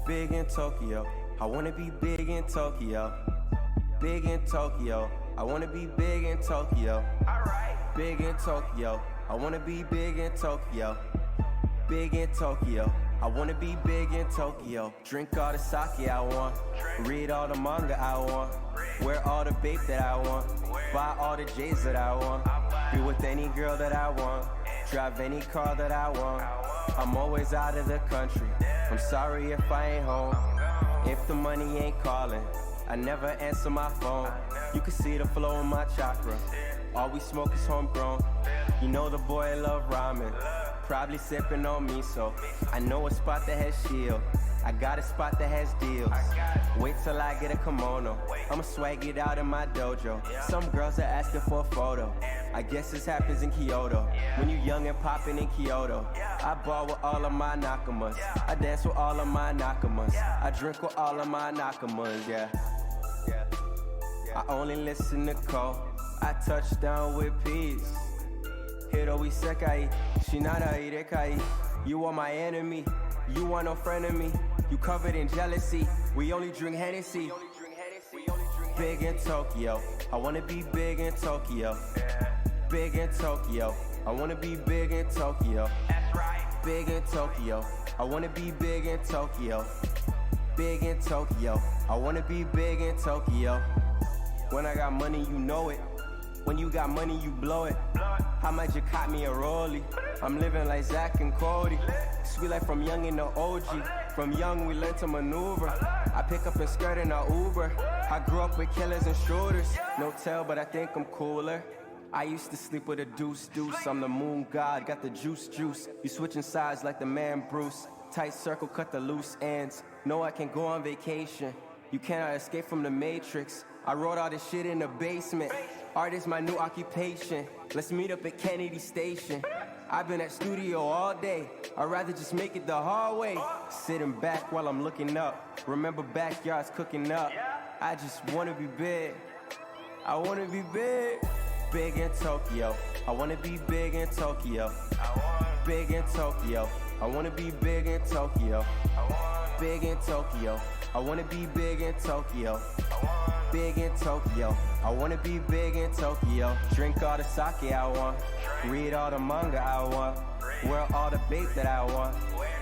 big in Tokyo. I wanna be big in Tokyo. Big in Tokyo. I wanna be big in Tokyo. Big in Tokyo. I wanna be big in Tokyo. Big in Tokyo. I wanna be big in Tokyo. Drink all the sake I want. Read all the manga I want. Wear all the vape that I want. Buy all the J's that I want. Be with any girl that I want. Drive any car that I want. I'm always out of the country. I'm sorry if I ain't home. If the money ain't calling, I never answer my phone. You can see the flow in my chakra. All we smoke is homegrown. You know the boy love ramen. Probably sipping on miso. I know a spot that has shield. I got a spot that has deals. Wait till I get a kimono. I'ma swag it out in my dojo. Some girls are asking for a photo. I guess this happens in Kyoto. When you young and popping in Kyoto. I ball with all of my nakamas. I dance with all of my nakamas. I drink with all of my nakamas, yeah. I only listen to Cole. I touch down with peace. Hiro isekai, shinara irekai. You are my enemy, you are no friend of me. You covered in jealousy, we only drink Hennessy. Big in Tokyo, I wanna be big in Tokyo. Big in Tokyo, I wanna be big in Tokyo. Big in Tokyo, I wanna be big in Tokyo. Big in Tokyo, I wanna be big in Tokyo. When I got money, you know it. When you got money, you blow it. How much you caught me a rollie? I'm living like Zach and Cody. Sweet like from young in the OG. From young, we learned to maneuver. I pick up and skirt in a Uber. I grew up with killers and shooters. No tell, but I think I'm cooler. I used to sleep with a deuce. I'm the moon god, got the juice. You switching sides like the man Bruce. Tight circle, cut the loose ends. No, I can go on vacation. You cannot escape from the matrix. I wrote all this shit in the basement. Art is my new occupation. Let's meet up at Kennedy Station. I've been at studio all day. I'd rather just make it the hard way. Sitting back while I'm looking up. Remember backyards cooking up. I just wanna be big. I wanna be big. Big in Tokyo. I wanna be big in Tokyo. Big in Tokyo. I wanna be big in Tokyo. Big in Tokyo. I wanna be big in Tokyo. Big in Tokyo. I wanna be big in Tokyo. Drink all the sake I want. Read all the manga I want. Wear all the vape that I want.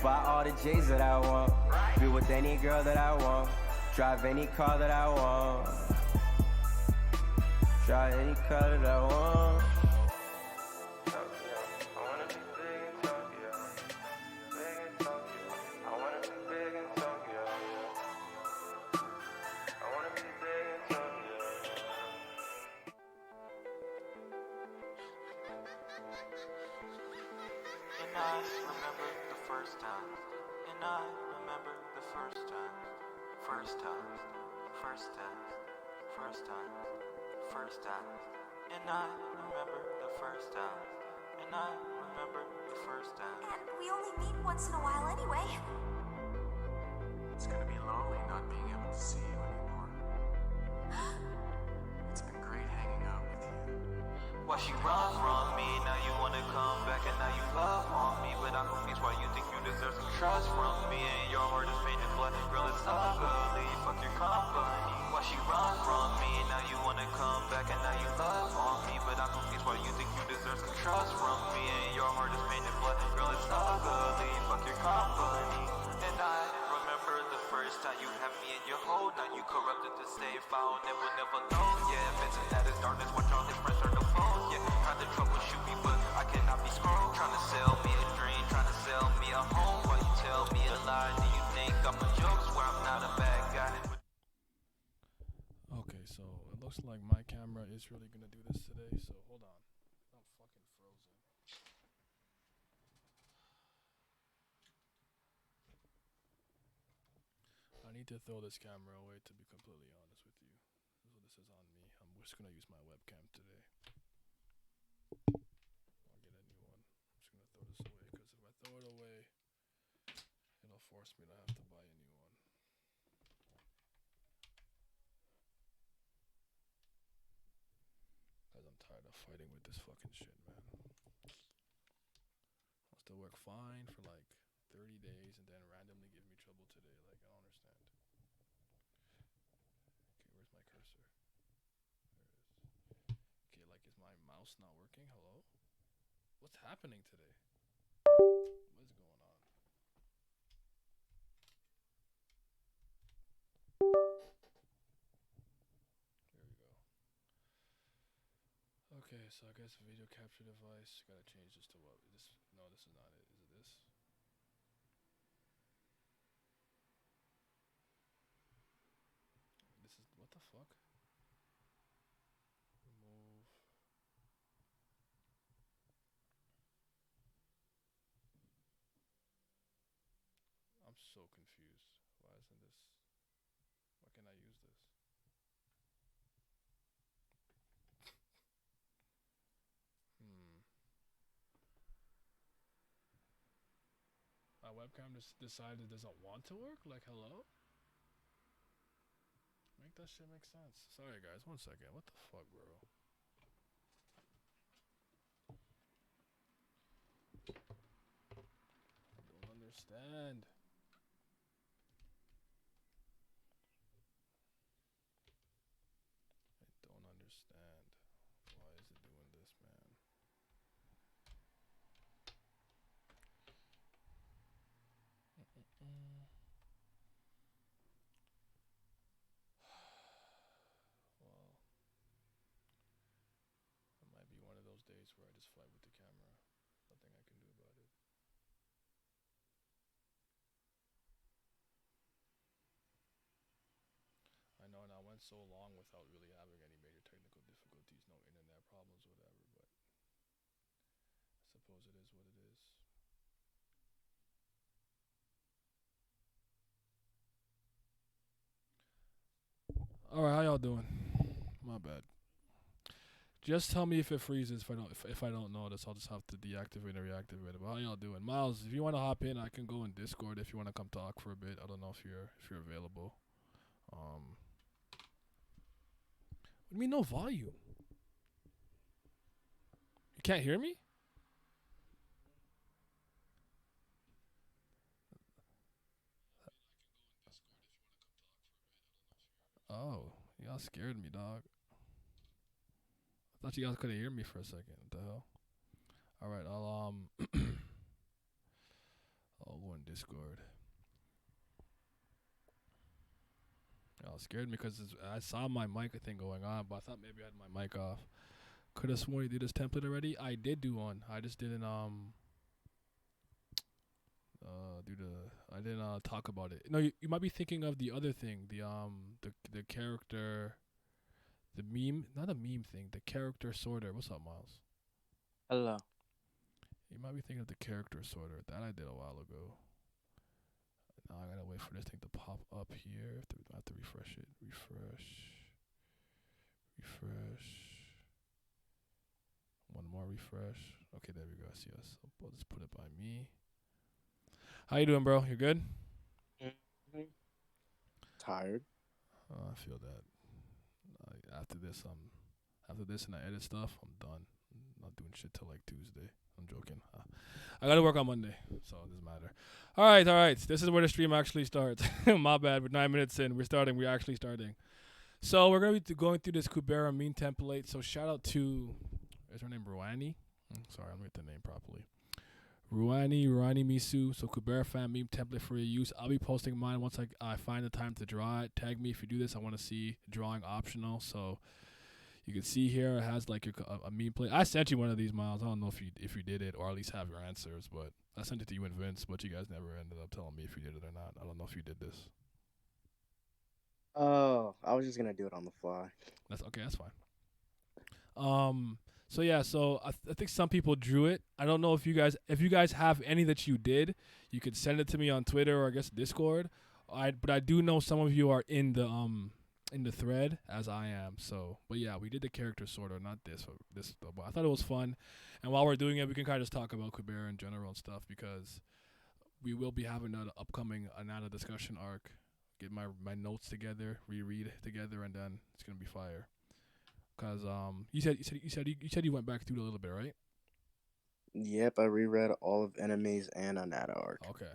Buy all the J's that I want. Be with any girl that I want. Drive any car that I want. Drive any car that I want. And I remember the first time. And I remember the first time. First time. First time. First time. First time. And I remember the first time. And I remember the first time. And we only meet once in a while anyway. It's gonna be lonely not being able to see you anymore. It's been great hanging out with you. Why she run from me? Now you wanna come back and now you love on me. But I'm confused why you think you deserve some trust from me. And your heart is painted black. Girl, it's ugly. Fuck your company. Why she run from me? Now you wanna come back and now you love on me. But I'm confused why you think you deserve some trust from me. And your heart is painted black. Girl, it's ugly. Fuck your company. And I remember the first time you had me in your hold. Now you corrupted the safe. I'll never know. Yeah, Vincent, that is darkness. Watch all his friends turn the phone. Yeah, tried to troubleshoot me, but I cannot be scrolled. Trying to sell me a dream, trying to sell me a home. While you tell me a lie, do you think I'm a joke? Swear I'm not a bad guy. Okay, so it looks like my camera is really gonna do this today, so hold on. I'm fucking frozen. I need to throw this camera away, to be completely honest with you. So this is on me. I'm just gonna use my webcam today. I'll get a new one. I'm just gonna throw this away, because if I throw it away, it'll force me to have to buy a new one. Because I'm tired of fighting with this fucking shit, man. Wants to work fine for like 30 days and then randomly give me trouble today. Like, I don't understand. Okay, where's my cursor? There it is. Okay, like, is my mouse not working? Hello? What's happening today? What is going on? There we go. Okay, so I guess video capture device. Gotta change this to what? This? No, this is not it. Is it this? This is what the fuck? Remove. I'm so confused. Why isn't this? Why can't I use this? Hmm. My webcam just decided it doesn't want to work? Like, hello? Make that shit make sense. Sorry, guys. 1 second. What the fuck, bro? I don't understand. I don't understand. Why is it doing this, man? Mm-mm-mm. Well, it might be one of those days where I just fight with the camera. Nothing I can do about it. I know, and I went so long without really having any major technical difficulties, no internet problems, whatever, but I suppose it is what it is. Alright, how y'all doing? My bad. Just tell me if it freezes. If I don't notice, I'll just have to deactivate or reactivate it. But how y'all doing, Miles? If you want to hop in, I can go in Discord. If you want to come talk for a bit, I don't know if you're available. What do you mean no volume? You can't hear me? Oh, y'all scared me, dog. I thought you guys couldn't hear me for a second. What the hell? All right, I'll go in Discord. Y'all scared me because I saw my mic thing going on, but I thought maybe I had my mic off. Could have sworn you did this template already. I did do one. I just didn't I didn't talk about it. No, you might be thinking of the other thing, the character, the meme, not a meme thing, the character sorter. What's up, Miles? Hello. You might be thinking of the character sorter. That I did a while ago. Now I gotta wait for this thing to pop up here. I have to refresh it. Refresh. One more refresh. Okay, there we go. I see us. I'll just put it by me. How you doing, bro? You good? Mm-hmm. Tired. I feel that. After this and I edit stuff, I'm done. I'm not doing shit till like Tuesday. I'm joking. I gotta work on Monday, so it doesn't matter. All right. This is where the stream actually starts. My bad. We're 9 minutes in. We're actually starting. So we're gonna be going through this Kubera meme template. So shout out to, is her name Ruani? Sorry, I'm gonna get the name properly. Ruani Misu. So Kubera fan meme template for your use. I'll be posting mine once I find the time to draw it. Tag me if you do this. I want to see drawing optional. So you can see here it has like a meme plate. I sent you one of these, Miles. I don't know if you did it or at least have your answers, but I sent it to you and Vince, but you guys never ended up telling me if you did it or not. I don't know if you did this. Oh, I was just gonna do it on the fly. That's okay. That's fine. So yeah. So I think some people drew it. I don't know if you guys have any that you did. You could send it to me on Twitter or I guess Discord. But I do know some of you are in the thread as I am. So, but yeah, we did the character sorter, not this. But I thought it was fun. And while we're doing it, we can kind of just talk about Kubera in general and stuff because we will be having an upcoming Anata discussion arc. Get my notes together, reread together, and then it's gonna be fire. Cause you said you went back through it a little bit, right? Yep, I reread all of Enemies and Anata arc. Okay.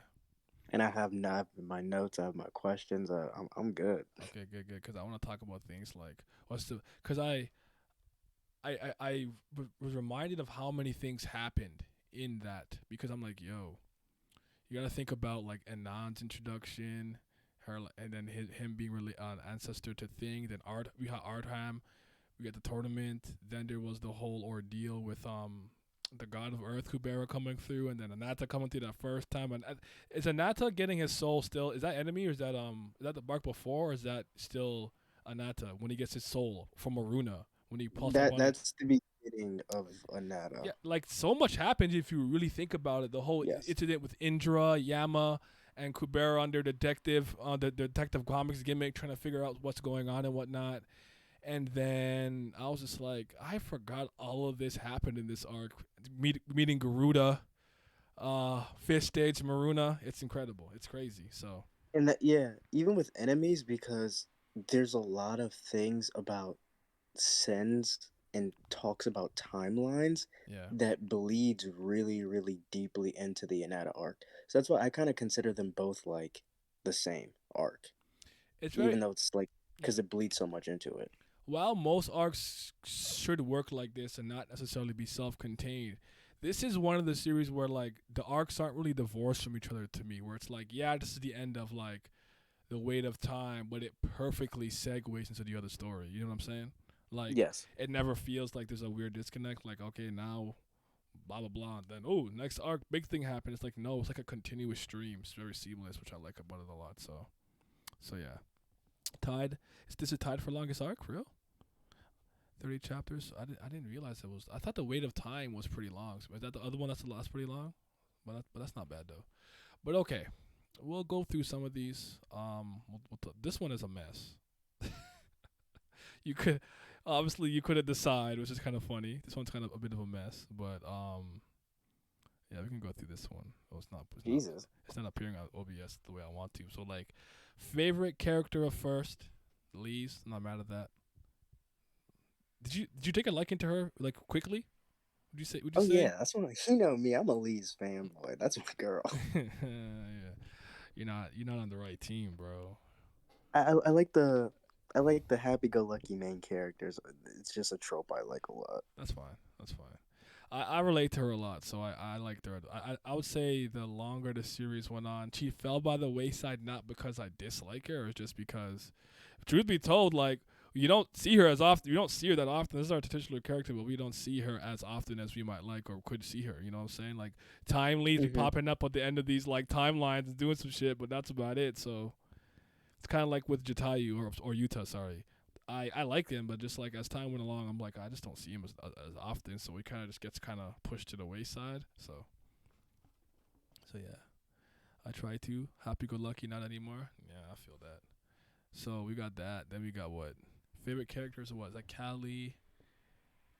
And I have not my notes. I have my questions. I'm good. Okay, good, good. Because I want to talk about things like what's the because was reminded of how many things happened in that because I'm like, yo, you gotta think about like Anand's introduction, and then him being really an ancestor to Thing. Then we had Artham. We got the tournament. Then there was the whole ordeal with the god of Earth Kubera coming through, and then Anata coming through that first time. And is Anata getting his soul still? Is that enemy or is that the bark before? Or is that still Anata when he gets his soul from Maruna when he pulls up on it? That's the beginning of Anata. Yeah, like so much happened if you really think about it. The whole Yes. incident with Indra, Yama, and Kubera under the detective comics gimmick, trying to figure out what's going on and whatnot. And then I was just like, I forgot all of this happened in this arc. Meeting Garuda, Fifth Stage Maruna, it's incredible. It's crazy. So And that, yeah, even with enemies, because there's a lot of things about sins and talks about timelines yeah, that bleeds really, really deeply into the Anata arc. So that's why I kind of consider them both like the same arc, it's very even though it's like yeah. because it bleeds so much into it. While most arcs should work like this and not necessarily be self-contained, this is one of the series where like the arcs aren't really divorced from each other to me. Where it's like, yeah, this is the end of like the weight of time, but it perfectly segues into the other story. You know what I'm saying? Like Yes. it never feels like there's a weird disconnect. Like okay, now blah blah blah. And then oh, next arc, big thing happened. It's like no, it's like a continuous stream. It's very seamless, which I like about it a lot. So yeah, tied. Is this a tied for longest arc for real? 30 chapters. I didn't realize it was. I thought the weight of time was pretty long. So is that the other one that's pretty long? But that's not bad though. But okay, we'll go through some of these. This one is a mess. You could obviously you couldn't decide, which is kind of funny. This one's kind of a bit of a mess, but yeah, we can go through this one. Oh, Jesus. it's not appearing on OBS the way I want to. So like, favorite character of first, Lee's. I'm not mad at that. Did you take a liking to her like quickly? Would you Oh say? yeah, that's what you know me. I'm a Lee's fanboy. That's my girl. Yeah, you're not on the right team, bro. I like the happy-go-lucky main characters. It's just a trope I like a lot. That's fine. That's fine. I relate to her a lot, so I liked her. I would say the longer the series went on, she fell by the wayside not because I dislike her, it's just because, truth be told, like you don't see her as often. You don't see her that often. This is our titular character, but we don't see her as often as we might like or could see her. You know what I'm saying? Like time leads be Mm-hmm. popping up at the end of these like timelines and doing some shit, but that's about it. So it's kind of like with Jatayu or Yuta. Sorry, I like him, but just like as time went along, I'm like I just don't see him as often. So he kind of just gets kind of pushed to the wayside. So yeah, I try to happy go lucky, not anymore. Yeah, I feel that. So we got that. Then we got what favorite characters? What is that? Kali,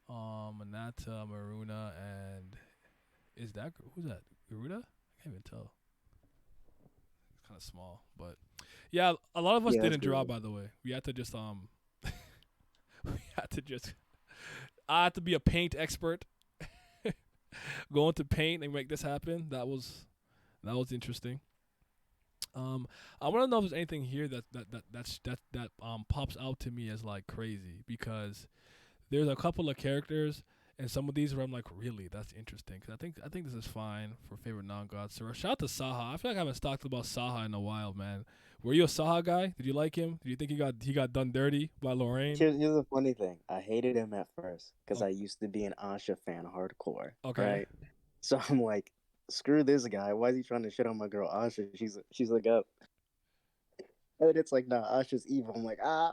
Manata, Maruna, and is that who's that? Garuda? I can't even tell. It's kind of small, but yeah, a lot of us Yeah, that's didn't draw. good. By the way, we had to just we had to just. I had to be a paint expert. Go into paint and make this happen. That was interesting. I want to know if there's anything here that pops out to me as like crazy because there's a couple of characters and some of these where I'm like, really, that's interesting. Cause I think this is fine for favorite non-god. So shout out to Saha. I feel like I haven't talked about Saha in a while, man. Were you a Saha guy? Did you like him? Did you think he got done dirty by Lorraine? Here's the funny thing. I hated him at first because Oh, I used to be an Asha fan hardcore, okay. right? So I'm like, screw this guy. Why is he trying to shit on my girl Asha? She's like up. And then it's like, nah, Asha's evil. I'm like, ah.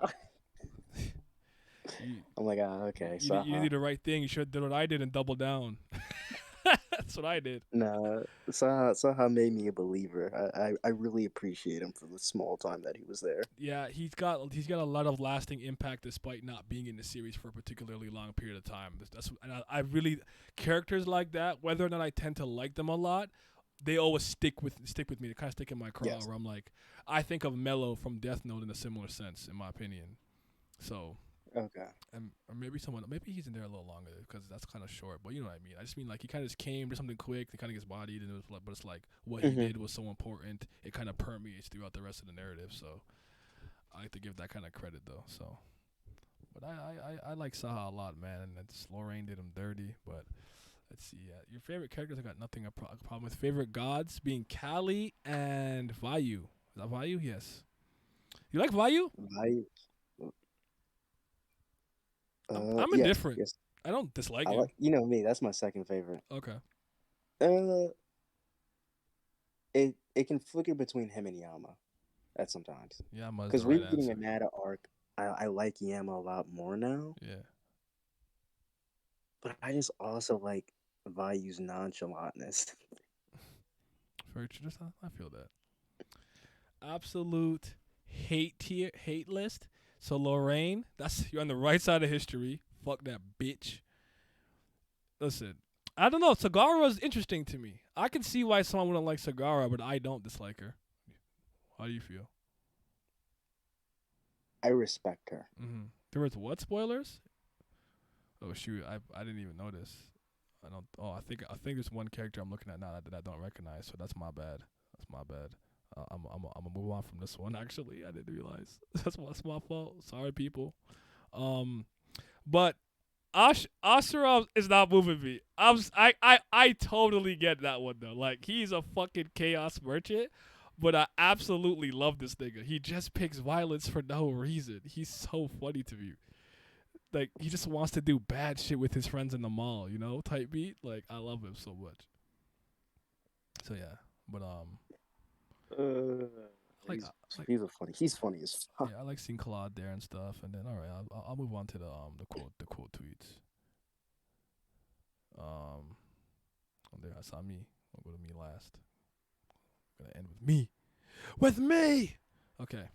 You I'm like, ah, okay, you Saha. did the right thing. You should have done what I did and double down. That's what I did. Nah, Saha made me a believer. I really appreciate him for the small time that he was there. Yeah, he's got a lot of lasting impact despite not being in the series for a particularly long period of time. That's and I really characters like that. Whether or not I tend to like them a lot, they always stick with me. They kind of stick in my craw. Yes. Where I'm like, I think of Mello from Death Note in a similar sense, in my opinion. So Okay. And or maybe someone, maybe he's in there a little longer because that's kind of short. But you know what I mean. I just mean like he kind of just came, did something quick, he kind of gets bodied, and it was like, but it's like what he Hmm. did was so important. It kind of permeates throughout the rest of the narrative. So I like to give that kind of credit though. So, but I like Saha a lot, man. And it's Lorraine did him dirty, but. Let's see. Your favorite characters, I got nothing a problem with. Favorite gods being Kali and Vayu. Is that Vayu? Yes. You like Vayu? I I'm yes, indifferent. yes. I don't dislike I him. like me. That's my second favorite. Okay. Uh, it can flicker between him and Yama at sometimes. Yama is Because the right reading the answer. Nada arc, I like Yama a lot more now. Yeah. But I just also like Vayu's nonchalantness. Very true. I feel that. Absolute hate list. So Lorraine, that's you're on the right side of history. Fuck that bitch. Listen, I don't know. Sagara is interesting to me. I can see why someone wouldn't like Sagara, but I don't dislike her. How do you feel? I respect her. There was what spoilers? Oh shoot, I didn't even notice. I don't. Oh, I think there's one character I'm looking at now that I don't recognize. So that's my bad. That's my bad. I'm gonna move on from this one. Actually, I didn't realize that's my fault. Sorry, people. Um, but Asherov is not moving me. I totally get that one though. Like he's a fucking chaos merchant, but I absolutely love this nigga. He just picks violence for no reason. He's so funny to me. Like he just wants to do bad shit with his friends in the mall, you know, type beat. Like I love him so much. So yeah, but Uh, I like like he's funny as fuck. yeah, I like seeing Claude there and stuff. And then all right, I'll move on to the quote tweets. Um, oh, there I saw me. I'll go to me last. Gonna end with me. With me. Okay.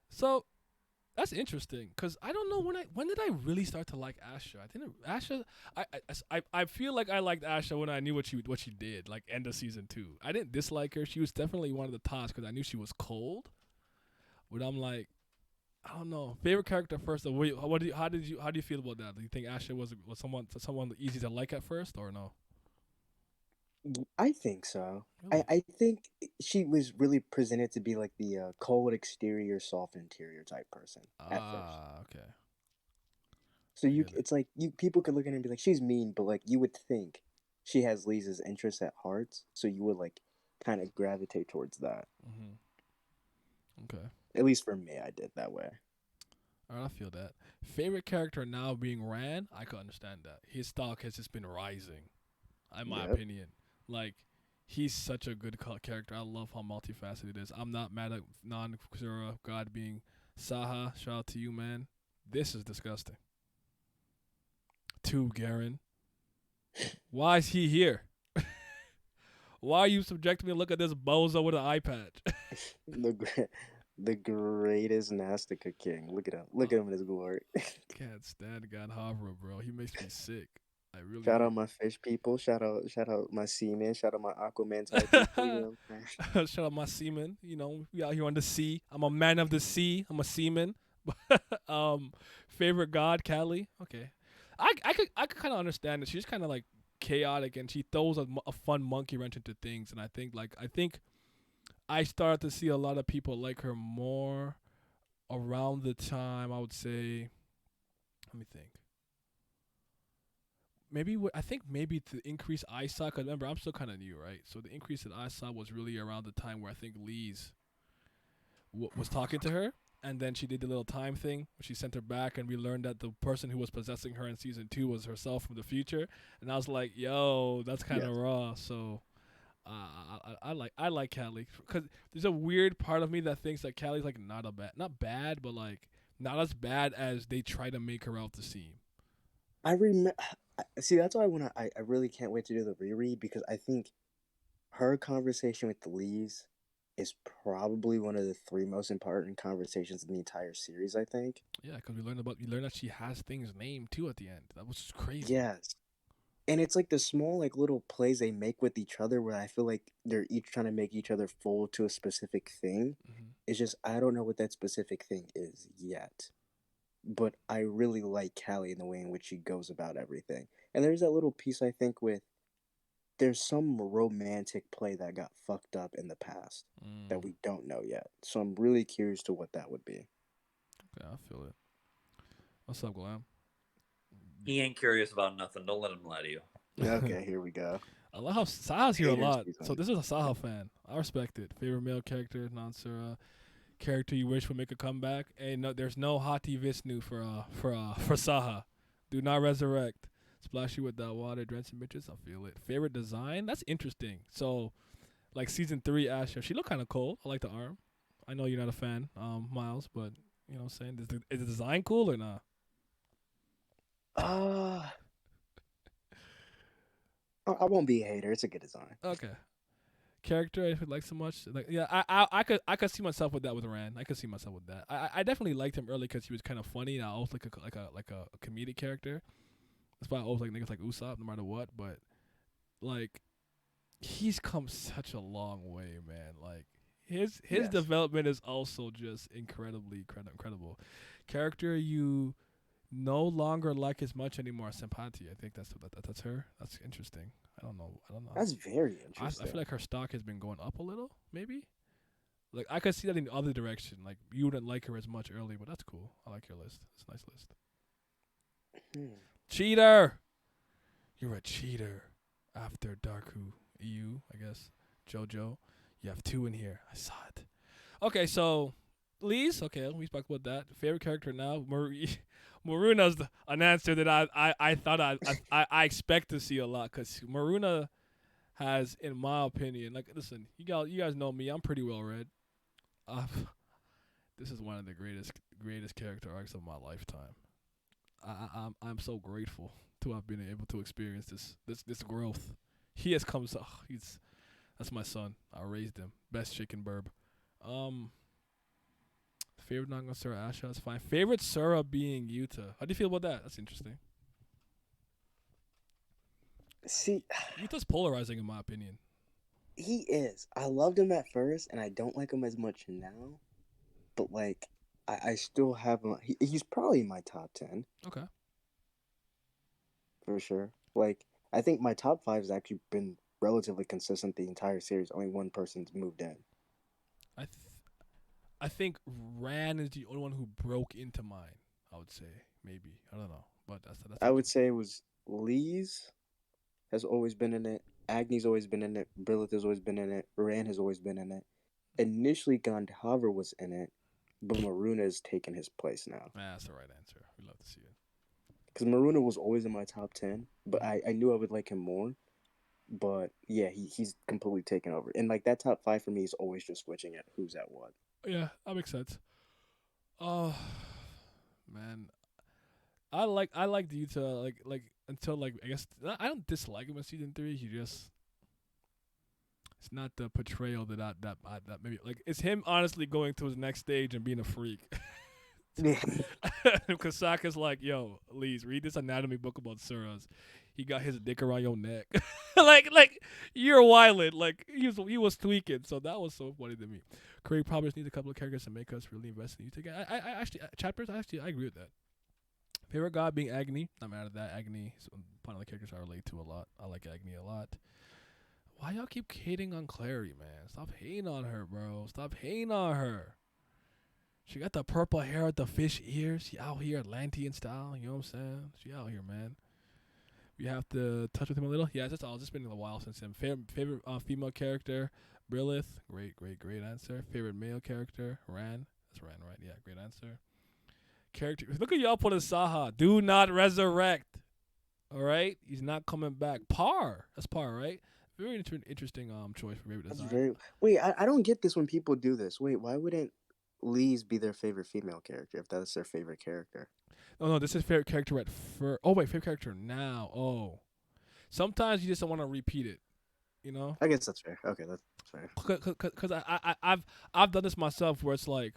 So that's interesting because I don't know when did I really start to like Asha. I think Asha. I feel like I liked Asha when I knew what she did. Like end of season 2. I didn't dislike her. She was definitely one of the tops because I knew she was cold. But I'm like, I don't know. Favorite character first. How do you feel about that? Do you think Asha was someone easy to like at first or no? I think so. Really? I think she was really presented to be like the cold exterior, soft interior type person at first. Ah, okay. So I get it. it's like you people could look at her and be like, she's mean, but like you would think she has Lisa's interests at heart, so you would like kind of gravitate towards that. Okay. At least for me, I did that way. All right, I feel that. Favorite character now being Ran, I could understand that. His stock has just been rising, in my Yep. opinion. Like, he's such a good character. I love how multifaceted it is. I'm not mad at non-Kusura God being Saha. Shout out to you, man. This is disgusting. Two, Garen. Why is he here? Why are you subjecting me to look at this bozo with an eye patch? The the greatest Nastica king. Look at him. Look Oh, at him in his glory. can't stand God Havra, bro. He makes me sick. I really Shout do. out my fish people. Shout out my seamen. Shout out my Aquaman type people. You know what I'm saying? Shout out my seaman. You know, we out here on the sea. I'm a man of the sea. I'm a seaman. Favorite god, Callie. Okay, I could kind of understand it. She's kind of like chaotic, and she throws a fun monkey wrench into things. And I think I started to see a lot of people like her more around the time I would say. Let me think. Maybe I think maybe the increase I saw. Cause remember, I'm still kind of new, right? So the increase that I saw was really around the time where I think Lee's was talking to her, and then she did the little time thing. Where she sent her back, and we learned that the person who was possessing her in season 2 was herself from the future. And I was like, "Yo, that's kind of Yes. raw." So I like Callie because there's a weird part of me that thinks that Callie's like not bad, but like not as bad as they try to make her out to seem. I remember. See, that's why I really can't wait to do the reread because I think her conversation with the Lees is probably one of the three most important conversations in the entire series. I think. Yeah, because we learned that she has things named too at the end. That was just crazy. Yes. And it's like the small like little plays they make with each other where I feel like they're each trying to make each other full to a specific thing. Hmm. It's just I don't know what that specific thing is yet. but I really like Callie in the way in which she goes about everything. And there's that little piece I think with there's some romantic play that got fucked up in the past that Mm, we don't know yet. So I'm really curious to what that would be. yeah, I feel it. What's up, Glam? He ain't curious about nothing. Don't let him lie to you. Okay, here we go. I love how Saha's here a Haters lot. be So funny. this is a Saha fan. I respect it. Favorite male character, non-Sura. Character you wish would make a comeback. And no, there's no Hati Vishnu for Saha. Do not resurrect. Splash you with that water, drench some bitches. I feel it. Favorite design? That's interesting. So, like season 3, Asha, she looked kind of cool. I like the arm. I know you're not a fan, Miles, but you know what I'm saying? Is the design cool or not? Uh, I won't be a hater. It's a good design. Okay. Character I like so much. Like yeah, I could see myself with that with Rand. I could see myself with that. I definitely liked him early because he was kind of funny. And I always like a comedic character. That's why I always like niggas like Usopp no matter what. But like he's come such a long way, man. Like his Yes. development is also just incredible. Character you no longer like as much anymore. Sympathy. I think that's her. That's interesting. I don't know. That's very I interesting. feel like her stock has been going up a little, maybe. Like I could see that in the other direction. Like you wouldn't like her as much early, but that's cool. I like your list. It's a nice list. Hmm. Cheater. You're a cheater. After Darku, you, I guess. JoJo. You have 2 in here. I saw it. Okay, so Lee's. Okay, we spoke about that. Favorite character now, Maruna's an answer that I thought I expect to see a lot because Maruna has, in my opinion, like listen, you guys know me. I'm pretty well read. This is one of the greatest character arcs of my lifetime. I'm so grateful to have been able to experience this growth. He has come so that's my son. I raised him. Best chicken burb. Favorite not gonna Sura Asha is fine. Favorite Sura being Yuta. How do you feel about that? That's interesting. See, Yuta's polarizing in my opinion. he is. I loved him at first, and I don't like him as much now. But like, I still have him. He's probably in my top 10 Okay. for sure. Like, I think my top 5 has actually been relatively consistent the entire series. Only one person's moved in. I I think Ran is the only one who broke into mine. I would say maybe I don't know, but that's I would say it was Lee's has always been in it. Agni's always been in it. Brilith has always been in it. Rand has always been in it. Initially, Gandhavar was in it, but Maruna has taken his place now. that's the right answer. We love to see it. Because Maruna was always in my top 10, but I knew I would like him more. But yeah, he's completely taken over. And like that top 5 for me is always just switching at who's at what. Yeah, that makes sense. Oh man, I like the Utah like until like I guess I don't dislike him in season 3. He just it's not the portrayal that maybe like it's him honestly going to his next stage and being a freak. Because Sokka's like, yo, Lees, read this anatomy book about Suras. He got his dick around your neck. like you're wildin'. Like he was tweaking. So that was so funny to me. Craig probably just needs a couple of characters to make us really invest in you. I actually chapters. I agree with that. Favorite god being Agni. Not mad at that. Agni is one of the characters I relate to a lot. I like Agni a lot. Why y'all keep hating on Clary, man? Stop hating on her, bro. Stop hating on her. She got the purple hair with the fish ears. She out here Atlantean style. You know what I'm saying? She out here, man. You have to touch with him a little. Yeah, that's all. It's just been a while since him. Favorite female character, Brilith. Great answer. Favorite male character, Ran. That's Ran, right? Yeah, great answer. Character. Look at y'all putting Saha. Do not resurrect. All right? He's not coming back. Par. That's Par, right? Very interesting choice for favorite That's design. very. Wait, I don't get this when people do this. Wait, why wouldn't Lee's be their favorite female character if that's their favorite character? No, this is favorite character at first. Oh, wait, favorite character now. Oh. Sometimes you just don't want to repeat it, you know? I guess that's fair. Okay, that's fair. Because I've done this myself where it's like,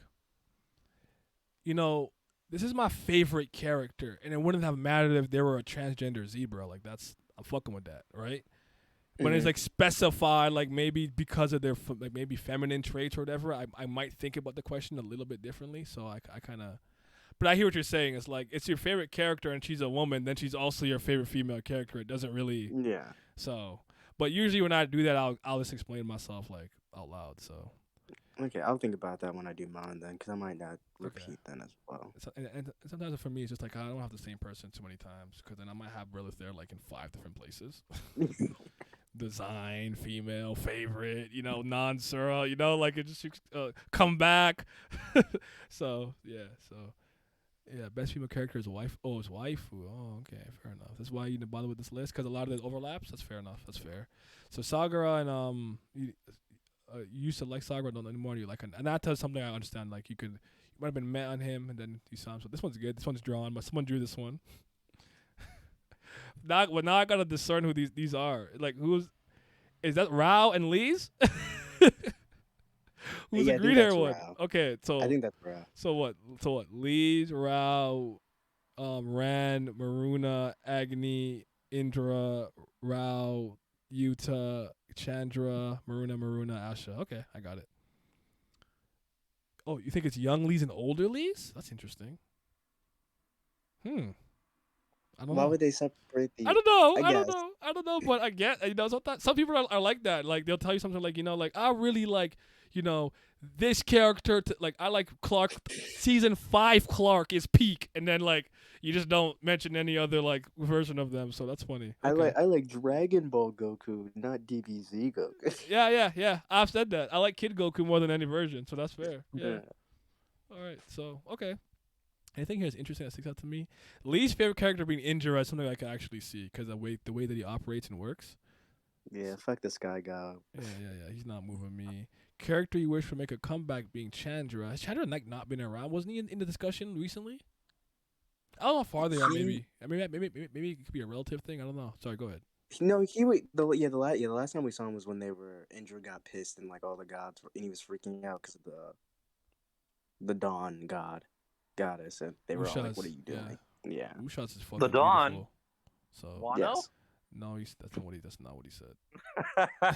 you know, this is my favorite character, and it wouldn't have mattered if they were a transgender zebra. Like, I'm fucking with that, right? When it's like specified, like maybe because of their like maybe feminine traits or whatever, I might think about the question a little bit differently. So I kind of, But I hear what you're saying. It's like it's your favorite character and she's a woman, then she's also your favorite female character. It doesn't really Yeah. so. But usually when I do that, I'll just explain myself like out loud. So Okay, I'll think about that when I do mine then, because I might not Okay. repeat then as well. and sometimes for me it's just like I don't have the same person too many times because then I might have brothers there like in 5 different places. Design, female, favorite, non-Sura, like it just come back. So best female character is wife. Oh, it's waifu. Oh, okay, fair enough. That's why you didn't bother with this list because a lot of it overlaps. That's fair enough. That's fair. So Sagara and you used to like Sagara, don't anymore. You like, and that's something I understand. Like you might have been met on him, and then you saw him. So this one's good. This one's drawn, but someone drew this one. Now I gotta discern who these are. Like is that Rao and Lee's? Who's the green hair one? Rao. Okay, so I think that's Rao. So what? Lee's, Rao, Ran, Maruna, Agni, Indra, Rao, Yuta, Chandra, Maruna, Asha. Okay, I got it. Oh, you think it's young Lee's and older Lee's? That's interesting. I don't know. Why would they separate the? I don't know. I don't know. But I get, sometimes some people are like that. Like they'll tell you something like, like I really like, this character. Like I like Clark. Season 5 Clark is peak, and then like you just don't mention any other like version of them. So that's funny. Okay. I like Dragon Ball Goku, not DBZ Goku. Yeah. I've said that. I like Kid Goku more than any version, so that's fair. Yeah. All right. So okay. Anything here is interesting that sticks out to me. Lee's favorite character being Indra is something I can actually see because the way that he operates and works. Yeah, fuck this guy, guy. Yeah. He's not moving me. Character you wish would make a comeback being Chandra. Has Chandra like not been around? Wasn't he in the discussion recently? I don't know how far they are. Maybe it could be a relative thing. I don't know. Sorry, go ahead. No, the last time we saw him was when Indra got pissed and like all the gods and he was freaking out because of the Dawn goddess, and they were all like, "What are you doing?" Yeah. Ushot's is fucking The Dawn. beautiful. So Wano? Yes. no, that's not what he said.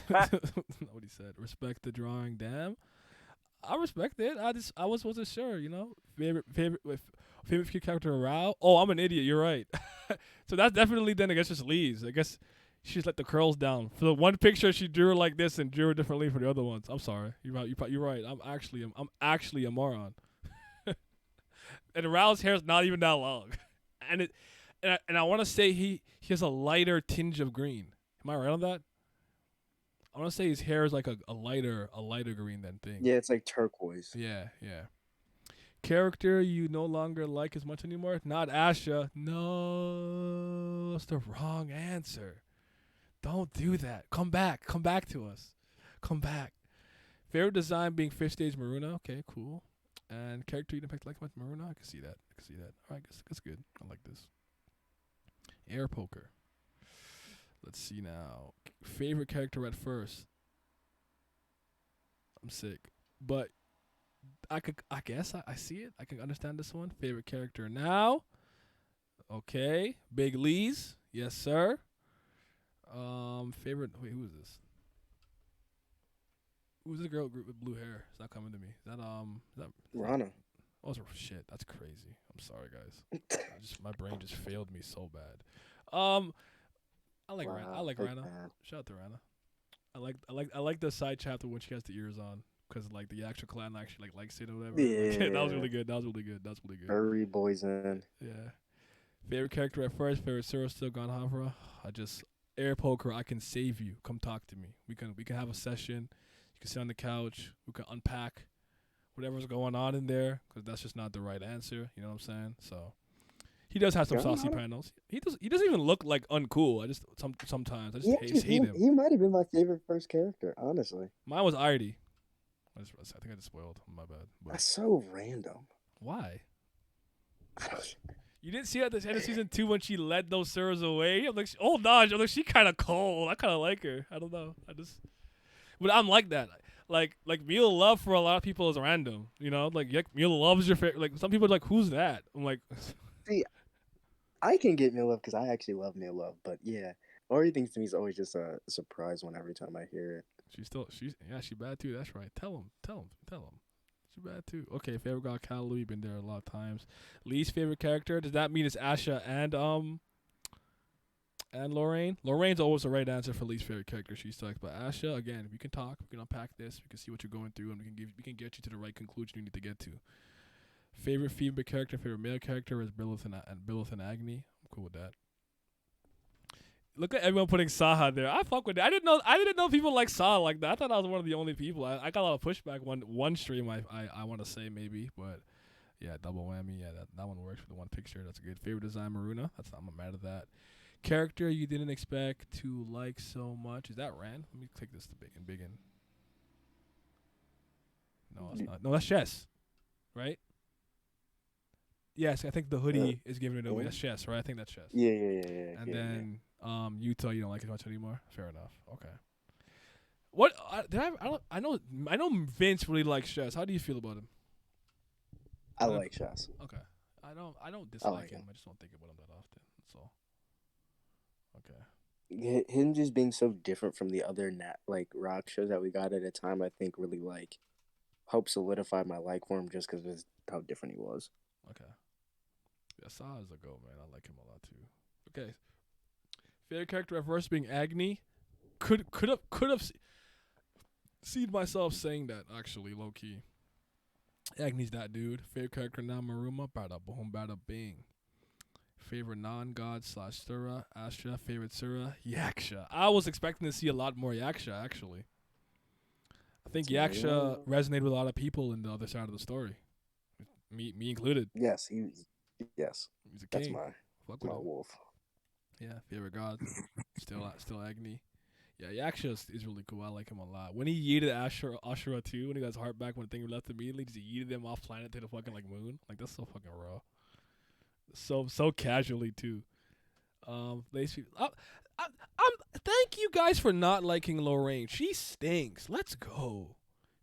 Not what he said. Respect the drawing. Damn, I respect it. I wasn't sure. Favorite character Rao. Oh, I'm an idiot. You're right. So that's definitely then I guess just Lee's. I guess she's let the curls down. For the one picture she drew her like this and drew her differently for the other ones. I'm sorry. You're right. I'm actually a moron. And Rao's hair is not even that long, and I want to say he has a lighter tinge of green. Am I right on that? I want to say his hair is like a lighter green than thing. Yeah, it's like turquoise. Yeah. Character you no longer like as much anymore? Not Asha. No, that's the wrong answer. Don't do that. Come back to us. Come back. Favorite design being Fish Stage Maruna. Okay, cool. And character you didn't pick like much Maruna. I can see that. All right, that's good. I like this. Air poker. Let's see now. Favorite character at first. I'm sick, but I guess I see it. I can understand this one. Favorite character now. Okay, Big Lee's. Yes, sir. Favorite. Wait, who is this? Who's the girl with blue hair? It's not coming to me. Is that Rana. Oh shit, that's crazy. I'm sorry, guys. My brain just failed me so bad. I like Rana. I like Rana. Shout out to Rana. I like the side chapter when she has the ears on because like the actual clan actually likes it or whatever. Yeah, that was really good. Furry boys in. Yeah. Favorite character at first. Favorite Sura still gone Havra. Air poker. I can save you. Come talk to me. We can have a session. You can sit on the couch. We can unpack whatever's going on in there because that's just not the right answer. You know what I'm saying? So he does have some saucy panels. He doesn't even look like uncool. I just sometimes I just hate him. He might have been my favorite first character, honestly. Mine was Artie. I think I just spoiled. My bad. But that's so random. Why? You didn't see at the end of season 2 when she led those Suras away? I'm like, I'm like, she kind of cold. I kind of like her. I don't know. But I'm like that. Like Mila Love for a lot of people is random. Like Mila Love is your favorite. Like some people are like, who's that? I'm like, see, I can get Mila Love because I actually love Mila Love. But yeah, Ori things to me is always just a surprise every time I hear it. She's bad too. That's right. Tell him. Too bad too. Okay, favorite god Kalu, you've been there a lot of times. Least favorite character, does that mean it's Asha and Lorraine? Lorraine's always the right answer for least favorite character. She sucks. But Asha, again, we can talk, we can unpack this, we can see what you're going through, and we can get you to the right conclusion you need to get to. Favorite female character, favorite male character is Billith and Agni. I'm cool with that. Look at everyone putting Saha there. I fuck with it. I didn't know people like Saha like that. I thought I was one of the only people. I got a lot of pushback one stream I want to say maybe, but yeah, double whammy. Yeah, that one works for the one picture. That's a good. Favorite design Maruna. I'm not mad at that. Character you didn't expect to like so much. Is that Rand? Let me click this to begin. No, it's not. No, that's Chess. Right? Yes, I think the hoodie is giving it away. That's Chess, right? I think that's Chess. Yeah. And then Utah, you don't like it much anymore. Fair enough. Okay. What I know Vince really likes Chess. How do you feel about him? I like Shaz. Okay. I don't dislike like him. him. I just don't think about him that often. That's all. Okay. Him just being so different from the other rock shows that we got at a time, I think really helped solidify my like for him just because of how different he was. Okay. Yeah, Saw is a go, man. I like him a lot too. Okay. Favorite character at first being Agni. Could have seen myself saying that actually, low key. Agni's that dude. Favorite character now Maruma. Bada boom, bada bing. Favorite non-god / Sura. Astra. Favorite Sura. Yaksha. I was expecting to see a lot more Yaksha actually. I think Yaksha resonated with a lot of people in the other side of the story. Me included. Yes, he's a king. That's my wolf. Yeah, favorite god. still Agni. Yeah, Yaksha is really cool. I like him a lot. When he yeeted Ashura too, when he got his heart back, when the thing left immediately, just yeeted him off planet to the fucking moon. That's so fucking raw. So casually too. Thank you guys for not liking Lorraine. She stinks. Let's go.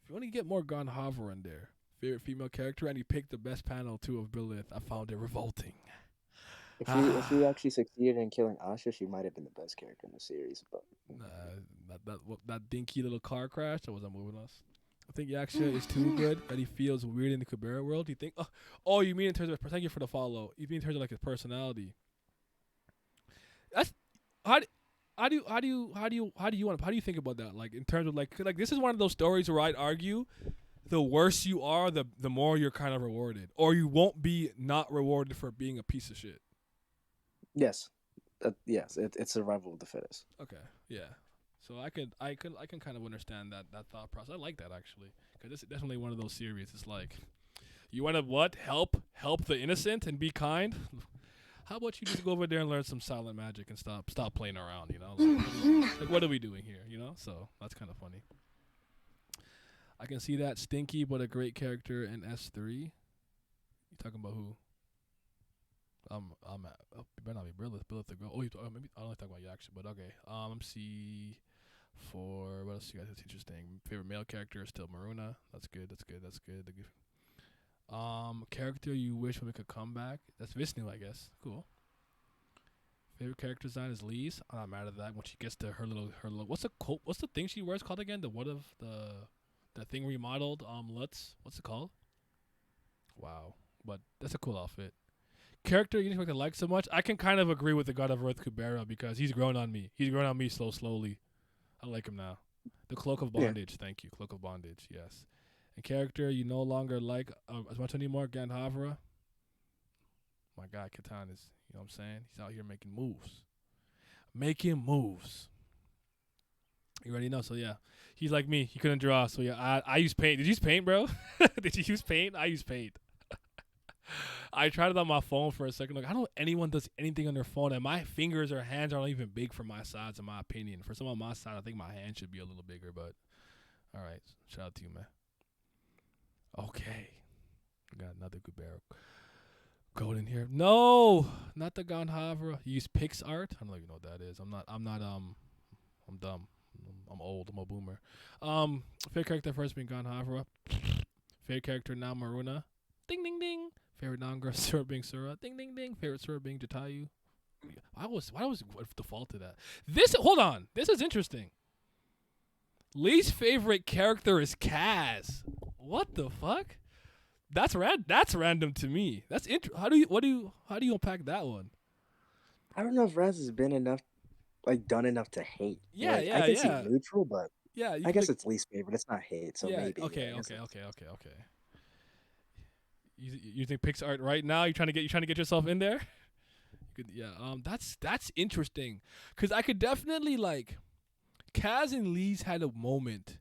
If you want to get more Gonhaver in there. Favorite female character, and he picked the best panel too of Billith. I found it revolting. If she actually succeeded in killing Asha, she might have been the best character in the series. But that dinky little car crash that wasn't moving us. I think Yaksha is too good that he feels weird in the Kubera world. You think? Oh, you mean in terms of? Thank you for the follow. You mean in terms of his personality? That's how do you think about that? In terms of like this is one of those stories where I'd argue the worse you are, the more you're kind of rewarded, or you won't be not rewarded for being a piece of shit. Yes, it's survival of the fittest. Okay, yeah. So I can kind of understand that thought process. I like that actually, because it's definitely one of those series. It's like, you want to help the innocent and be kind. How about you just go over there and learn some silent magic and stop playing around? What are we doing here? So that's kind of funny. I can see that. Stinky, but a great character in S3. You talking about who? It better not be Billith to go. Maybe I don't talk about Yaksha, but okay. MC for what else you guys? That's interesting. Favorite male character is still Maruna. That's good. Character you wish would make a comeback. That's Visnu, I guess. Cool. Favorite character design is Lee's. I'm not mad at that. When she gets to her little what's the thing she wears called again? The thing remodeled Lutz. What's it called? Wow. But that's a cool outfit. Character you didn't expect to like so much. I can kind of agree with the God of Earth Kubera because he's grown on me. He's grown on me slowly. I like him now. The Cloak of Bondage. Yeah. Thank you. Cloak of Bondage. Yes. And character you no longer like as much anymore. Gandhavra. My guy Catan is, you know what I'm saying? He's out here making moves. You already know. So yeah, he's like me. He couldn't draw. So yeah, I use paint. Did you use paint, bro? Did you use paint? I use paint. I tried it on my phone for a second. I don't know anyone does anything on their phone, and my fingers or hands aren't even big for my size, in my opinion. For someone my size, I think my hand should be a little bigger. But all right, shout out to you, man. Okay, we got another Kubera goat in here. No, not the Gonhavra. You use PixArt. I don't even know what that is. I'm dumb. I'm old. I'm a boomer. Favorite character first being Gonhavra. Favorite character now Maruna. Ding ding ding. Favorite non-girl Sura being Sura. Ding ding ding. Favorite Sura being Jatayu. Why was default to that? Hold on. This is interesting. Least favorite character is Kaz. What the fuck? That's random to me. That's how do you unpack that one? I don't know if Raz has been enough, like done enough to hate. Yeah, I yeah, guess he's yeah. neutral, but Yeah, you I could guess like, it's least favorite. It's not hate, so yeah, maybe. okay, Yeah, I guess okay, it's- okay, okay, okay. You think PixArt right now? You trying to get yourself in there? You could, yeah. That's interesting, cause I could definitely like, Kaz and Lee's had a moment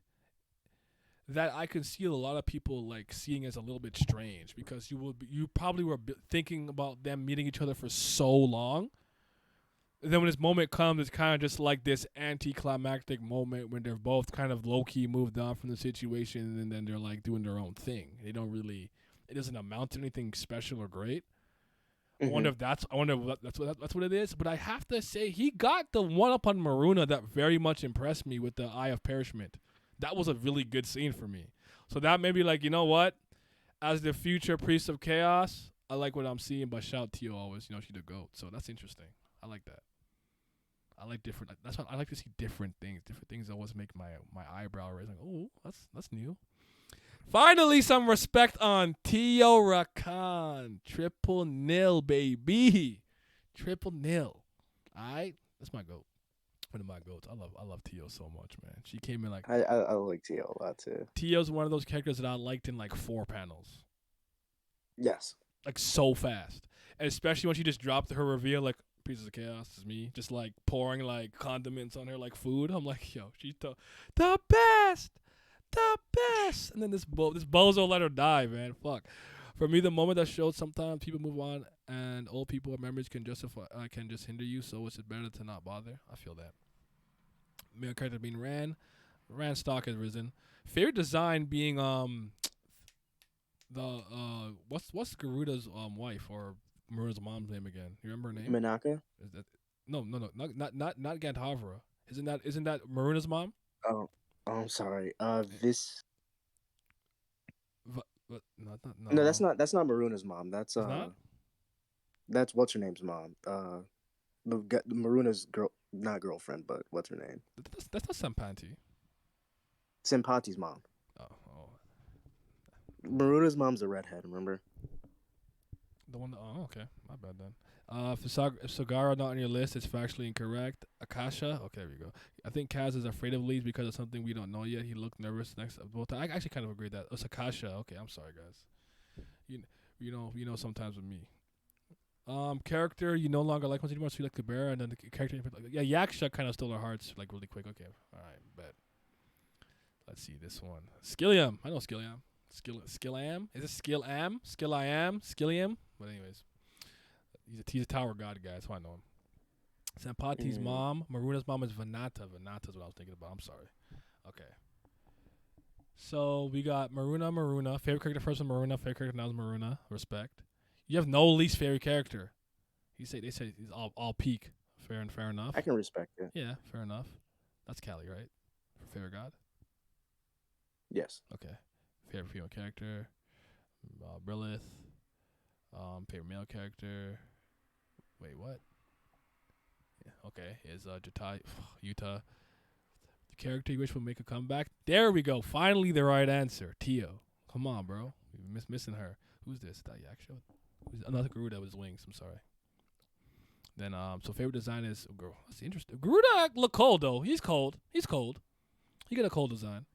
that I could see a lot of people like seeing as a little bit strange, because you probably were thinking about them meeting each other for so long. And then when this moment comes, it's kind of just like this anticlimactic moment when they're both kind of low key moved on from the situation, and then they're like doing their own thing. They don't really, it doesn't amount to anything special or great. I wonder if that's what it is. But I have to say, he got the one up on Maruna that very much impressed me with the Eye of Perishment. That was a really good scene for me. So that made me like, you know what? As the future priest of chaos, I like what I'm seeing. But shout Tio always, she's the GOAT. So that's interesting. I like that. I like different. That's what I like to see. Different things. Different things always make my eyebrow raise. Like, oh, that's new. Finally, some respect on Tio Rakan. 0-0, baby. 0-0. All right, that's my GOAT. One of my goats. I love Tio so much, man. She came in like, I like Tio a lot too. Tio's one of those characters that I liked in like 4 panels, Yes. like so fast, and especially when she just dropped her reveal like, pieces of chaos is me, just like pouring like condiments on her like food. I'm like, yo, she's the best, and then this bozo let her die, man. Fuck. For me, the moment that showed sometimes people move on and old people memories can can just hinder you, so it's better to not bother. I feel that. Male character being Ran stock has risen. Favorite design being what's Garuda's wife or Maruna's mom's name again? You remember her name? Minaka? Is that no not Ganthavra. Isn't that Maruna's mom? Oh, I'm sorry. This. No. No, that's not Maruna's mom. That's not? That's what's her name's mom. The Maruna's not girlfriend, but what's her name? That's not Sampanti. Simpati's mom. Oh. Maruna's mom's a redhead. Remember? The one. Oh, okay. My bad then. If Sagara not on your list, it's factually incorrect. Akasha. Okay, there we go. I think Kaz is afraid of leads because of something we don't know yet. He looked nervous next. I actually kind of agree that it's Akasha. Okay, I'm sorry, guys. You know sometimes with me. Character you no longer like once anymore, so you like Kubera, and then the character Yaksha kind of stole our hearts like really quick. Okay, all right, bet. Let's see this one. Skilliam. I know Skilliam. Skillam? Is it Skillam? Skilliam? But anyways, he's a tower god, guy. That's why I know him. Sampati's mom. Maruna's mom is Vanata. Vanata's what I was thinking about. I'm sorry. Okay. So we got Maruna. Favorite character first was Maruna. Favorite character now is Maruna. Respect. You have no least favorite character. They say he's all peak. Fair enough. I can respect it. Yeah, fair enough. That's Callie, right? For favorite god. Yes. Okay. Favorite female character, Brilith. Favorite male character. Wait, what? Yeah, okay, is Jatai Utah. The character you wish would make a comeback. There we go. Finally, the right answer. Tio. Come on, bro. We're missing her. Who's this? That Yaksha? Who's another Garuda with his wings? I'm sorry. Then so favorite design is girl. That's interesting. Garuda look cold though. He's cold. He got a cold design.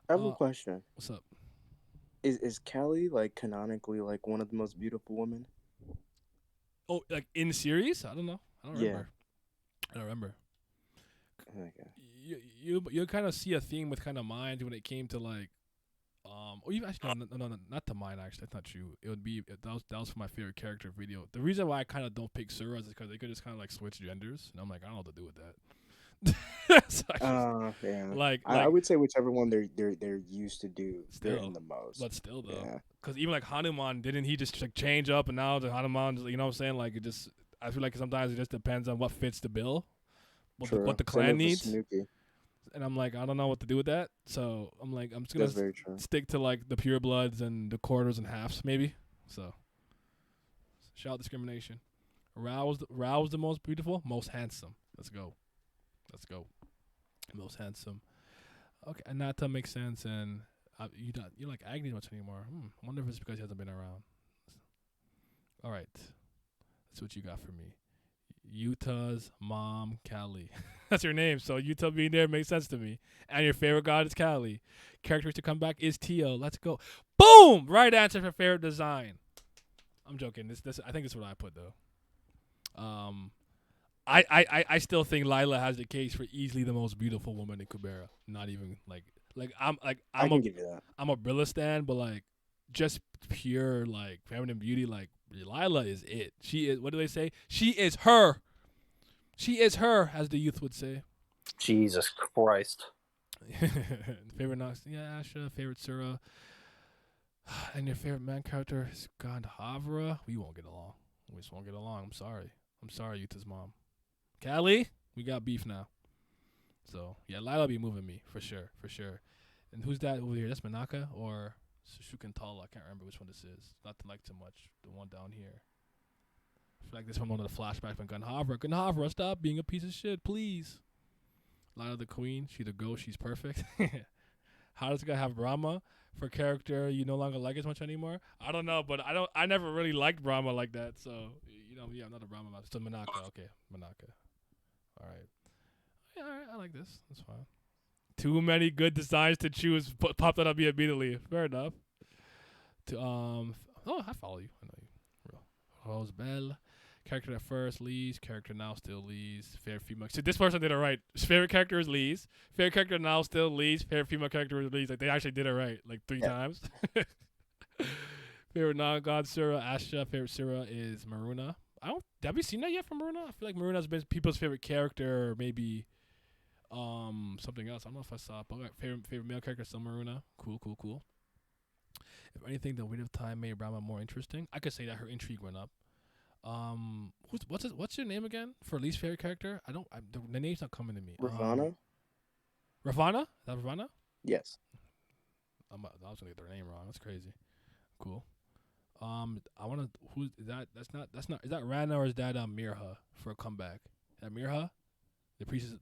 I have a question. What's up? Is Callie like canonically like one of the most beautiful women? Oh, like in the series? I don't know. I don't remember. Okay. You kind of see a theme with kind of Mind when it came to like, or even actually no, not to Mind actually. That's not true. It would be that was for my favorite character video. The reason why I kind of don't pick Sura is because they could just kind of like switch genders, and I'm like I don't know what to do with that. So yeah. Like I would say whichever one they're used to do they're in the most. But still though, yeah. Because even like Hanuman, didn't he just like change up and now the Hanuman, you know what I'm saying? Like it just, I feel like sometimes it just depends on what fits the bill, what the clan needs. Snoopy. And I'm like, I don't know what to do with that. So I'm like, I'm just gonna stick to like the pure bloods and the quarters and halves maybe. So shout discrimination. Rao's the most beautiful, most handsome. Let's go. Most handsome. Okay, Anata makes sense, and You don't like Agni much anymore. I wonder if it's because he hasn't been around. All right, that's what you got for me. Utah's mom, Callie. That's your name, so Utah being there makes sense to me. And your favorite god is Callie. Character to come back is Tio. Let's go. Boom! Right answer for favorite design. I'm joking. This I think this is what I put though. I still think Lila has the case for easily the most beautiful woman in Kubera. Not even I can give you that. I'm a Brilla stan, but like just pure like feminine beauty, like Lila is it. She is, what do they say? She is her. She is her, as the youth would say. Jesus Christ. Favorite Nox, yeah, Asha. Favorite Sura. And your favorite man character is Gandhavra. We won't get along. We just won't get along. I'm sorry. I'm sorry, Utah's mom. Callie, we got beef now. So, yeah, Lila be moving me, for sure, for sure. And who's that over here? That's Manaka or Shukantala? I can't remember which one this is. Not to like too much. The one down here. I feel like this one of the flashbacks from Gandhavra. Gandhavra, stop being a piece of shit, please. Lila the queen. She's a ghost. She's perfect. How does a guy have Brahma for character you no longer like as much anymore? I don't know, but I never really liked Brahma like that. So, yeah, I'm not a Brahma. So Manaka. Okay, Manaka. All right. Yeah, all right. I like this. That's fine. Too many good designs to choose. Popped that up immediately. Fair enough. Oh, I follow you. I know you. Rose Belle. Character at first, Lee's. Character now still Lee's. Favorite female. So this person did it right. Favorite character is Lee's. Favorite character now still Lee's. Favorite female character is Lee's. Like they actually did it right, like 3 times. Favorite non-god Sura, Asha. Favorite Sura is Maruna. Have you seen that yet from Maruna? I feel like Maruna's been people's favorite character, or maybe something else. I don't know if I saw it, but favorite male character still Maruna. Cool. If anything, the weight of time made Brahma more interesting. I could say that her intrigue went up. What's your name again for least favorite character? The name's not coming to me. Ravana? Ravana? Is that Ravana? Yes. I was gonna get their name wrong. That's crazy. Cool. I wanna. Who's is that? That's not. Is that Rana or is that Mirha for a comeback? Is that Mirha? The priestess.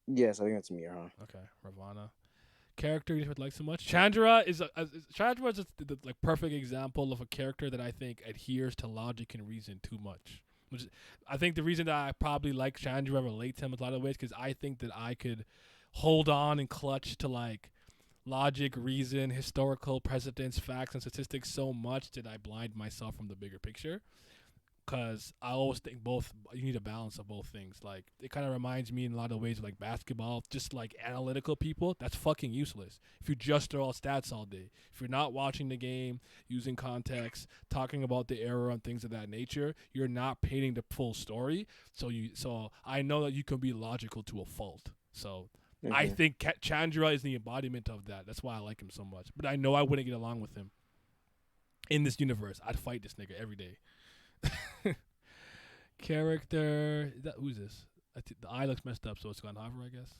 Yes, I think that's Mirha. Okay, Ravana. Character you would like so much. Chandra is the like perfect example of a character that I think adheres to logic and reason too much. Which is, I think the reason that I probably like Chandra, relate to him in a lot of ways, because I think that I could hold on and clutch to like logic, reason, historical precedents, facts, and statistics so much that I blind myself from the bigger picture. Because I always think you need a balance of both things. Like, it kind of reminds me in a lot of ways of like basketball, just like analytical people, that's fucking useless. If you just throw out stats all day, if you're not watching the game, using context, talking about the error and things of that nature, you're not painting the full story. So I know that you can be logical to a fault. So I think Chandra is the embodiment of that. That's why I like him so much. But I know I wouldn't get along with him in this universe. I'd fight this nigga every day. Character. Who's this? The eye looks messed up, so it's Gandhavra, I guess.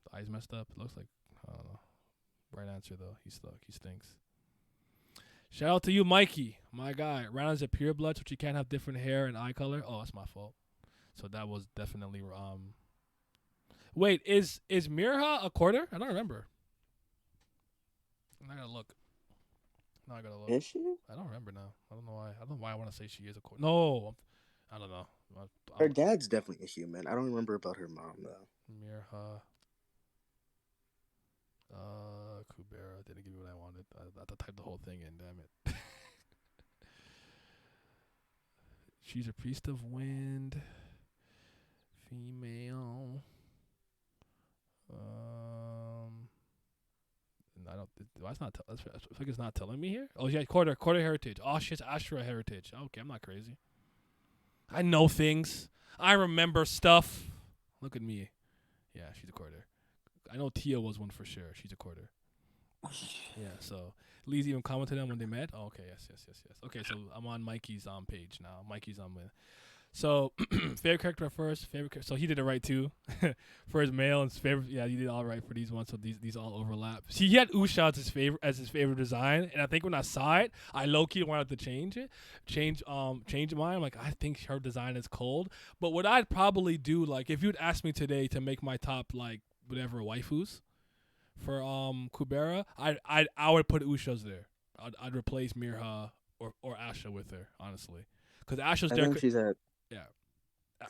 The eye's messed up. It looks like, I don't know. Right answer, though. He's stuck. He stinks. Shout out to you, Mikey. My guy. Rana's a pure blood, so she can't have different hair and eye color. Oh, that's my fault. So that was definitely Wait, is Mirha a quarter? I don't remember. I gotta look. Now I gotta look. Is she? I don't remember now. I don't know why. I don't know why I want to say she is a quarter. No, I don't know. Her dad's definitely a human. I don't remember about her mom though. Mirha. Kubera didn't give me what I wanted. I had to type the whole thing in. Damn it. She's a priest of wind. Female. I don't. Why it's not? I think it's not telling me here. Oh yeah, quarter heritage. Oh shit, Ashura heritage. Okay, I'm not crazy. I know things. I remember stuff. Look at me. Yeah, she's a quarter. I know Tia was one for sure. She's a quarter. Yeah. So Lee's even commented on when they met. Oh, okay. Yes. Okay, so I'm on Mikey's page now. Mikey's on with. So, favorite character at first. So he did it right too, for his male and his favorite. Yeah, he did all right for these ones. So these all overlap. See, he had Usha as his favorite design, and I think when I saw it, I low key wanted to change mine. Like, I think her design is cold. But what I'd probably do, like, if you'd ask me today to make my top like whatever waifus For Kubera, I would put Usha's there. I'd replace Mirha or Asha with her, honestly, because Asha's I there. think she's at. Yeah.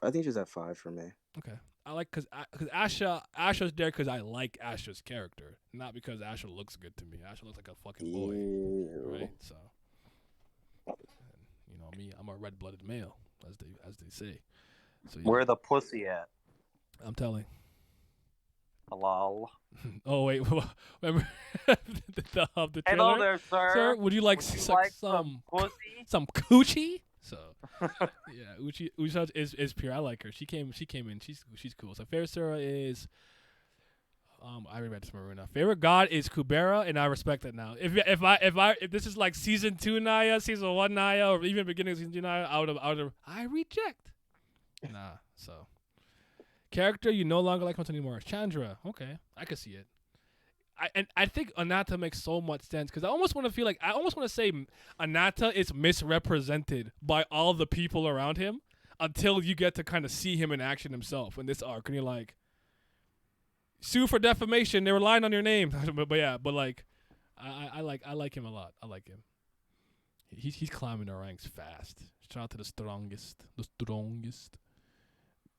I think she's at 5 for me. Okay. I like because Asha's there because I like Asha's character, not because Asha looks good to me. Asha looks like a fucking boy, Ew. right? So, and, you know me, I'm a red-blooded male, as they say. So yeah, Where the pussy at? I'm telling. Lol. Oh wait, remember the trailer? Hello there, sir. Sir, would you like, Would you some, like some pussy? some coochie? So yeah, Uchi is pure. I like her. She came in. She's cool. So favorite Sura is I read this Maruna. Favorite god is Kubera, and I respect it now. If this is like season 2 Naya, season 1 Naya, or even beginning of season 2 Naya, I reject. Nah. So character you no longer like much anymore. Chandra. Okay, I can see it. I think Anata makes so much sense because I almost want to say Anata is misrepresented by all the people around him until you get to kind of see him in action himself in this arc, and you're like, sue for defamation. They were lying on your name, but like, I like him a lot. I like him. He's climbing the ranks fast. Shout out to the strongest.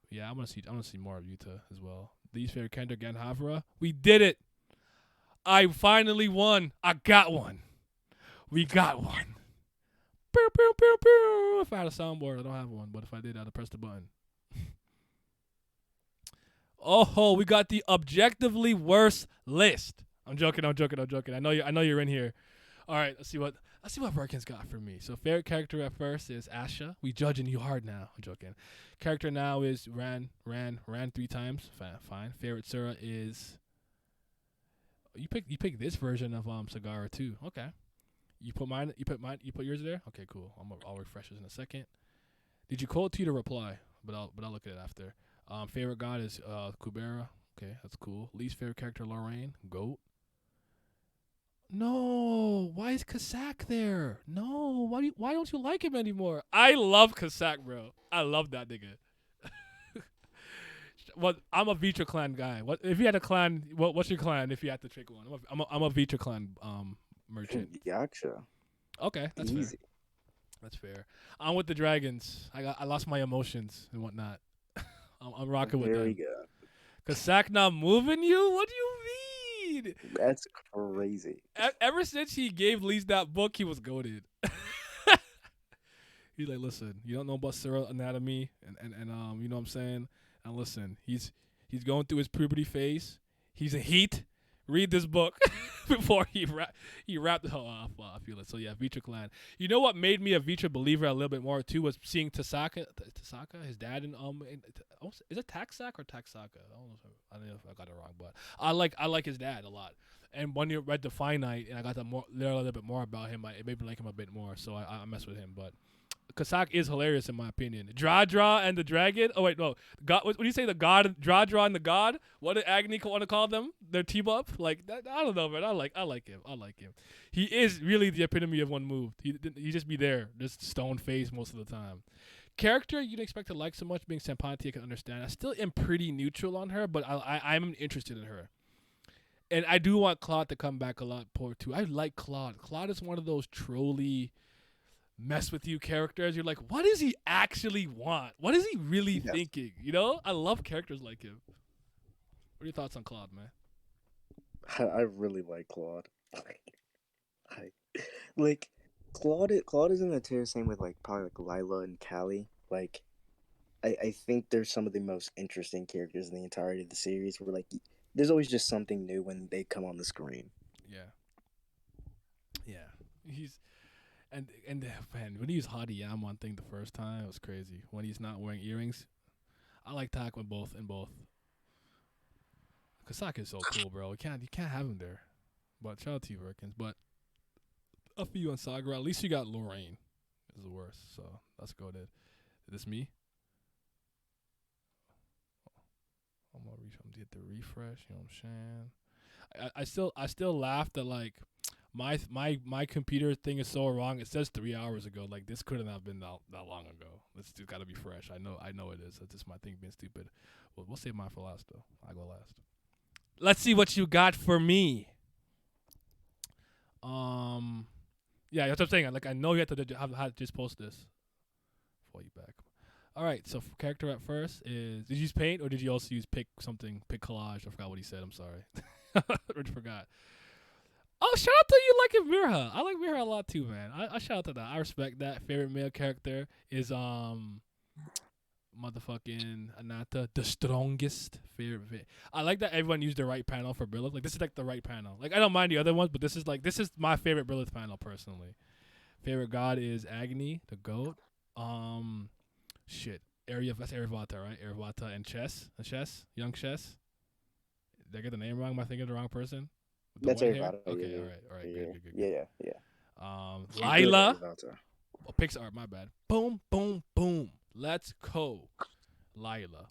Yeah, I want to see more of Yuta as well. Least favorite character, Ganhavra. We did it. I finally won. I got one. We got one. Pew, pew, pew, pew. If I had a soundboard, I don't have one. But if I did, I'd have pressed the button. Oh, we got the objectively worst list. I'm joking. I know you're in here. All right, let's see what Birkin's got for me. So favorite character at first is Asha. We judging you hard now. I'm joking. Character now is Ran 3 times. Fine. Favorite Sura is. You pick this version of Sagara too. Okay. You put yours there? Okay, cool. I'll refresh this in a second. Did you call it to you to reply? But I'll look at it after. Favorite god is Kubera. Okay, that's cool. Least favorite character Lorraine. Goat. No, why is Kasak there? No, why don't you like him anymore? I love Kasak, bro. I love that nigga. What I'm a Vitra clan guy. What if you had a clan? What's your clan if you had to pick one? I'm a Vitra clan merchant. Yaksha. Okay, that's Easy. fair. That's fair. I'm with the dragons. I lost my emotions and whatnot. I'm rocking with Very them. good. Kasak not moving you? What do you mean? That's crazy. Ever since he gave Lee's that book, he was goated. He's like, listen, you don't know about Sura anatomy, and you know what I'm saying. And listen, he's going through his puberty phase. He's in heat. Read this book before he wrapped. Oh, I feel it. So yeah, Vitra clan. You know what made me a Vitra believer a little bit more too was seeing Tasaka, his dad, is it Taxaka or Taxaka? I don't know if I got it wrong, but I like his dad a lot. And when you read the Finite, and I got to learn a little bit more about him, it made me like him a bit more. So I mess with him, but. Kasak is hilarious in my opinion. Dra and the dragon. Oh wait, no. God. What do you say? The god Dra and the god. What did Agni want to call them? Their team up. Like that, I don't know, man. I like him. He is really the epitome of one move. He just be there, just stone face most of the time. Character you'd expect to like so much. Being Senpanti, I can understand. I still am pretty neutral on her, but I'm interested in her. And I do want Claude to come back a lot more too. I like Claude. Claude is one of those trolly. Mess with you characters. You're like, what does he actually want? What is he really thinking? You know, I love characters like him. What are your thoughts on Claude, man? I really like Claude. Like Claude is in the tier same with like probably like Lila and Callie. Like I think they're some of the most interesting characters in the entirety of the series. Where like there's always just something new when they come on the screen. Yeah. He's. And man, when he used Hadi Yaman thing the first time, it was crazy. When he's not wearing earrings, I like Tak with both. Kasaka is so cool, bro. You can't have him there. But shout out to you, Virkins. But up for you on Sagra. At least you got Lorraine. Is the worst. So let's go there. Is this me? I'm gonna hit the refresh. You know what I'm saying? I still laugh that like. My computer thing is so wrong. It says 3 hours ago. Like this couldn't have been that long ago. It's still got to be fresh. I know it is. It's just my thing being stupid. We'll save mine for last though. I go last. Let's see what you got for me. Yeah, that's what I'm saying. Like, I know you have to have just post this before you back. All right, so for character at first is, did you use paint or did you also use pick collage? I forgot what he said. I'm sorry. I forgot. Oh, shout out to you liking Mirha. I like Mirha a lot too, man. I shout out to that. I respect that. Favorite male character is motherfucking Anata, the strongest. Favorite. I like that everyone used the right panel for Brilith. Like, this is like the right panel. Like, I don't mind the other ones, but this is my favorite Brilith panel personally. Favorite god is Agni, the goat. Shit. That's Arivata, right? Arivata and young Chess. Did I get the name wrong? Am I thinking of the wrong person? With the That's white hair? everybody. Okay, Yeah, all right, yeah, good. yeah. Lila. Good, Oh, Pixar, my bad. Boom, boom, boom. Let's go. Lila.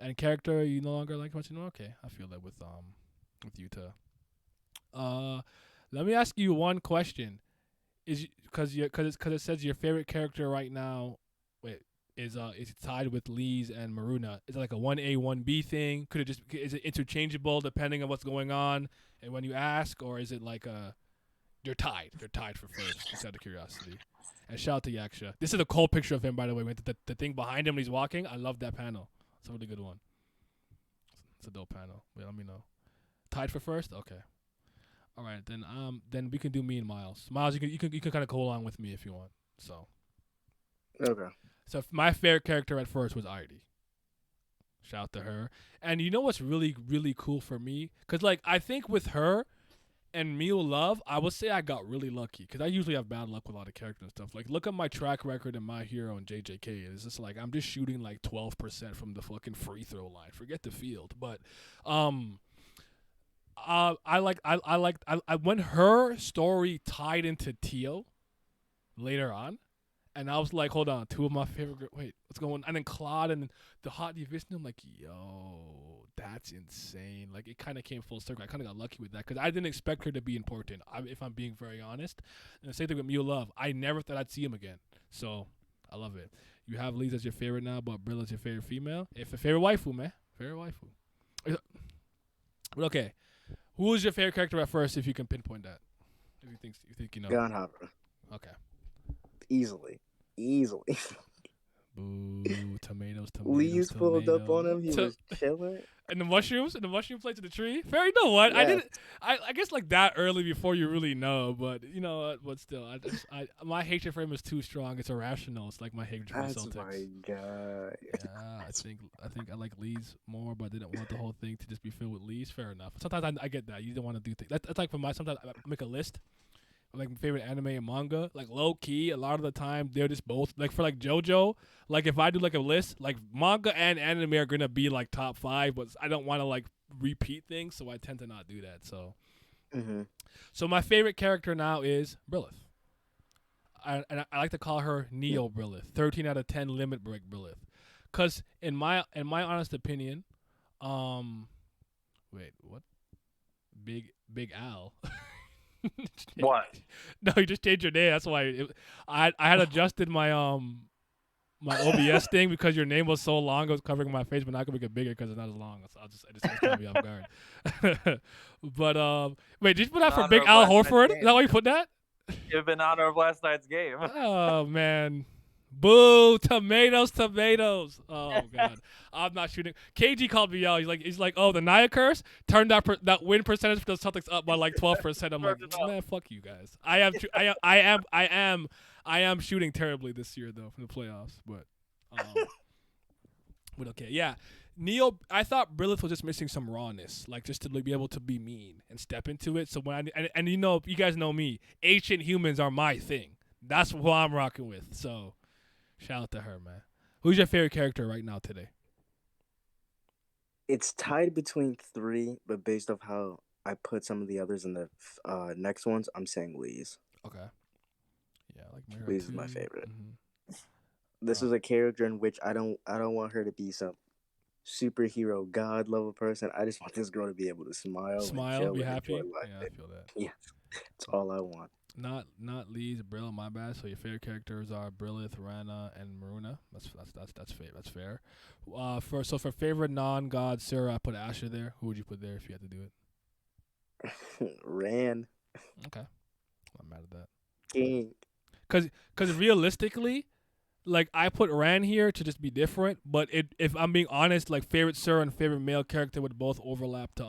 And character you no longer like watching? Okay, I feel that with Yuta. Let me ask you one question. Is because it says your favorite character right now is tied with Lee's and Maruna. Is it like a 1A 1B thing? Is it interchangeable depending on what's going on and when you ask, or is it like they're tied for first? Just out of curiosity. And shout out to Yaksha. This is a cool picture of him, by the way. With the thing behind him when he's walking. I love that panel. It's a really good one. It's a dope panel. Wait, let me know. Tied for first? Okay. All right, then we can do me and Miles. Miles, you can kind of go along with me if you want. So. Okay. So my favorite character at first was Artie. Shout out to her. And you know what's really, really cool for me? Because, like, I think with her and Mew Love, I would say I got really lucky. Because I usually have bad luck with a lot of characters and stuff. Like, look at my track record in My Hero and JJK. It's just like, I'm just shooting like 12% from the fucking free throw line. Forget the field. But, when her story tied into Tio later on, and I was like, hold on, two of my favorite. Wait, what's going on? And then Claude and the Hot Division. I'm like, yo, that's insane. Like, it kind of came full circle. I kind of got lucky with that because I didn't expect her to be important, if I'm being very honest. And the same thing with Mew Love. I never thought I'd see him again. So, I love it. You have Lise as your favorite now, but Brilla's your favorite female. If a favorite waifu, man. Favorite waifu. But okay. Who is your favorite character at first, if you can pinpoint that? If you think you know. Ganhara. Okay. Easily. Boo, tomatoes. Lee's pulled up on him. He was chilling. And the mushroom plates in the tree. Fair, you know what? Yeah. I guess like that early before you really know, but you know what? But still, my hatred for him is too strong. It's irrational. It's like my hatred for That's Celtics. my God. Yeah, I think I like Lee's more, but I didn't want the whole thing to just be filled with Lee's. Fair enough. Sometimes I get that. You don't want to do things. That's like sometimes I make a list. Like my favorite anime and manga, like low key, a lot of the time they're just both like for like JoJo. Like if I do like a list, like manga and anime are gonna be like top 5, but I don't want to like repeat things, so I tend to not do that. So, So my favorite character now is Brilith. I like to call her Neo Brilith, 13 out of 10 limit break Brilith, cause in my honest opinion, wait, what? Big Al. What? No, you just changed your name. That's why I had adjusted my my OBS thing because your name was so long. It was covering my face, but not gonna make it bigger because it's not as long. So I just caught me off guard. But wait, did you put that for Big Al Horford? Is that why you put that? Give in honor of last night's game. Oh man. Boo! Tomatoes. Oh god, I'm not shooting. KG called me out. He's like, oh, the Nia curse turned that win percentage for the Celtics up by like 12%. I'm like, man, fuck you guys. I am shooting terribly this year though from the playoffs, but okay, yeah. Neo, I thought Brilith was just missing some rawness, like just to be able to be mean and step into it. So when and you know, you guys know me, ancient humans are my thing. That's what I'm rocking with. So. Shout out to her, man. Who's your favorite character right now today? It's tied between 3, but based off how I put some of the others in the next ones, I'm saying Lee's. Okay. Yeah, I like Mira Lee's too. is my favorite. Mm-hmm. This is a character in which I don't want her to be some superhero god level person. I just want this girl to be able to smile, be happy. and enjoy life. Yeah, I feel that. Yeah, that's all I want. Not Lee's, Brill. My bad. So your favorite characters are Brilith, Rana, and Maruna. That's fair. For favorite non-god Sarah, I put Asher there. Who would you put there if you had to do it? Ran Okay, I'm mad at that. King. Cause realistically, like I put Ran here to just be different. But if I'm being honest, like favorite Sarah and favorite male character would both overlap to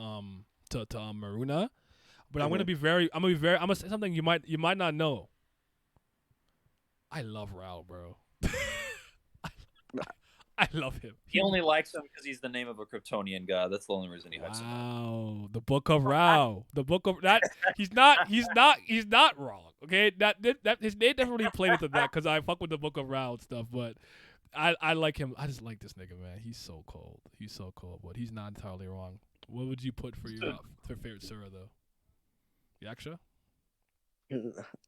Maruna. But I'm gonna be very. I'm gonna say something you might not know. I love Rao, bro. I love him. He only likes him because he's the name of a Kryptonian god. That's the only reason he likes him. Wow, the Book of Rao, the Book of that. He's not wrong. Okay, that his name definitely played into that because I fuck with the Book of Rao and stuff. But I like him. I just like this nigga, man. He's so cold. But he's not entirely wrong. What would you put for your for favorite Surah though? Yaksha?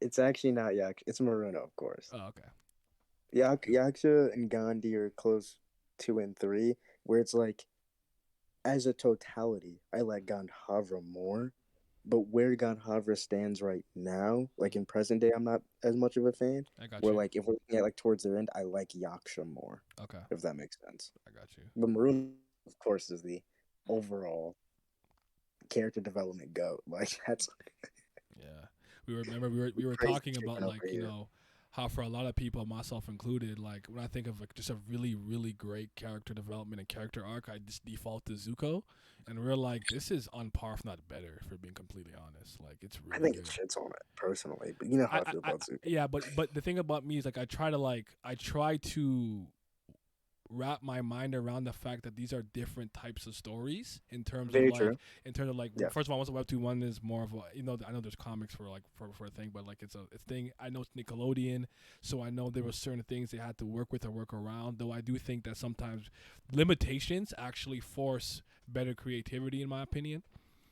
It's actually not Yaksha. It's Maruna, of course. Oh, okay. Yaksha and Gandhi are close 2 and 3, where it's like, as a totality, I like Gandhavra more. But where Gandhavra stands right now, like in present day, I'm not as much of a fan. I got Where you. like if we're looking at like towards their end, I like Yaksha more. Okay. If that makes sense. I got you. But Maruna, of course, is the overall character development goat. Like that's. Yeah, we were Crazy talking chicken about over like here. how for a lot of people, myself included, like when I think of like just a really great character development and character arc, I just default to Zuko, and we're like, this is on par, if not better, for being completely honest. Like it's I really think it good. shits on it personally, but you know how I feel about Zuko. Yeah, but the thing about me is like I try to wrap my mind around the fact that these are different types of stories in terms Very of like true. well, Yeah. first of all, what's a webtoon, one is more of a I know there's comics for like for a thing, but like it's thing. I know it's Nickelodeon, so I know there were certain things they had to work with or work around, though I do think that sometimes limitations actually force better creativity, in my opinion.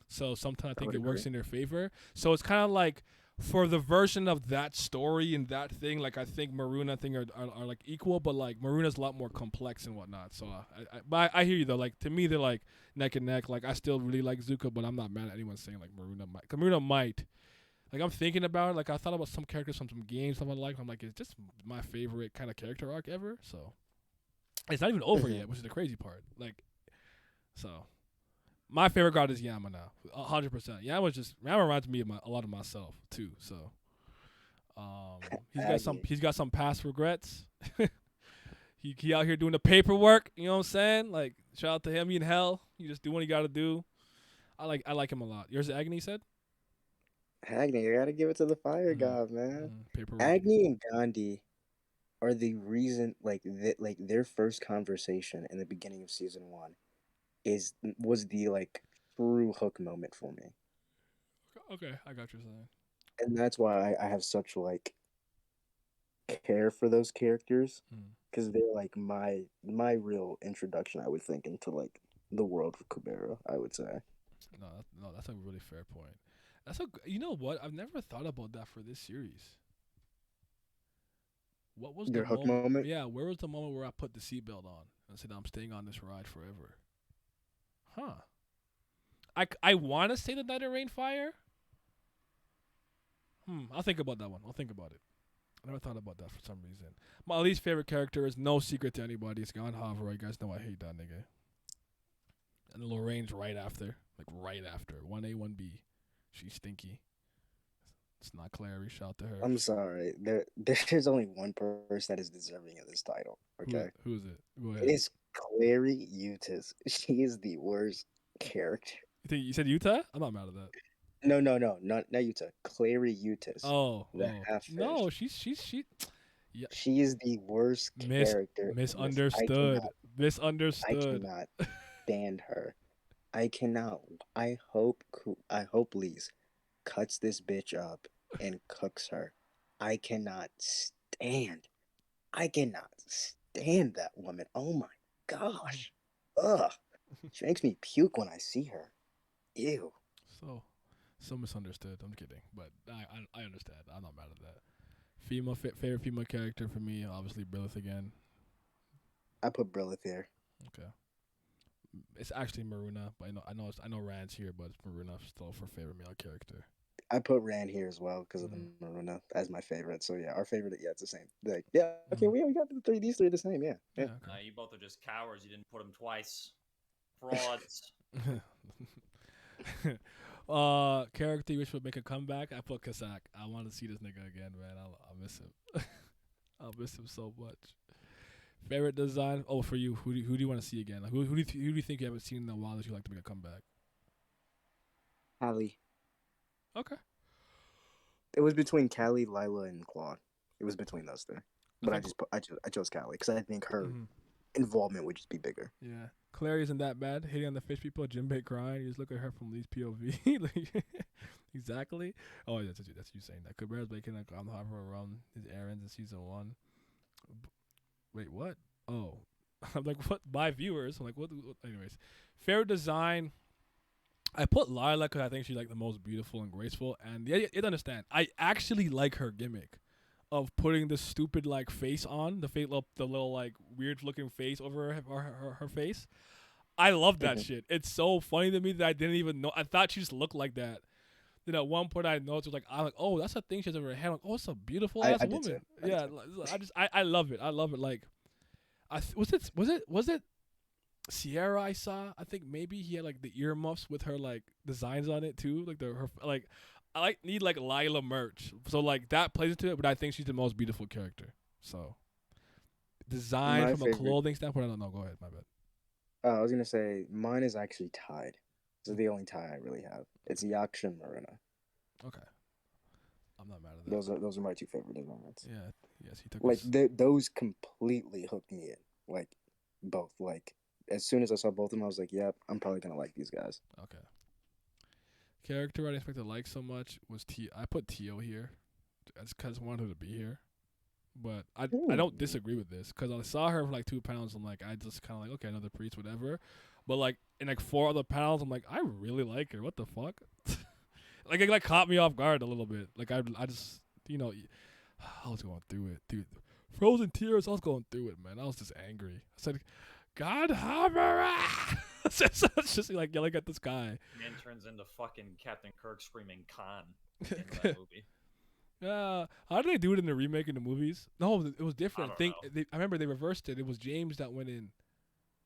So sometimes I think would it works agree. in their favor. So it's kind of like for the version of that story and that thing, like I think Maruna thing are like equal, but like Maruna's a lot more complex and whatnot. So but I hear you though. Like to me, they're like neck and neck. Like I still really like Zuko, but I'm not mad at anyone saying like Maruna might. 'Cause Maruna might. Like I'm thinking about it. Like I thought about some characters from some games, something like. I'm like, it's just my favorite kind of character arc ever. So it's not even over yet, which is the crazy part. Like so. My favorite god is Yama now, 100%. Yama reminds me of a lot of myself too. So, Aggie. he's got some past regrets. he out here doing the paperwork. You know what I'm saying? Like shout out to him. He in hell. You just do what you got to do. I like him a lot. Yours is Agni said. Agni, you gotta give it to the fire god, man. Paperwork. Agni and Gandhi are the reason, like that, like their first conversation in the beginning of season 1 was the like true hook moment for me, Okay, I got what you're saying. and that's why I have such like care for those characters because they're like my real introduction, I would think, into like the world of Kubera. I would say. No, that's a really fair point. You know what? I've never thought about that for this series. What was the Your hook moment? moment. Yeah, where was the moment where I put the seatbelt on and said I'm staying on this ride forever? Huh. I want to say the Night of Rainfire. I'll think about that one. I'll think about it. I never thought about that for some reason. My least favorite character is no secret to anybody. It's Gon Havre. You guys know I hate that nigga. And Lorraine's right after. Like right after. 1A, 1B. She's stinky. It's not Clary. Shout to her. I'm sorry. There's only one person that is deserving of this title. Okay. Who is it? Go ahead. It is Clary Eutis. She is the worst character. You said Utah? I'm not mad at that. No, not Utah. Clary Eutis. Oh, half fish. no, she. Yeah. She is the worst character. Misunderstood. I cannot stand her. I cannot. I hope Lise cuts this bitch up and cooks her. I cannot stand that woman. Oh my gosh. Ugh. She makes me puke when I see her. Ew. So misunderstood. I'm kidding, but I understand. I'm not mad at that. Favorite female character for me, obviously Brilith again. I put Brilith here. Okay. It's actually Maruna, but I know Rand's here, but it's Maruna still for favorite male character. I put Ran here as well because of the Maruna as my favorite. So yeah, our favorite. Yeah, it's the same. Like yeah, okay, we got the three. These three are the same. Yeah. Yeah. Nah, you both are just cowards. You didn't put him twice. Frauds. Character you wish would make a comeback. I put Kasak. I want to see this nigga again, man. I'll miss him. I'll miss him so much. Favorite design? Oh, for you, who do you want to see again? Like, who do you think you haven't seen in a while that you like to make a comeback? Callie. Okay. It was between Callie, Lila, and Claude. It was between those three, but Okay. I chose Callie because I think her Mhm. involvement would just be bigger. Yeah. Clary isn't that bad. Hitting on the fish people, Jinbei crying. You just look at her from Lee's POV. Like, exactly. Oh, yeah, that's you saying that. Kubera's making like on Harbor run his errands in season 1. Wait, what? Oh. I'm like, what? By viewers. I'm like, what? Anyways. Fair design. I put Lila because I think she's like the most beautiful and graceful. And yeah, you understand. I actually like her gimmick of putting the stupid like face on the little like weird looking face over her face. I love that shit. It's so funny to me that I didn't even know. I thought she just looked like that. Then at one point I noticed like I'm like, oh, that's a thing she has over her head. I'm like, oh, it's a beautiful ass I did woman. too. Yeah, I love it. I love it. Like, was it Sierra I saw? I think maybe he had like the earmuffs with her like designs on it too. Like her like I need like Lila merch. So like that plays into it, but I think she's the most beautiful character. So design My from a favorite- clothing standpoint, I don't know. Go ahead, my bad. I was gonna say mine is actually tied. This is the only tie I really have. It's Yaksha and Marina. Okay. I'm not mad at that. Those are my two favorite designs. Yeah. Yes, he took Like us. those completely hooked me in. Like both. Like as soon as I saw both of them, I was like, "Yep, I'm probably gonna like these guys." Okay. Character I didn't expect to like so much was T. I put Tio here. That's because I wanted her to be here. But I don't disagree with this because I saw her for like 2 pounds. I'm like, I just kind of like, okay, another priest, whatever. But like in like 4 other panels, I'm like, I really like her. What the fuck? Like it like caught me off guard a little bit. Like I just I was going through it, dude. Frozen tears. I was going through it, man. I was just angry. I said, God, Hammer! It's just like yelling at this guy. Man turns into fucking Captain Kirk screaming Khan in that movie. Yeah, how did they do it in the remake in the movies? No, it was different. I don't know. I remember they reversed it. It was James that went in.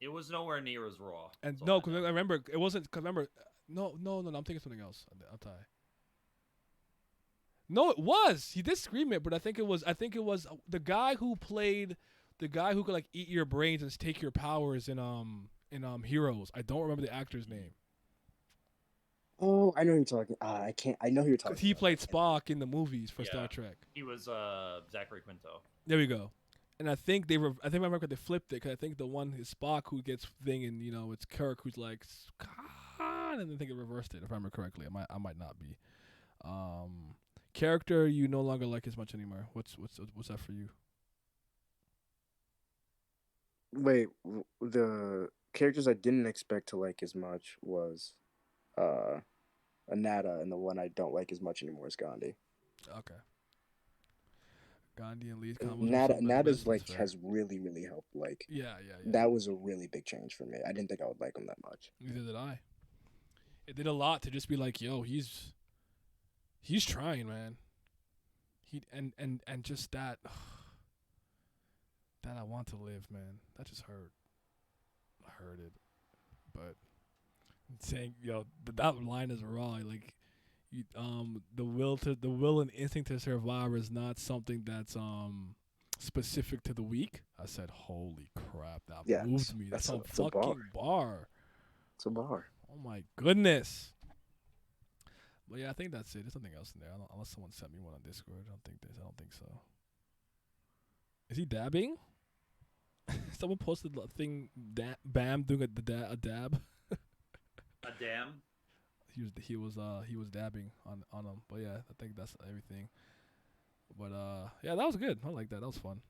It was nowhere near as raw. And so no, because I remember it wasn't. Cause remember, no, I'm thinking something else. I'll tie. No, it was. He did scream it, but I think it was the guy who played the guy who could like eat your brains and take your powers in Heroes. I don't remember the actor's name. Oh, I know who you're talking. I can't. I know who you're talking. Cause he about. played Spock in the movies for Star Yeah. Trek. He was Zachary Quinto. There we go. And I think I remember they flipped it because I think the one is Spock who gets thing, and it's Kirk who's like, Khan, and I think it reversed it if I remember correctly. I might not be. Character you no longer like as much anymore. What's that for you? Wait, the characters I didn't expect to like as much was Anata, and the one I don't like as much anymore is Gandhi. Okay. Gandhi and Lee's combos. Nata's like has really helped. Like Yeah. that was a really big change for me. I didn't think I would like him that much. Neither did I. It did a lot to just be like, yo, he's trying, man. He and just that that I want to live, man. That just hurt. I heard it, but saying that line is raw. Like, the will and instinct to survive is not something that's specific to the weak. I said, holy crap, that moved me. That's a fucking bar. It's a bar. Oh my goodness. But yeah, I think that's it. There's something else in there. Unless someone sent me one on Discord. I don't think so. Is he dabbing? Someone posted a thing. Bam doing a dab. A dam. He was dabbing on him. But yeah, I think that's everything. But yeah, that was good. I like that. That was fun.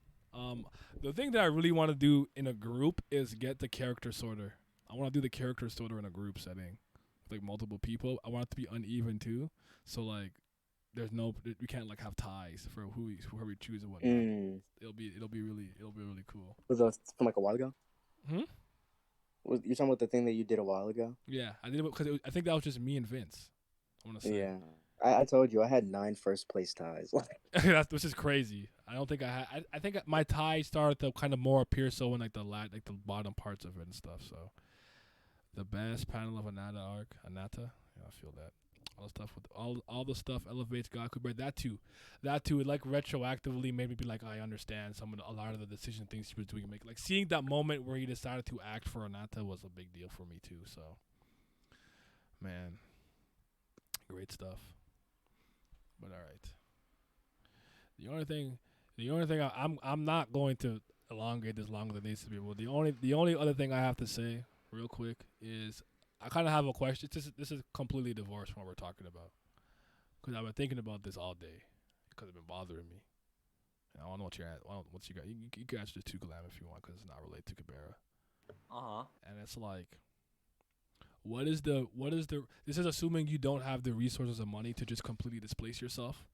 The thing that I really want to do in a group is get the character sorter. I want to do the character sorter in a group setting. Like multiple people. I want it to be uneven too. So like we can't like have ties for whoever we choose and whatnot. It'll be really cool. Was that from like a while ago? Hmm? You're talking about the thing that you did a while ago? Yeah, I did it because I think that was just me and Vince. I want to say. Yeah. I told you I had 9 first place ties. Which is crazy. I don't think I had. I think my tie started to kind of more appear so in like the bottom parts of it and stuff. So the best panel of Anata arc, Anata. Yeah, I feel that. All the stuff with all the stuff elevates God Kubera. That too. It like retroactively made me be like, I understand a lot of the decision things he was doing. Like seeing that moment where he decided to act for Anata was a big deal for me too. So, man, great stuff. But all right. The only thing I'm not going to elongate this longer than it needs to be. Well, the only other thing I have to say, real quick, is I kind of have a question. This is completely divorced from what we're talking about, because I've been thinking about this all day, because it's been bothering me. And I don't know what you're at. What you got? You can answer this too, Glam, if you want, because it's not related to Kubera. And it's like, what is the? This is assuming you don't have the resources and money to just completely displace yourself.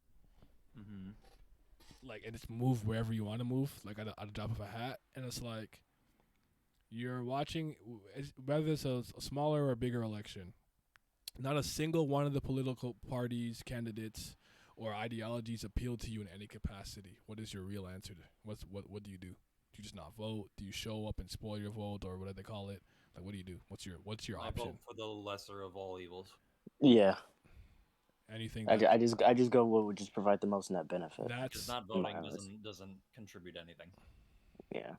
Mm-hmm. Like, and just move wherever you want to move, like at a drop of a hat. And it's like you're watching, whether it's a smaller or bigger election, not a single one of the political parties, candidates, or ideologies appeal to you in any capacity. What is your real answer? What do you do? Do you just not vote? Do you show up and spoil your vote, or what do they call it? Like, what do you do? What's your I option? vote for the lesser of all evils. Yeah, Anything I, that I just go what would just provide the most net benefit. Because that's not in my voting eyes. doesn't contribute anything. Yeah.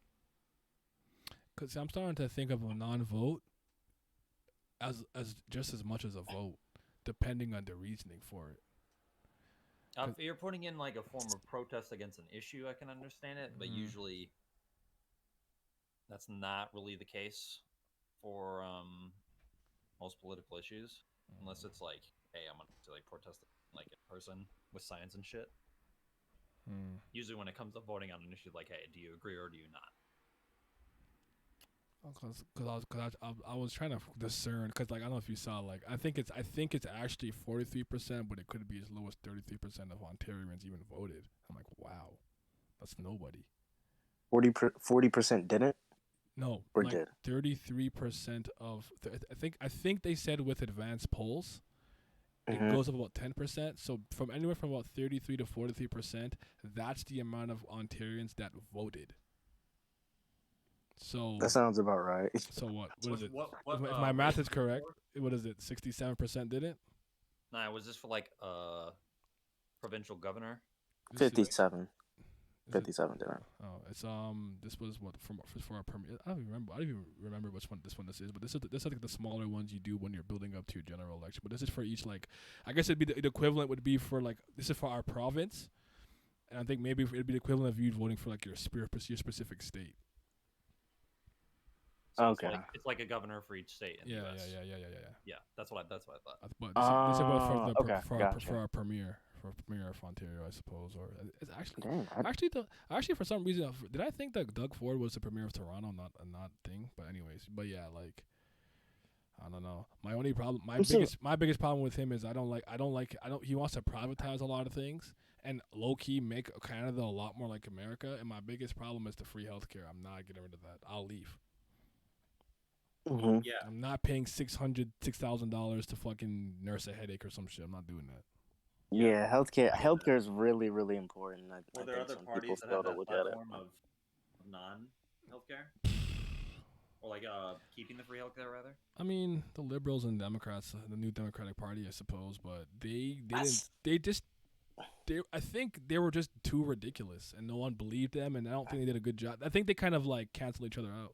because I'm starting to think of a non-vote as just as much as a vote, depending on the reasoning for it. If you're putting in like a form of protest against an issue, I can understand it, but usually that's not really the case for most political issues, unless it's like, hey, I'm gonna to like protest like in person with signs and shit. Usually, when it comes to voting on an issue, like, hey, do you agree or do you not? I was trying to discern, because like I don't know if you saw, like I think it's actually 43%, but it could be as low as 33% of Ontarians even voted. I'm like, wow, that's nobody. 40% didn't No, or like did. 33% of I think they said with advanced polls it Mm-hmm. goes up about 10%. So from anywhere from about 33 to 43%, that's the amount of Ontarians that voted. So That sounds about right. so what is it? What If my math race is correct, what is it? 67% didn't. Nah, was this for like provincial governor? This is, 57. is it, 57 didn't. oh, it's this was what for our premier. I don't even remember which one this is. But this is like the smaller ones you do when you're building up to your general election. But this is for each, like, I guess it'd be the equivalent would be for, like, this is for our province, and I think maybe it'd be the equivalent of you voting for like your specific state. So Okay. it's like a governor for each state in Yeah, the US. yeah. That's what I thought. But this is about for the Okay, gotcha. for our premier of Ontario, I suppose. Or it's actually Dang, actually for some reason did I think that Doug Ford was the premier of Toronto, not thing. But anyways, but yeah, like, I don't know. My only problem, my biggest problem with him is I don't like he wants to privatize a lot of things and low key make Canada a lot more like America. And my biggest problem is the free healthcare. I'm not getting rid of that. I'll leave. Mm-hmm. Yeah. I'm not paying $6,000 to fucking nurse a headache or some shit. I'm not doing that. Yeah, healthcare is really, really important. I Were there think other some parties people that fail had to that look at it. platform of non-healthcare, or like keeping the free healthcare rather? I mean, the liberals and Democrats, the new Democratic Party, I suppose, but they didn't. I think they were just too ridiculous, and no one believed them, and I don't think they did a good job. I think they kind of like canceled each other out.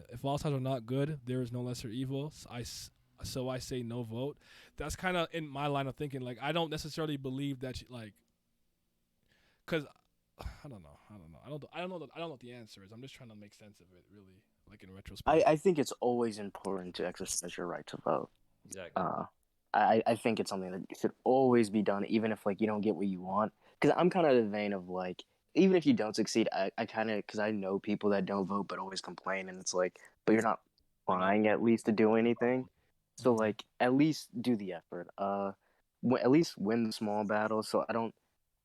If all sides are not good, there is no lesser evil. So I say no vote. That's kind of in my line of thinking. Like, I don't necessarily believe that cause I don't know. I don't know what the answer is. I'm just trying to make sense of it, really, like in retrospect. I think it's always important to exercise your right to vote. Exactly. I think it's something that should always be done, even if like you don't get what you want. Because I'm kind of the vein of like, even if you don't succeed, I kind of, because I know people that don't vote but always complain, and it's like, but you're not trying at least to do anything. So like, at least do the effort. At least win the small battles. So I don't.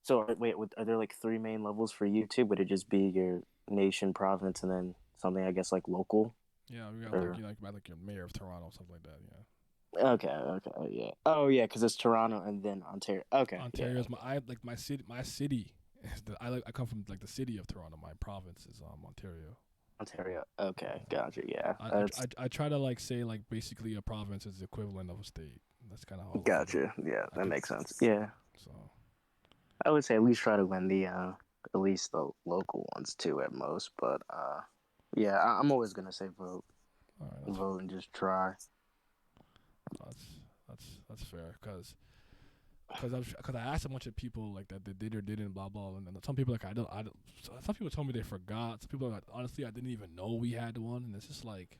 So wait, are there like 3 main levels for you too? Would it just be your nation, province, and then something I guess like local? Yeah, we got Or- like your mayor of Toronto, something like that. Yeah. Okay, yeah. Oh yeah, because it's Toronto and then Ontario. Okay, Ontario is yeah. my city. My city is I come from like the city of Toronto. My province is Ontario. Ontario. Okay, gotcha. Yeah, I, I that's I I try to like say like basically a province is the equivalent of a state. That's kind of how gotcha. Yeah, I that could. makes sense. Yeah, So I would say at least try to win the at least the local ones too at most. But yeah, I'm always gonna say vote, all right, vote, and just try. that's fair because I asked a bunch of people like that they did or didn't blah blah and then some people like I don't some people told me they forgot. Some people like, honestly I didn't even know we had one, and it's just like.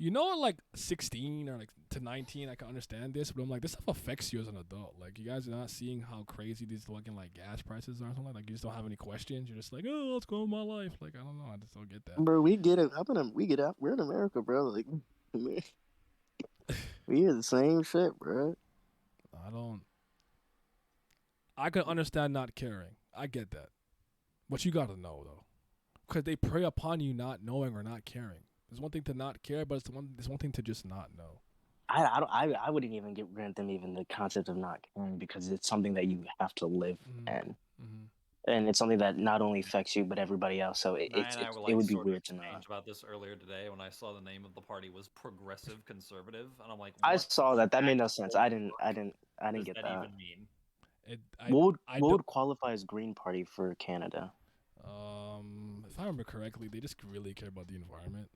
At like 16 or like to 19, I can understand this, but I'm like, this stuff affects you as an adult. Like, you guys are not seeing how crazy these fucking like gas prices are or something. Like, you just don't have any questions. You're just like, oh, what's going on in my life? Like, I don't know. I just don't get that. Bro, we get it. We get out. We're in America, bro. Like, we hear the same shit, bro. I don't. I can understand not caring. I get that, but you gotta know though, because they prey upon you not knowing or not caring. There's one thing to not care, but there's one thing to just not know. I wouldn't even grant them even the concept of not caring because it's something that you have to live Mm-hmm. in, Mm-hmm. and it's something that not only affects you but everybody else. So Nye and I were it like would be sort of weird to exchange not. about this earlier today when I saw the name of the party was Progressive Conservative, and I'm like, I what saw that. That made no sense. actual I didn't does get that that. even mean? I What don't. would qualify as Green Party for Canada? If I remember correctly, they just really care about the environment.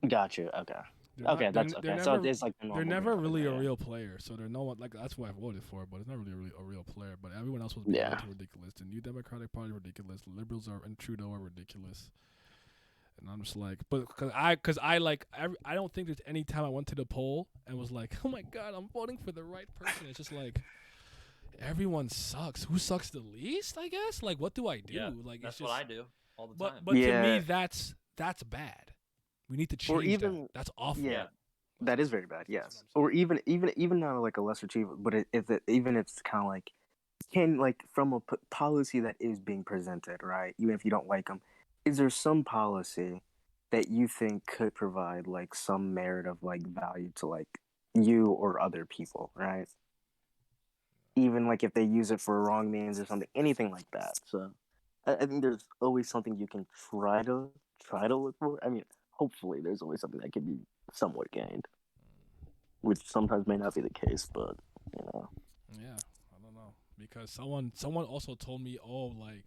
Gotcha. Okay. They're not. Okay, that's They're okay. So never. it's like the They're normal Green never Party. really a Yeah. real player. So they're no one like that's who I voted for. But it's not really a real player. But everyone else was Yeah. beyond ridiculous. The New Democratic Party ridiculous. The Liberals are and Trudeau are ridiculous. And I'm just like, but I don't think there's any time I went to the poll and was like, oh my god, I'm voting for the right person. It's just like everyone sucks. Who sucks the least? I guess. Like, what do I do? Yeah, Like, that's it's what just. I do all the But time. but to me, Yeah. that's bad. We need to Or change that. even That's awful. yeah. Yeah. That is very bad. That's what Yes. I'm saying. Or even not like a lesser achievement, but even if it's kind of like can like from a policy that is being presented, right? Even if you don't like them, is there some policy that you think could provide like some merit of like value to like you or other people, right? Even like if they use it for wrong means or something, anything like that. So I think there's always something you can try to look for. I mean, hopefully there's always something that can be somewhat gained, which sometimes may not be the case, but you know. Yeah, I don't know because someone also told me, oh, like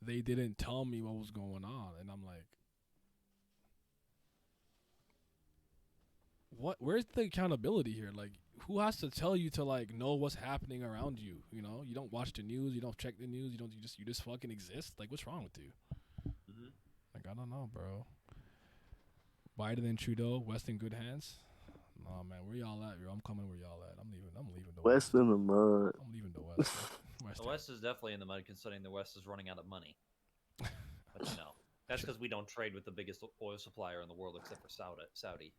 they didn't tell me what was going on, and I'm like, what? Where's the accountability here? Like, who has to tell you to like know what's happening around you? You don't watch the news, you don't check the news, you just fucking exist. Like, what's wrong with you? Mm-hmm. Like, I don't know, bro. Biden and Trudeau, West in good hands. Nah, man, where y'all at, yo? I'm coming where y'all at. I'm leaving the West. West in the mud. I'm leaving the West. The West is definitely in the mud, considering the West is running out of money. But that's because we don't trade with the biggest oil supplier in the world, except for Saudi.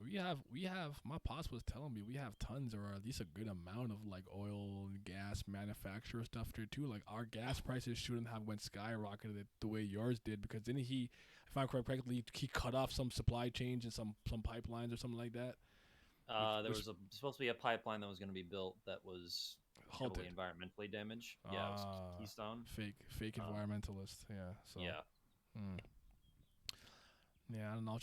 We have. My boss was telling me we have tons or at least a good amount of like oil and gas manufacturer stuff there too. Like our gas prices shouldn't have went skyrocketed the way yours did because didn't he, if I'm correctly, he cut off some supply chains and some pipelines or something like that. There was supposed to be a pipeline that was going to be built that was Halted. heavily environmentally damaged. Yeah, it was Keystone. Fake environmentalist. Yeah. So. Yeah. Hmm. Yeah, I don't know.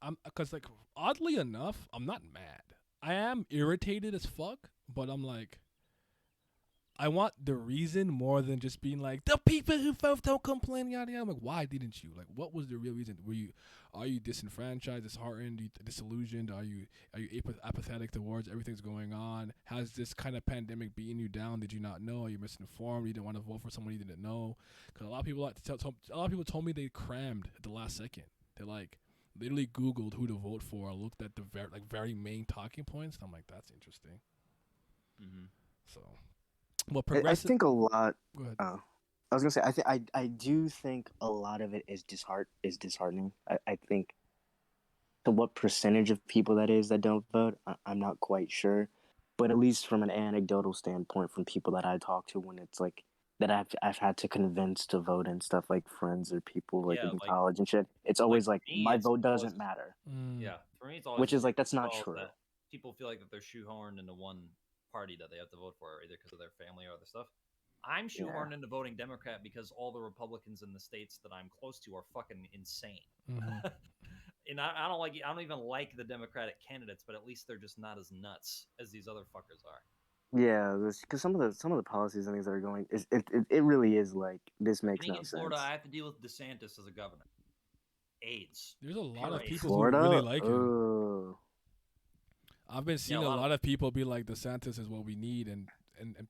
I'm because like oddly enough, I'm not mad. I am irritated as fuck, but I'm like, I want the reason more than just being like the people who vote don't complain. Yada yada. I'm like, why didn't you? Like, what was the real reason? Are you disenfranchised, disheartened, disillusioned? Are you apathetic towards everything's going on? Has this kind of pandemic beaten you down? Did you not know? Are you misinformed? You didn't want to vote for someone you didn't know? Because a lot of people told me they crammed at the last second. They like literally Googled who to vote for, looked at the very main talking points. And I'm like, that's interesting. Mm-hmm. So, well, I think a lot. Go ahead. I was gonna say I do think a lot of it is disheartening. I think to what percentage of people that is that don't vote, I'm not quite sure, but at least from an anecdotal standpoint, from people that I talk to, when it's like that I've had to convince to vote and stuff, like friends or people like in college and shit, it's always like me, my vote doesn't matter. Mm. Yeah, for me, it's always Which is like that's not well, true. people feel like that they're shoehorned into one party that they have to vote for, either because of their family or other stuff. I'm shoehorned into voting Democrat because all the Republicans in the states that I'm close to are fucking insane. Mm-hmm. And I don't like. I don't even like the Democratic candidates, but at least they're just not as nuts as these other fuckers are. Yeah, because some of the policies and things that are going, it really is like this makes Being no in sense. Florida, I have to deal with DeSantis as a governor. AIDS. There's a lot Pure of AIDS. people Florida, who really like him. oh, I've been seeing a lot of people be like, DeSantis is what we need, and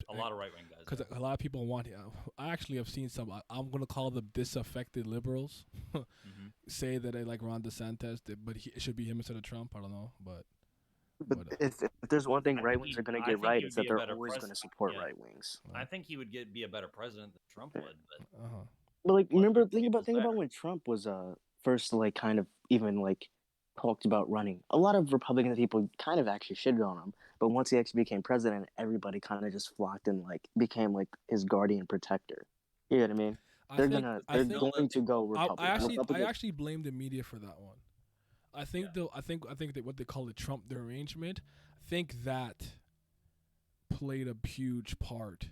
a lot of right wing guys. because a lot of people want him. I actually have seen some. I'm gonna call them disaffected liberals say that they like Ron DeSantis, but it should be him instead of Trump. I don't know, but if there's one thing I right think wings he- are going to I get think right, he it's would that be a they're better always going to president. support Yeah. right wings. I think he would be a better president than Trump would, but But like, remember, Western think people's about better. when Trump was first like kind of even like talked about running. A lot of Republican people kind of actually shitted on him, but once he actually became president, everybody kind of just flocked and like became like his guardian protector. You know what I mean? They're going to go Republican. I actually blame the media for that one. I think that what they call the Trump derangement, I think that played a huge part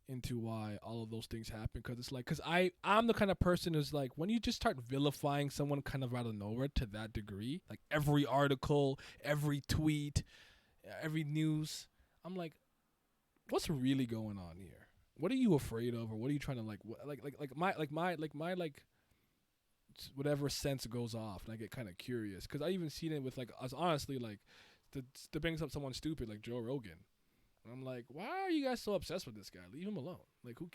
into why all of those things happen, because it's like, because I'm the kind of person who's like, when you just start vilifying someone kind of out of nowhere to that degree, like every article, every tweet, every news, I'm like, what's really going on here? What are you afraid of, or what are you trying to like my whatever sense goes off, and I get kind of curious, because I even seen it with like us, honestly, like to bring up someone stupid like Joe Rogan. And I'm like, why are you guys so obsessed with this guy? Leave him alone. Like, if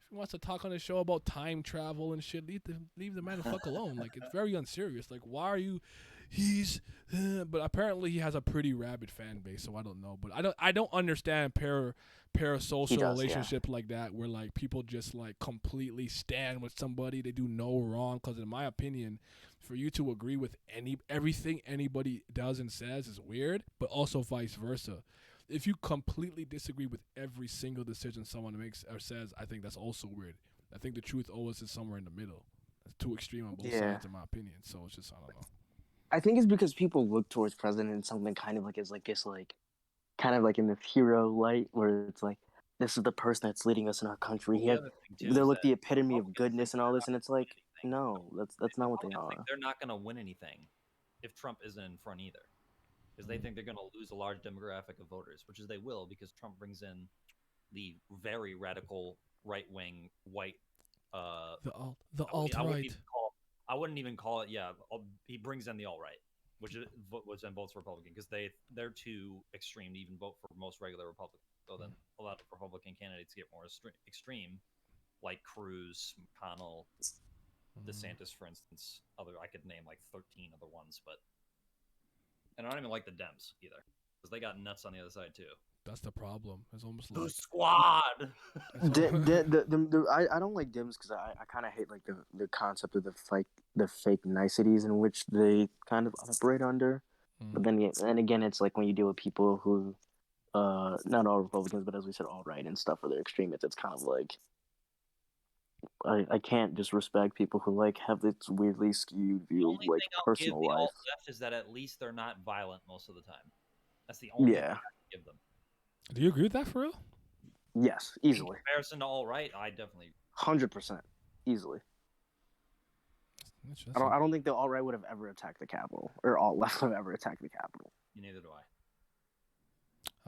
he wants to talk on his show about time travel and shit, leave the man the fuck alone. Like, it's very unserious. Like, why are you? But apparently he has a pretty rabid fan base, so I don't know. But I don't understand parasocial relationship like that, where like people just like completely stand with somebody, they do no wrong. Because in my opinion, for you to agree with everything anybody does and says is weird, but also vice versa. If you completely disagree with every single decision someone makes or says, I think that's also weird. I think the truth always is somewhere in the middle. It's too extreme on both sides, in my opinion. So it's just, I don't know. I think it's because people look towards president in something kind of like as like this, like kind of like in this hero light, where it's like, this is the person that's leading us in our country. They're like the epitome of goodness and all this, and it's like, no, that's not what they are. They're not going to win anything if Trump isn't in front either, because they think they're going to lose a large demographic of voters, which is they will, because Trump brings in the very radical right-wing white. The alt-right. I wouldn't even call it. Yeah, he brings in the alt-right, which then votes Republican, because they're too extreme to even vote for most regular Republicans. So then a lot of Republican candidates get more extreme, like Cruz, McConnell, DeSantis, for instance. I could name like 13 other ones, and I don't even like the Dems either, because they got nuts on the other side too. That's the problem. It's almost the like squad. I don't like Dems because I kind of hate like the concept of the fake niceties in which they kind of operate under. But then again, it's like when you deal with people who, not all Republicans, but as we said, all right and stuff, or they're extremists. It's kind of like I can't just respect people who like have this weirdly skewed view of like personal life. Left is that at least they're not violent most of the time. That's the only thing I can give them. Do you agree with that for real? Yes, easily. In comparison to all right, I definitely 100% easily. I don't think the alt right would have ever attacked the Capitol, or alt left have ever attacked the Capitol. Neither do I.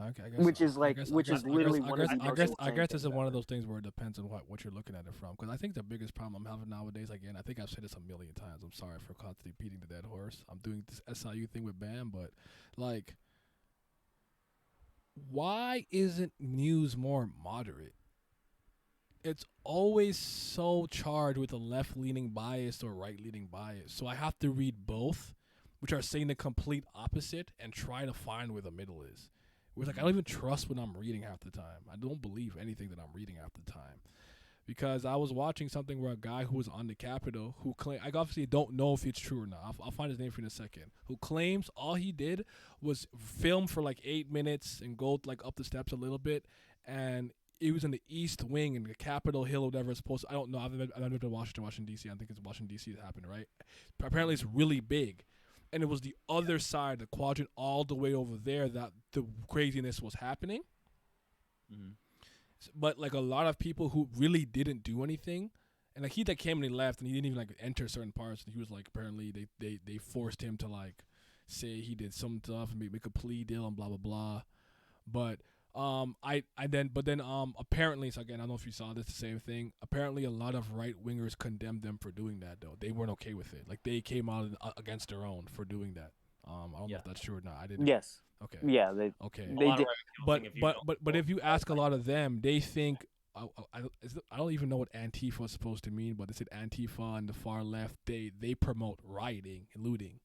Okay, I guess, which is literally one of the most. I guess this is one of those things where it depends on what you're looking at it from. Because I think the biggest problem I'm having nowadays, again, I think I've said this a million times. I'm sorry for constantly beating the dead horse. I'm doing this SIU thing with Bam, but like, why isn't news more moderate? It's always so charged with a left-leaning bias or right-leaning bias. So I have to read both, which are saying the complete opposite, and try to find where the middle is. Where it's like, I don't even trust what I'm reading half the time. I don't believe anything that I'm reading half the time. Because I was watching something where a guy who was on the Capitol, who claimed, I obviously don't know if it's true or not. I'll find his name for you in a second. Who claims all he did was film for like 8 minutes and go like up the steps a little bit, and it was in the East Wing in the Capitol Hill or whatever it's supposed to. I don't know. I've never been to Washington, D.C. I think it's Washington, D.C. that happened, right? But apparently it's really big. and it was the other side, the quadrant all the way over there, that the craziness was happening. Mm-hmm. But like a lot of people who really didn't do anything, and like he that came and he left, and he didn't even like enter certain parts. And he was like, apparently they forced him to like say he did some stuff and make a plea deal and blah blah blah. But apparently, so again, I don't know if you saw this, the same thing. Apparently, a lot of right wingers condemned them for doing that, though. They weren't okay with it. Like, they came out against their own for doing that. I don't know if that's true or not. I didn't. Yes. Okay. Yeah. They. Okay. They did. But if you ask a lot of them, they think. I don't even know what Antifa is supposed to mean, but they said Antifa and the far left, they promote rioting and looting.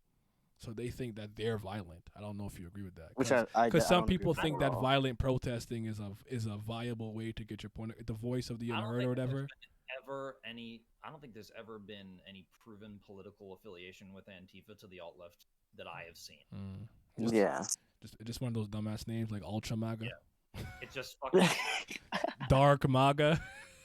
So they think that they're violent. I don't know if you agree with that. Because some people think that violent protesting is a viable way to get your point, the voice of the unheard or whatever. I don't think there's ever been any proven political affiliation with Antifa to the alt left that I have seen. Just one of those dumbass names like Ultra MAGA. Yeah. It's just fucking Dark MAGA.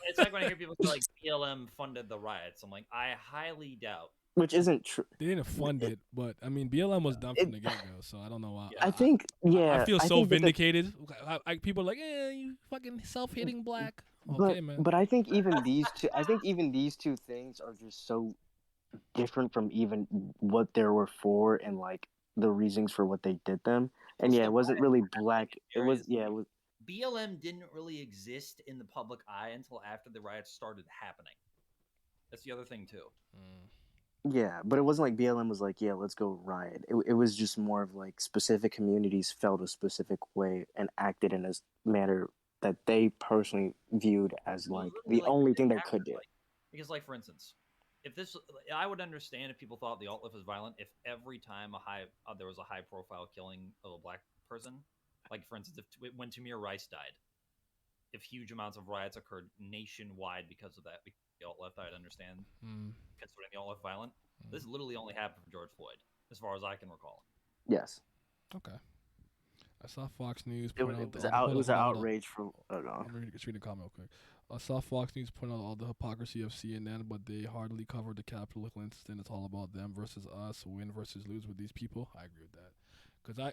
It's like when I hear people say like BLM funded the riots. I'm like, I highly doubt. Which isn't true. They didn't fund it, but I mean, BLM was done from the get go, so I don't know why. I think, I feel so vindicated. People are like, you fucking self-hating black. Okay, man. But I think even these two things are just so different from even what they were for and like the reasons for what they did them. And it wasn't really black. It was. BLM didn't really exist in the public eye until after the riots started happening. That's the other thing too. Yeah, but it wasn't like BLM was like, yeah, let's go riot. It was just more of like specific communities felt a specific way and acted in a manner that they personally viewed as like the only thing they could do. Because, like, for instance, I would understand if people thought the alt left was violent if every time there was a high profile killing of a black person, like for instance, when Tamir Rice died, if huge amounts of riots occurred nationwide because of that. The alt left, I'd understand considering the alt left violent. This literally only happened for George Floyd, as far as I can recall. Yes. Okay. I saw Fox News. It was an outrage from. Let me just read the comment real quick. I saw Fox News point out all the hypocrisy of CNN, but they hardly covered the Capitol incident. It's all about them versus us, win versus lose with these people. I agree with that.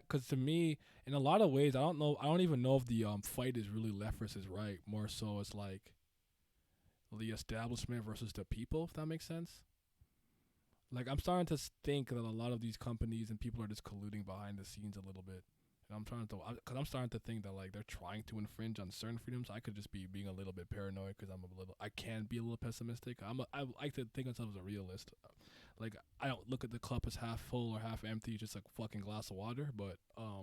Because to me, in a lot of ways, I don't even know if the fight is really left versus right. More so, it's like the establishment versus the people, if that makes sense. Like, I'm starting to think that a lot of these companies and people are just colluding behind the scenes a little bit. And I'm starting to think that like they're trying to infringe on certain freedoms. I could just be being a little bit paranoid because I can be a little pessimistic. I like to think of myself as a realist. Like, I don't look at the cup as half full or half empty, just like a fucking glass of water. But I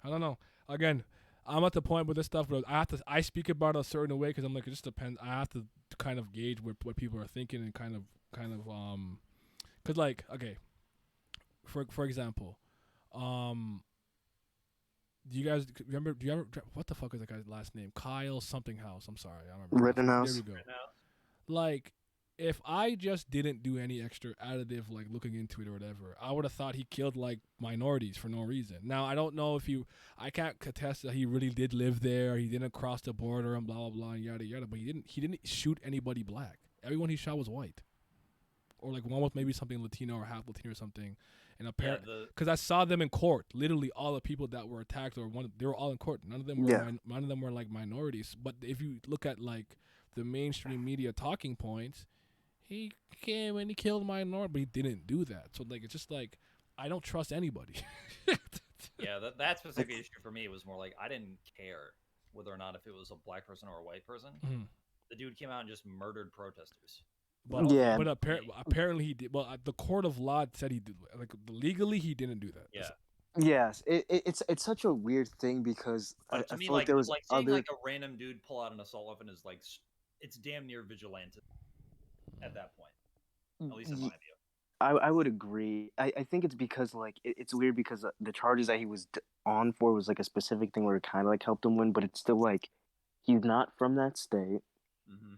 don't know. Again, I'm at the point with this stuff where I speak about it a certain way because I'm like, it just depends. I have to kind of gauge what people are thinking and kind of because like, okay, for example, do you guys remember? Do you ever? What the fuck is that guy's last name? Kyle something house. I'm sorry, I don't remember. Rittenhouse. There we go. Like, if I just didn't do any extra additive, like looking into it or whatever, I would have thought he killed like minorities for no reason. Now I don't know if I can't contest that he really did live there. He didn't cross the border and blah blah blah and yada yada. But he didn't shoot anybody black. Everyone he shot was white, or like one was maybe something Latino or half Latino or something. And apparently, because I saw them in court, literally all the people that were attacked they were all in court. None of them were like minorities. But if you look at like the mainstream media talking points, he came and he killed minority, but he didn't do that. So like, it's just like, I don't trust anybody. Yeah, that specific issue for me was more like, I didn't care whether or not if it was a black person or a white person. Mm-hmm. The dude came out and just murdered protesters. But apparently he did. Well, the court of law said he did. Like, legally, he didn't do that. Yeah. Yes, it's such a weird thing because I feel like there was seeing like a random dude pull out an assault weapon is like, it's damn near vigilante at that point. At least in my view. I would agree. I think it's because like it's weird because the charges that he was on for was like a specific thing where it kind of like helped him win, but it's still like he's not from that state. Mm-hmm.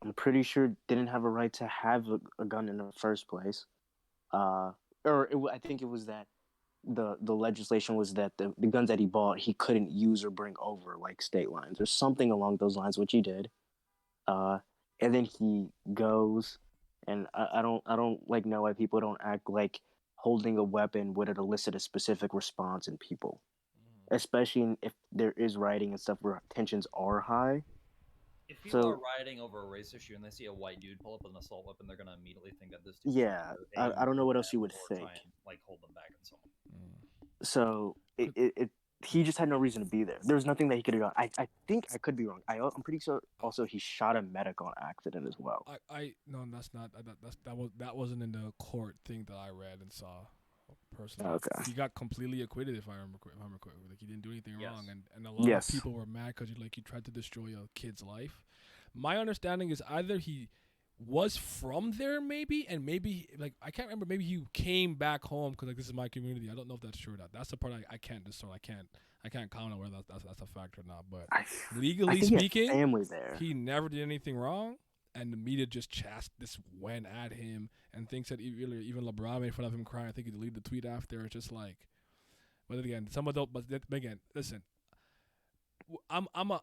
I'm pretty sure didn't have a right to have a gun in the first place. I think it was that the legislation was that the guns that he bought, he couldn't use or bring over like state lines or something along those lines, which he did. And then he goes and I don't like know why people don't act like holding a weapon would elicit a specific response in people, especially if there is rioting and stuff where tensions are high. If people So are rioting over a race issue and they see a white dude pull up with an assault weapon, they're gonna immediately think that this dude's yeah, trying to I don't know what else you them would or try think. and like hold them back in some way. So he just had no reason to be there. There was nothing that he could have done. I think I could be wrong. I'm pretty sure. Also, he shot a medic on accident as well. I no, that's not that wasn't in the court thing that I read and saw. Personally, Okay. he got completely acquitted if I remember correctly. Like he didn't do anything Yes. wrong, and a lot of people were mad because you tried to destroy a kid's life. My understanding is either he was from there, maybe, and maybe like I can't remember. Maybe he came back home because like this is my community. I don't know if that's true or not. That's the part I can't discern. I can't comment on whether that's a fact or not. But legally I think speaking, he had family there. he never did anything wrong, and the media just this went at him and thinks that even LeBron made fun of him crying. I think he deleted the tweet after. It's just like, but again, some of those. But again, listen.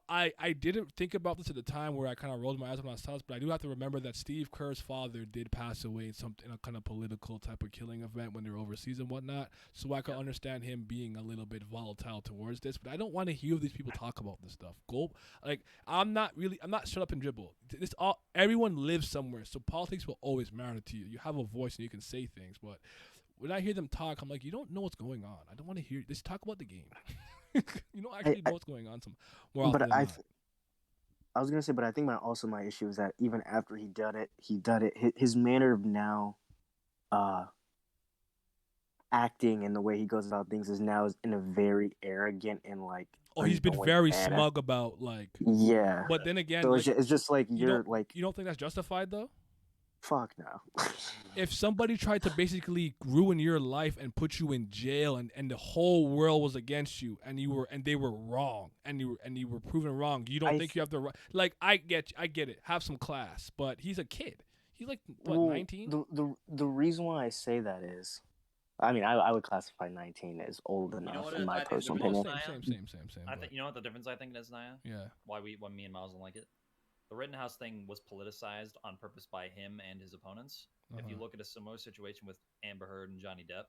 I didn't think about this at the time where I kind of rolled my eyes when I saw this, but I do have to remember that Steve Kerr's father did pass away in a kind of political type of killing event when they were overseas and whatnot. So I can understand him being a little bit volatile towards this, but I don't want to hear these people talk about this stuff. I'm not shut up and dribble. Everyone lives somewhere, so politics will always matter to you. You have a voice and you can say things, but when I hear them talk, I'm like, you don't know what's going on. I don't want to hear. Let's talk about the game. You don't actually know what's going on. I was gonna say, but I think my issue is that even after he did it. His manner of now, acting and the way he goes about things is now in a very arrogant and like. Oh, he's been very smug about like. Yeah. But then again, so like, it's just like you don't think that's justified though? Fuck no. If somebody tried to basically ruin your life and put you in jail and the whole world was against you and they were wrong and you were proven wrong, you don't think you have the right? Like I get it. Have some class, but he's a kid. He's like what, 19? The reason why I say that is, I mean, I would classify 19 as old enough in my personal opinion. Same. You know what the difference I think it is, Naya? Yeah. Why me and Miles don't like it? The Rittenhouse thing was politicized on purpose by him and his opponents. If you look at a similar situation with Amber Heard and Johnny Depp,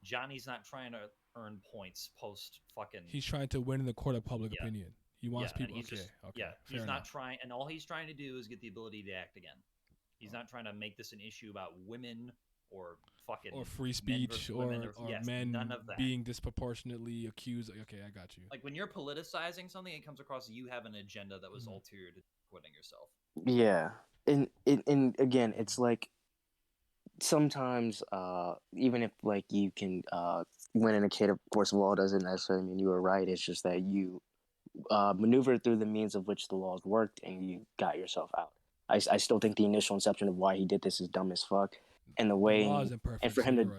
Johnny's not trying to earn points post fucking. He's trying to win in the court of public opinion. He wants people. He's not trying, and all he's trying to do is get the ability to act again. He's not trying to make this an issue about women or fucking or free speech or men none of that. Being disproportionately accused. Okay, I got you. Like when you're politicizing something, it comes across you have an agenda that was ulterior to quitting yourself. Yeah, and again, it's like sometimes even if like you can win in a case of force of law doesn't necessarily mean you were right. It's just that you maneuvered through the means of which the laws worked and you got yourself out. I still think the initial inception of why he did this is dumb as fuck, and the way and for him to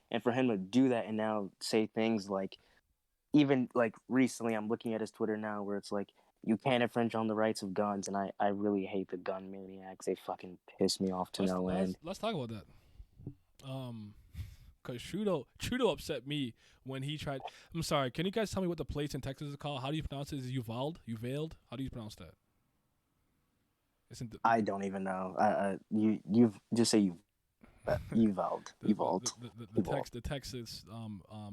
and for him to do that and now say things like, even like recently I'm looking at his Twitter now where it's like, you can't infringe on the rights of guns, and I really hate the gun maniacs. They fucking piss me off to no end. Let's talk about that. Because Trudeau upset me when he tried. I'm sorry. Can you guys tell me what the place in Texas is called? How do you pronounce it? Is it Uvalde? Uvalde? How do you pronounce that? I don't even know. You've just say Uvalde. The Texas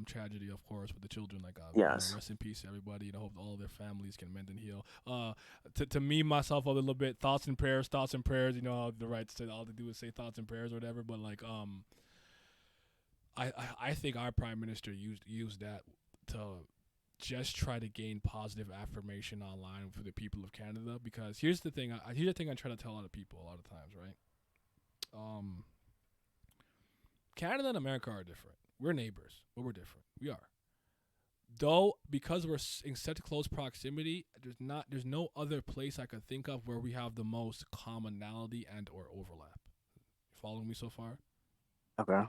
tragedy, of course, with the children. Like, yes. Rest in peace, everybody. I hope all their families can mend and heal. To me, myself, a little bit, thoughts and prayers. You know, the right to say all to do is say thoughts and prayers or whatever. But like, I think our prime minister used that to just try to gain positive affirmation online for the people of Canada. Because here's the thing. I try to tell a lot of people a lot of times, right? Canada and America are different. We're neighbors, but we're different. We are. Though, because we're in such close proximity, there's no other place I could think of where we have the most commonality and or overlap. You following me so far? Okay.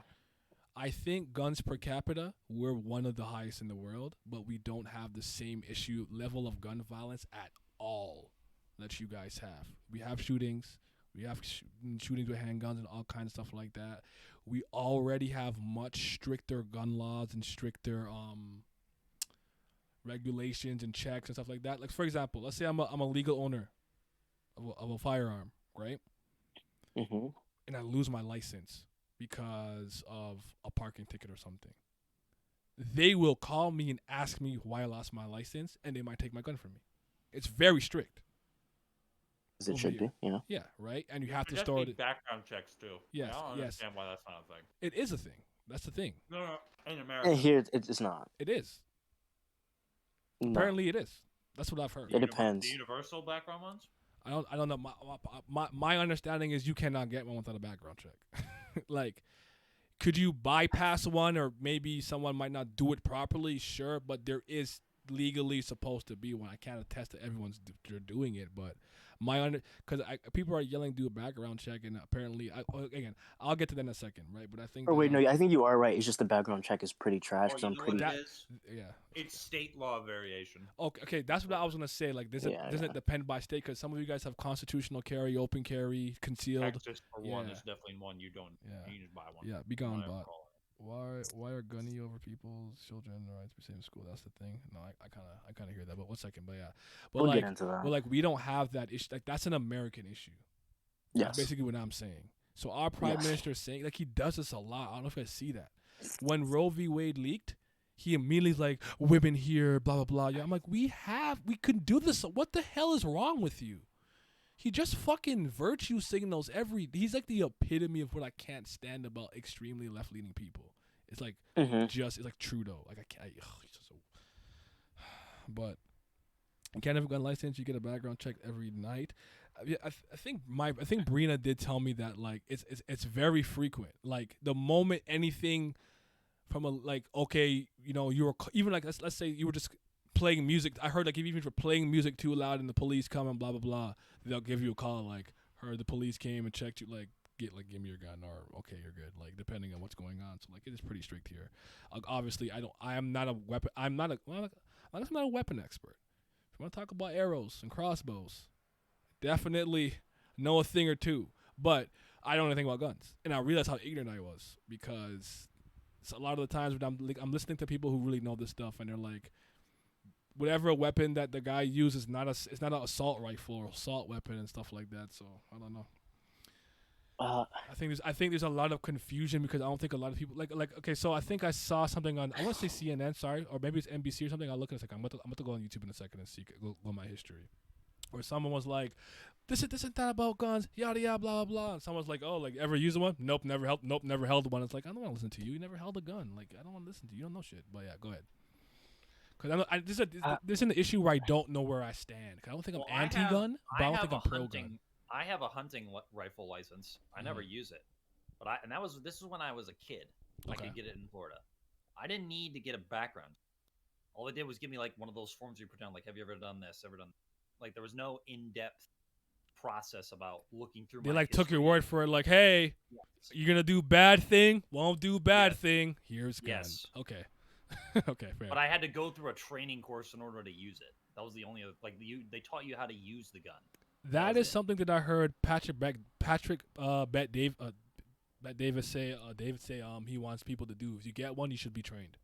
I think guns per capita, we're one of the highest in the world, but we don't have the same level of gun violence at all that you guys have. We have shootings. We have shootings with handguns and all kinds of stuff like that. We already have much stricter gun laws and stricter regulations and checks and stuff like that. Like, for example, let's say I'm a legal owner of a firearm, right? Mm-hmm. and I lose my license because of a parking ticket or something, they will call me and ask me why I lost my license, and they might take my gun from me. It's very strict. As it over should here. be, you know. Yeah, right. And you have to There store should be it. background checks too. Yes, I don't yes. understand why that's not a thing. It is a thing. That's the thing. No, in America. And here it's not. It is. No. Apparently, it is. That's what I've heard. It depends. The universal background ones. I don't know. My understanding is you cannot get one without a background check. Like, could you bypass one, or maybe someone might not do it properly? Sure, but there is legally supposed to be one. I can't attest to everyone's they're doing it, but because people are yelling do a background check, and apparently again I'll get to that in a second, right? But I think. Or wait, no, I think you are right. It's just the background check is pretty trash. Because you I'm know pretty. what it is? Yeah. It's state law variation. Okay, that's what I was gonna say. Like, doesn't depend by state? Because some of you guys have constitutional carry, open carry, concealed. Texas for one, there's definitely one you don't. Yeah. You need to buy one. Yeah, be gone, bot. Why are gunny over people's children rights to be safe in school? That's the thing. No, I kind of hear that. But 1 second. But yeah, but We'll like, get into that. But like, we don't have that issue. Like, that's an American issue. Yes. That's basically what I'm saying. So our prime minister is saying, like, he does this a lot. I don't know if you guys see that. When Roe v. Wade leaked, he immediately is like, women here, blah blah blah. Yeah, I'm like, we can do this. What the hell is wrong with you? He just fucking virtue signals he's like the epitome of what I can't stand about extremely left-leaning people. It's like it's like Trudeau. Like, I can't. He's just so. But you can't have a gun license. You get a background check every night. I think Brina did tell me that, like, it's very frequent. Like, the moment anything from a, like, okay, you know, you were even like let's say you were just playing music. I heard, like, if you're playing music too loud and the police come and blah blah blah, they'll give you a call, like, heard the police came and checked you, like, give me your gun, or okay, you're good, like, depending on what's going on. So, like, it is pretty strict here. Obviously, I'm not a weapon expert. If you want to talk about arrows and crossbows, definitely know a thing or two, but I don't know anything about guns. And I realized how ignorant I was, because a lot of the times when I'm listening to people who really know this stuff, and they're like, whatever weapon that the guy uses it's not an assault rifle or assault weapon and stuff like that. So I don't know. I think there's a lot of confusion, because I don't think a lot of people like okay. So I think I saw something on, I want to say CNN, sorry, or maybe it's NBC or something. I'll look in a second. I'm about to go on YouTube in a second and see go my history, where someone was like, this and that about guns, yada yada, blah blah blah. And someone's like, oh, like, ever used one? Nope, never held. Nope, never held one. It's like, I don't want to listen to you. You never held a gun. Like, I don't want to listen to you. You don't know shit. But yeah, go ahead. Because this is an issue where I don't know where I stand. Cause I don't think I'm anti-gun, but I don't think I'm pro-gun. I have a hunting rifle license. I never use it, but this is when I was a kid. I could get it in Florida. I didn't need to get a background. All it did was give me, like, one of those forms you put down, like, have you ever done this? Like, there was no in-depth process about looking through. They took your word for it. Like, hey, you're gonna do bad thing, won't do bad thing. Here's gun. Yes. Okay. Okay, fair. But I had to go through a training course in order to use it. That was the only, like, they taught you how to use the gun. That is something that I heard Bet Davis say. David say he wants people to do. If you get one, you should be trained.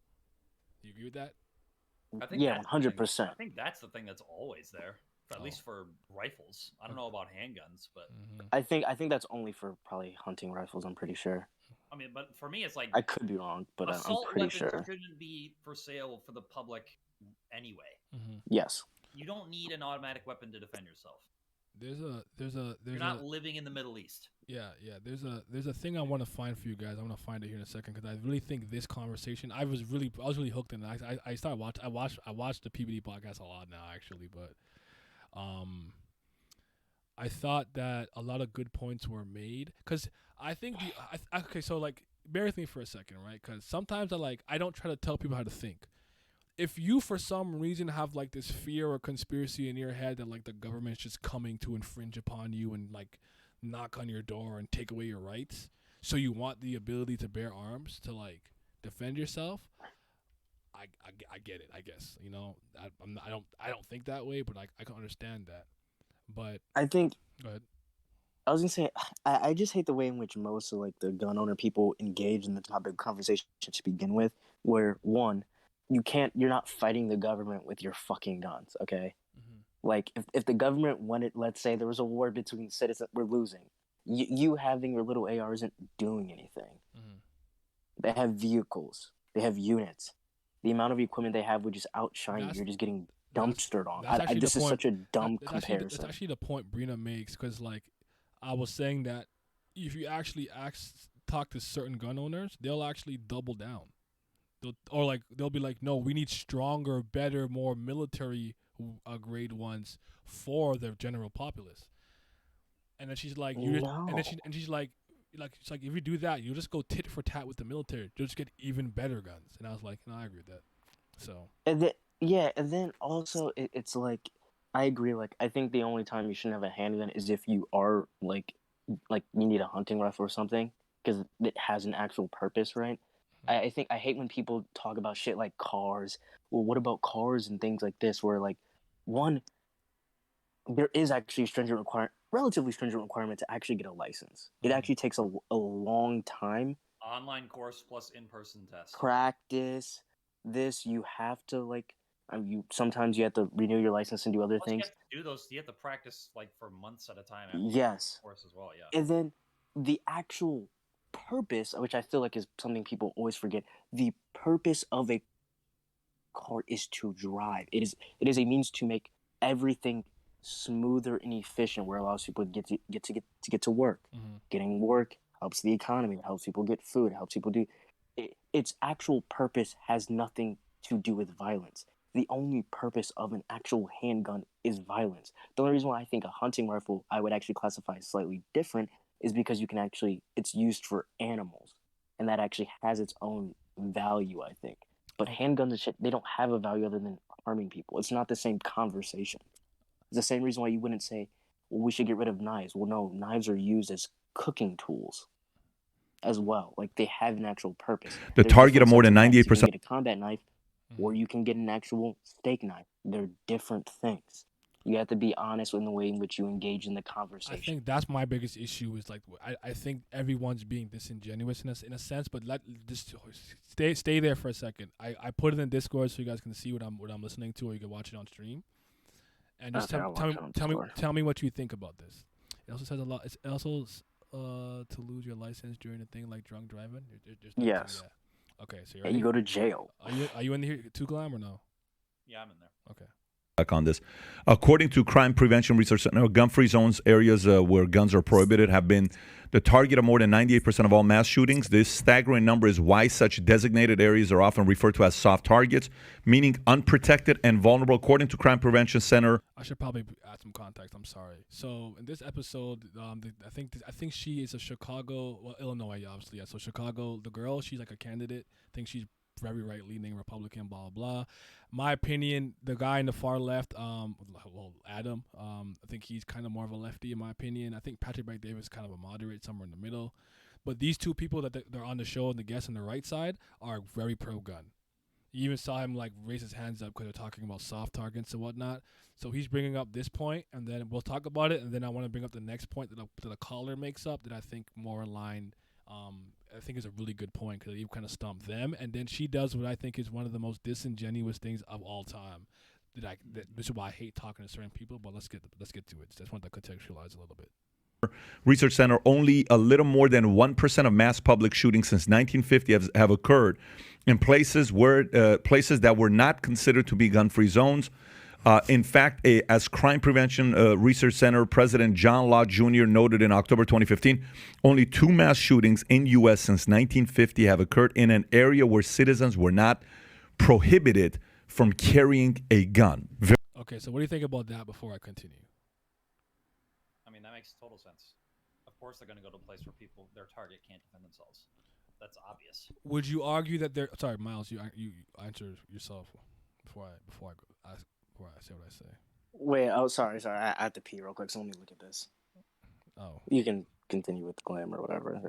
Do you agree with that? I think 100%. I think that's the thing that's always there, at least for rifles. I don't know about handguns, but I think that's only for probably hunting rifles. I'm pretty sure. I mean, but for me, it's like, I could be wrong, but I'm pretty sure. Assault weapons shouldn't be for sale for the public anyway. Yes. You don't need an automatic weapon to defend yourself. You're not living in the Middle East. Yeah. There's a thing I want to find for you guys. I'm gonna find it here in a second, because I really think this conversation. I was really hooked in it. I watched the PBD podcast a lot now, actually, but I thought that a lot of good points were made, because I think okay, so, like, bear with me for a second, right? Because sometimes I don't try to tell people how to think. If you, for some reason, have, like, this fear or conspiracy in your head that, like, the government's just coming to infringe upon you and, like, knock on your door and take away your rights, so you want the ability to bear arms to, like, defend yourself, I get it, I guess. You know, I don't think that way, but I can understand that. But I think. Go ahead. I was gonna say, I just hate the way in which most of, like, the gun owner people engage in the topic of conversation to begin with, where, one, you're not fighting the government with your fucking guns, okay? Like, if the government wanted, let's say there was a war between citizens, we're losing. You having your little AR isn't doing anything. Mhm. They have vehicles. They have units. The amount of equipment they have would just outshine you. That's You're just getting that's dumpstered on. that's actually the This is point. such a dumb That's comparison. actually the point Brina makes, because like I was saying that if you actually talk to certain gun owners, they'll actually double down. They'll be like, no, we need stronger, better, more military grade ones for the general populace. And then she's like, No. and she's like it's like, if you do that, you'll just go tit for tat with the military. You'll just get even better guns. And I was like, no, I agree with that. So And then, yeah, and then also it's like, I agree. Like, I think the only time you shouldn't have a handgun is if you are like you need a hunting rifle or something, because it has an actual purpose, right? I think I hate when people talk about shit like cars. Well, what about cars and things like this, where like, one, there is actually relatively stringent requirement to actually get a license. It actually takes a long time. Online course plus in-person test. Practice this. You have to like. You sometimes you have to renew your license and do other Plus, you things. have to do those. You have to practice like for months at a time. After Yes. the course as well. Yeah. And then the actual purpose, which I feel like is something people always forget, the purpose of a car is to drive. It is a means to make everything smoother and efficient, where it allows people to get to work. Mhm. Getting work helps the economy, it helps people get food, it helps people do its actual purpose has nothing to do with violence. The only purpose of an actual handgun is violence. The only reason why I think a hunting rifle I would actually classify as slightly different is because it's used for animals, and that actually has its own value, I think. But handguns and shit, they don't have a value other than harming people. It's not the same conversation. It's the same reason why you wouldn't say, well, we should get rid of knives. Well, no, knives are used as cooking tools as well. Like, they have an actual purpose. The There's target of different more sets than knives. You 98%. can get a combat knife, or you can get an actual steak knife. They're different things. You have to be honest in the way in which you engage in the I conversation. think that's my biggest issue, is like I think everyone's being disingenuous in a sense, but just stay there for a second. I put it in Discord so you guys can see what I'm listening to, or you can watch it on stream. And just tell me what you think about this. It also says a lot. It's also to lose your license during a thing like drunk driving. Yes. Yeah. Okay, so you go to jail. Are you in here too, Glam, or no? Yeah, I'm in there. Okay. Back on this. According to Crime Prevention Research Center, gun-free zones, areas where guns are prohibited, have been the target of more than 98% of all mass shootings. This staggering number is why such designated areas are often referred to as soft targets, meaning unprotected and vulnerable. According to Crime Prevention Center, I should probably add some context. I'm sorry. So in this episode, I think she is a Illinois, obviously. Yeah. So Chicago, the girl, she's like a candidate. I think she's very right-leaning Republican, blah, blah, blah. My opinion, the guy in the far left, Adam, I think he's kind of more of a lefty, in my opinion. I think Patrick Bet-David is kind of a moderate, somewhere in the middle. But these two people that they're on the show, and the guests on the right side, are very pro-gun. You even saw him like raise his hands up because they're talking about soft targets and whatnot. So he's bringing up this point, and then we'll talk about it, and then I want to bring up the next point that the caller makes up that I think more in line. I think is a really good point, because he kind of stumped them, and then she does what I think is one of the most disingenuous things of all time. This is why I hate talking to certain people. But let's get to it. Just want to contextualize a little bit. Research Center, only a little more than 1% of mass public shootings since 1950 have occurred in places that were not considered to be gun-free zones. In fact, as Crime Prevention Research Center President John Lott Jr. noted in October 2015, only 2 mass shootings in U.S. since 1950 have occurred in an area where citizens were not prohibited from carrying a gun. Okay, so what do you think about that before I continue? I mean, that makes total sense. Of course, they're going to go to a place where their target can't defend themselves. That's obvious. Would you argue that they're... Sorry, Miles, you answer yourself before I say what I say. Wait, oh, sorry. I have to pee real quick, so let me look at this. Oh. You can continue with the Glam or whatever.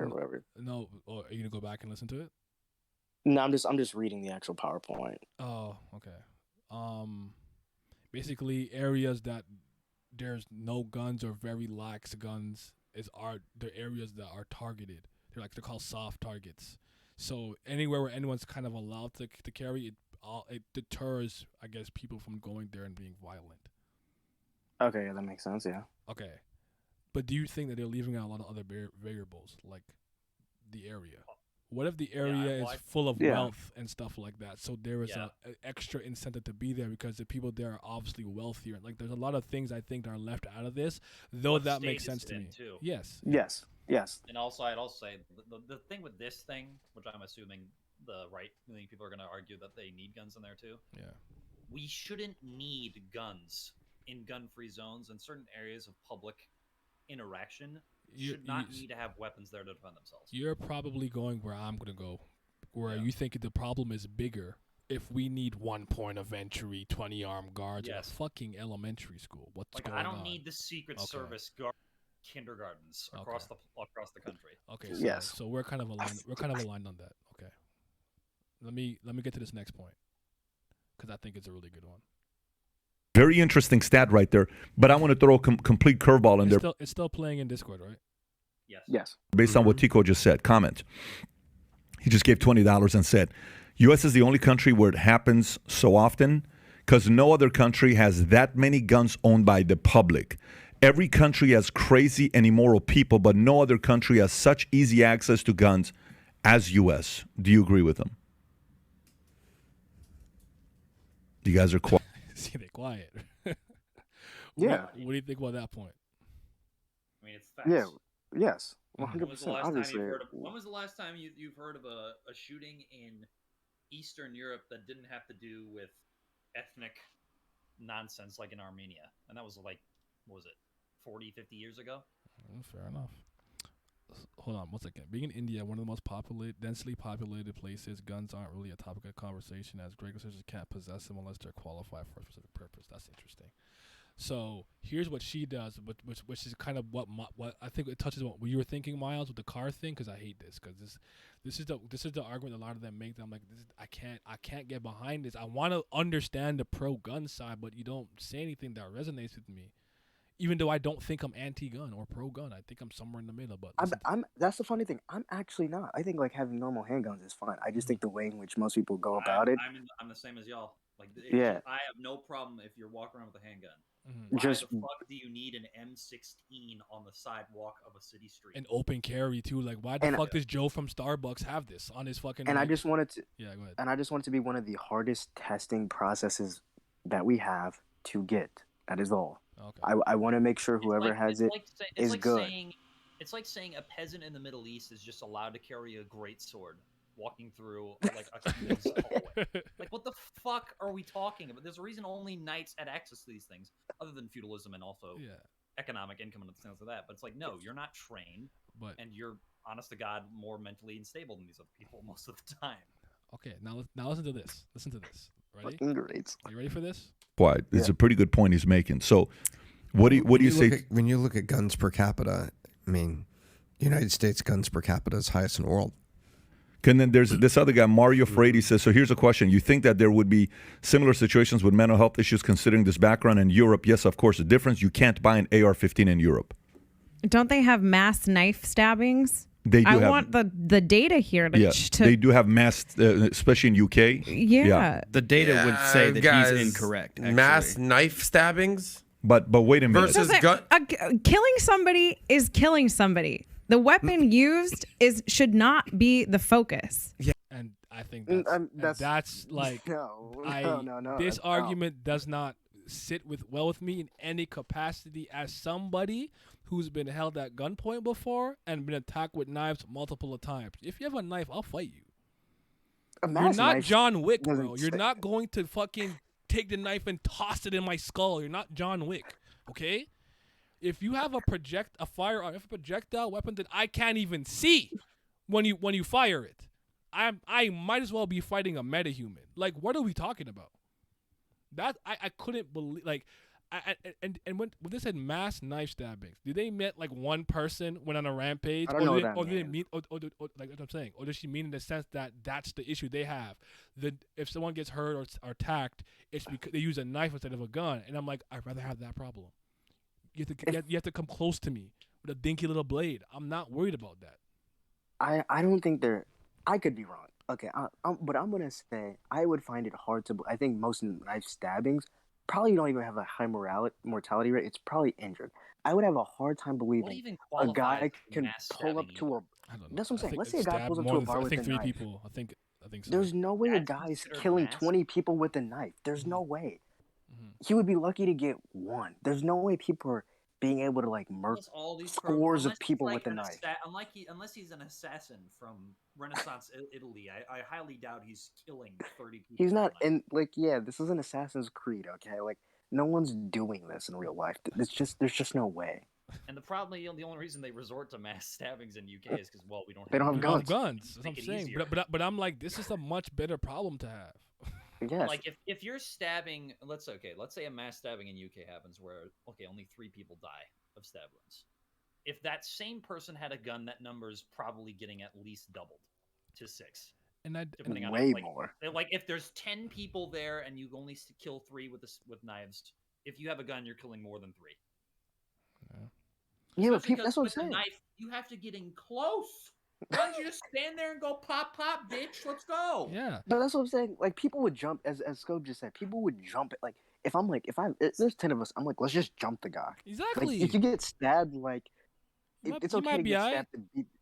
No, are you going to go back and listen to it? No, I'm just reading the actual PowerPoint. Oh, okay. Basically, areas that there's no guns or very lax guns are the areas that are targeted. They're called soft targets. So anywhere where anyone's kind of allowed to carry it deters, I guess, people from going there and being violent. Okay, yeah, that makes sense. Yeah. Okay. But do you think that they're leaving out a lot of other variables, like the area? What if the area is full of wealth and stuff like that? So there is a extra incentive to be there because the people there are obviously wealthier. Like there's a lot of things I think that are left out of this, though that makes sense to me. Too. Yes. And also, I'd also say the thing with this thing, which I'm assuming the right-leaning people are going to argue that they need guns in there too. Yeah. We shouldn't need guns in gun-free zones in certain areas of public interaction. Should not need to have weapons there to defend themselves. You're probably going where I'm going to go, where you think the problem is bigger if we need 1 point of entry, 20 armed guards in a fucking elementary school. What's going on? I don't need the Secret Service guard kindergartens across the country. Okay, so we're kind of aligned. We're kind of aligned on that. Okay. Let me get to this next point because I think it's a really good one. Very interesting stat right there, but I want to throw a complete curveball in there. It's still playing in Discord, right? Yes. Based on what Tico just said, comment. He just gave $20 and said, U.S. is the only country where it happens so often because no other country has that many guns owned by the public. Every country has crazy and immoral people, but no other country has such easy access to guns as U.S. Do you agree with him? You guys are quiet. See, they're quiet. Yeah. What do you think about that point? I mean, it's facts. Yeah. Yes. 100%. When was the last Obviously. time when was the last time you've heard of a shooting in Eastern Europe that didn't have to do with ethnic nonsense like in Armenia? And that was like, what was it, 40, 50 years ago? Fair enough. Hold on one second. Being in India, one of the most densely populated places, guns aren't really a topic of conversation as Greg says can't possess them unless they're qualified for a specific purpose. That's interesting. So here's what she does, which is kind of what I think it touches on what you were thinking, Miles, with the car thing. Because I hate this. Because this is the argument a lot of them make. That I'm like, I can't get behind this. I want to understand the pro gun side, but you don't say anything that resonates with me. Even though I don't think I'm anti-gun or pro-gun, I think I'm somewhere in the middle. But that's the funny thing. I'm actually not. I think like having normal handguns is fine. I just think the way in which most people go about it. I'm the same as y'all. Like, yeah, I have no problem if you're walking around with a handgun. Mm-hmm. Why the fuck do you need an M16 on the sidewalk of a city street? An open carry too. Like, why the fuck does Joe from Starbucks have this on his fucking? And I just wanted to. Yeah, go ahead. And I just want it to be one of the hardest testing processes that we have to get. That is all. Okay. I want to make sure whoever has it is good. It's like saying a peasant in the Middle East is just allowed to carry a great sword walking through like a kingdom's hallway. Like, what the fuck are we talking about? There's a reason only knights had access to these things, other than feudalism and also economic income and things like that. But it's like, no, you're not trained, and you're, honest to God, more mentally unstable than these other people most of the time. Okay, now listen to this. Listen to this. Ready? Fucking great. Are you ready for this? Why? It's a pretty good point he's making. So, what do you say? When you look at guns per capita, I mean, United States guns per capita is highest in the world. And then there's this other guy, Mario Frady, says, so here's a question. You think that there would be similar situations with mental health issues considering this background in Europe? Yes, of course. The difference, you can't buy an AR-15 in Europe. Don't they have mass knife stabbings? They do. I want the data here to. They do have mass, especially in UK. Yeah. The data would say that guys, he's incorrect. Actually. Mass knife stabbings. But wait a minute. Versus killing somebody is killing somebody. The weapon used should not be the focus. Yeah. And I think that's like no. This argument does not sit well with me in any capacity as somebody who's been held at gunpoint before and been attacked with knives multiple times. If you have a knife, I'll fight you. You're not John Wick, bro. You're not going to fucking take the knife and toss it in my skull. You're not John Wick, okay? If you have a projectile weapon that I can't even see when you fire it, I might as well be fighting a metahuman. Like, what are we talking about? That I couldn't believe. Like, and when they said mass knife stabbings, did they mean like one person went on a rampage? I don't know what that means. Did they mean, like what I'm saying, or does she mean in the sense that that's the issue they have? That if someone gets hurt or attacked, it's because they use a knife instead of a gun. And I'm like, I'd rather have that problem. You have to come close to me with a dinky little blade. I'm not worried about that. I don't think they're. I could be wrong. Okay, but I'm gonna say I would find it hard to. I think most knife stabbings probably don't even have a high mortality rate. It's probably injured. I would have a hard time What believing even a qualifies guy as can mass pull up stabbing to a. I don't know. That's what I'm I saying. think Let's it say a guy stabbed pulls up more to a than bar I with think a 3 knife. people. I think so. There's no way a That's guy is considered killing mass? 20 people with a knife. There's no way. He would be lucky to get one. There's no way people are being able to like murk Plus all these scores of unless he's people like with a an knife. unless he's an assassin from Renaissance Italy, I highly doubt he's killing 30 people. He's not, and like, yeah, this is an Assassin's Creed, okay? Like, no one's doing this in real life. It's just, there's just no way. And the problem, the only reason they resort to mass stabbings in UK is because, well, we don't They don't have We don't have guns. guns. That's what I'm Make it saying. easier. But I'm like, this is a much better problem to have. Yes. Like if you're stabbing, let's say a mass stabbing in UK happens where only 3 people die of stab wounds. If that same person had a gun, that number's probably getting at least doubled to 6. And I depending on way like, more. Like if there's 10 people there and you only kill 3 with knives, if you have a gun, you're killing more than 3. Yeah, but Especially people, that's what I'm with a saying. knife, you have to get in close. Guns, you just stand there and go pop, pop, bitch. Let's go. Yeah. But that's what I'm saying. Like, people would jump, as Scope just said, people would jump. Like, if there's 10 of us, I'm like, let's just jump the guy. Exactly. Like, if you get stabbed, like, it's you okay might to be get alright.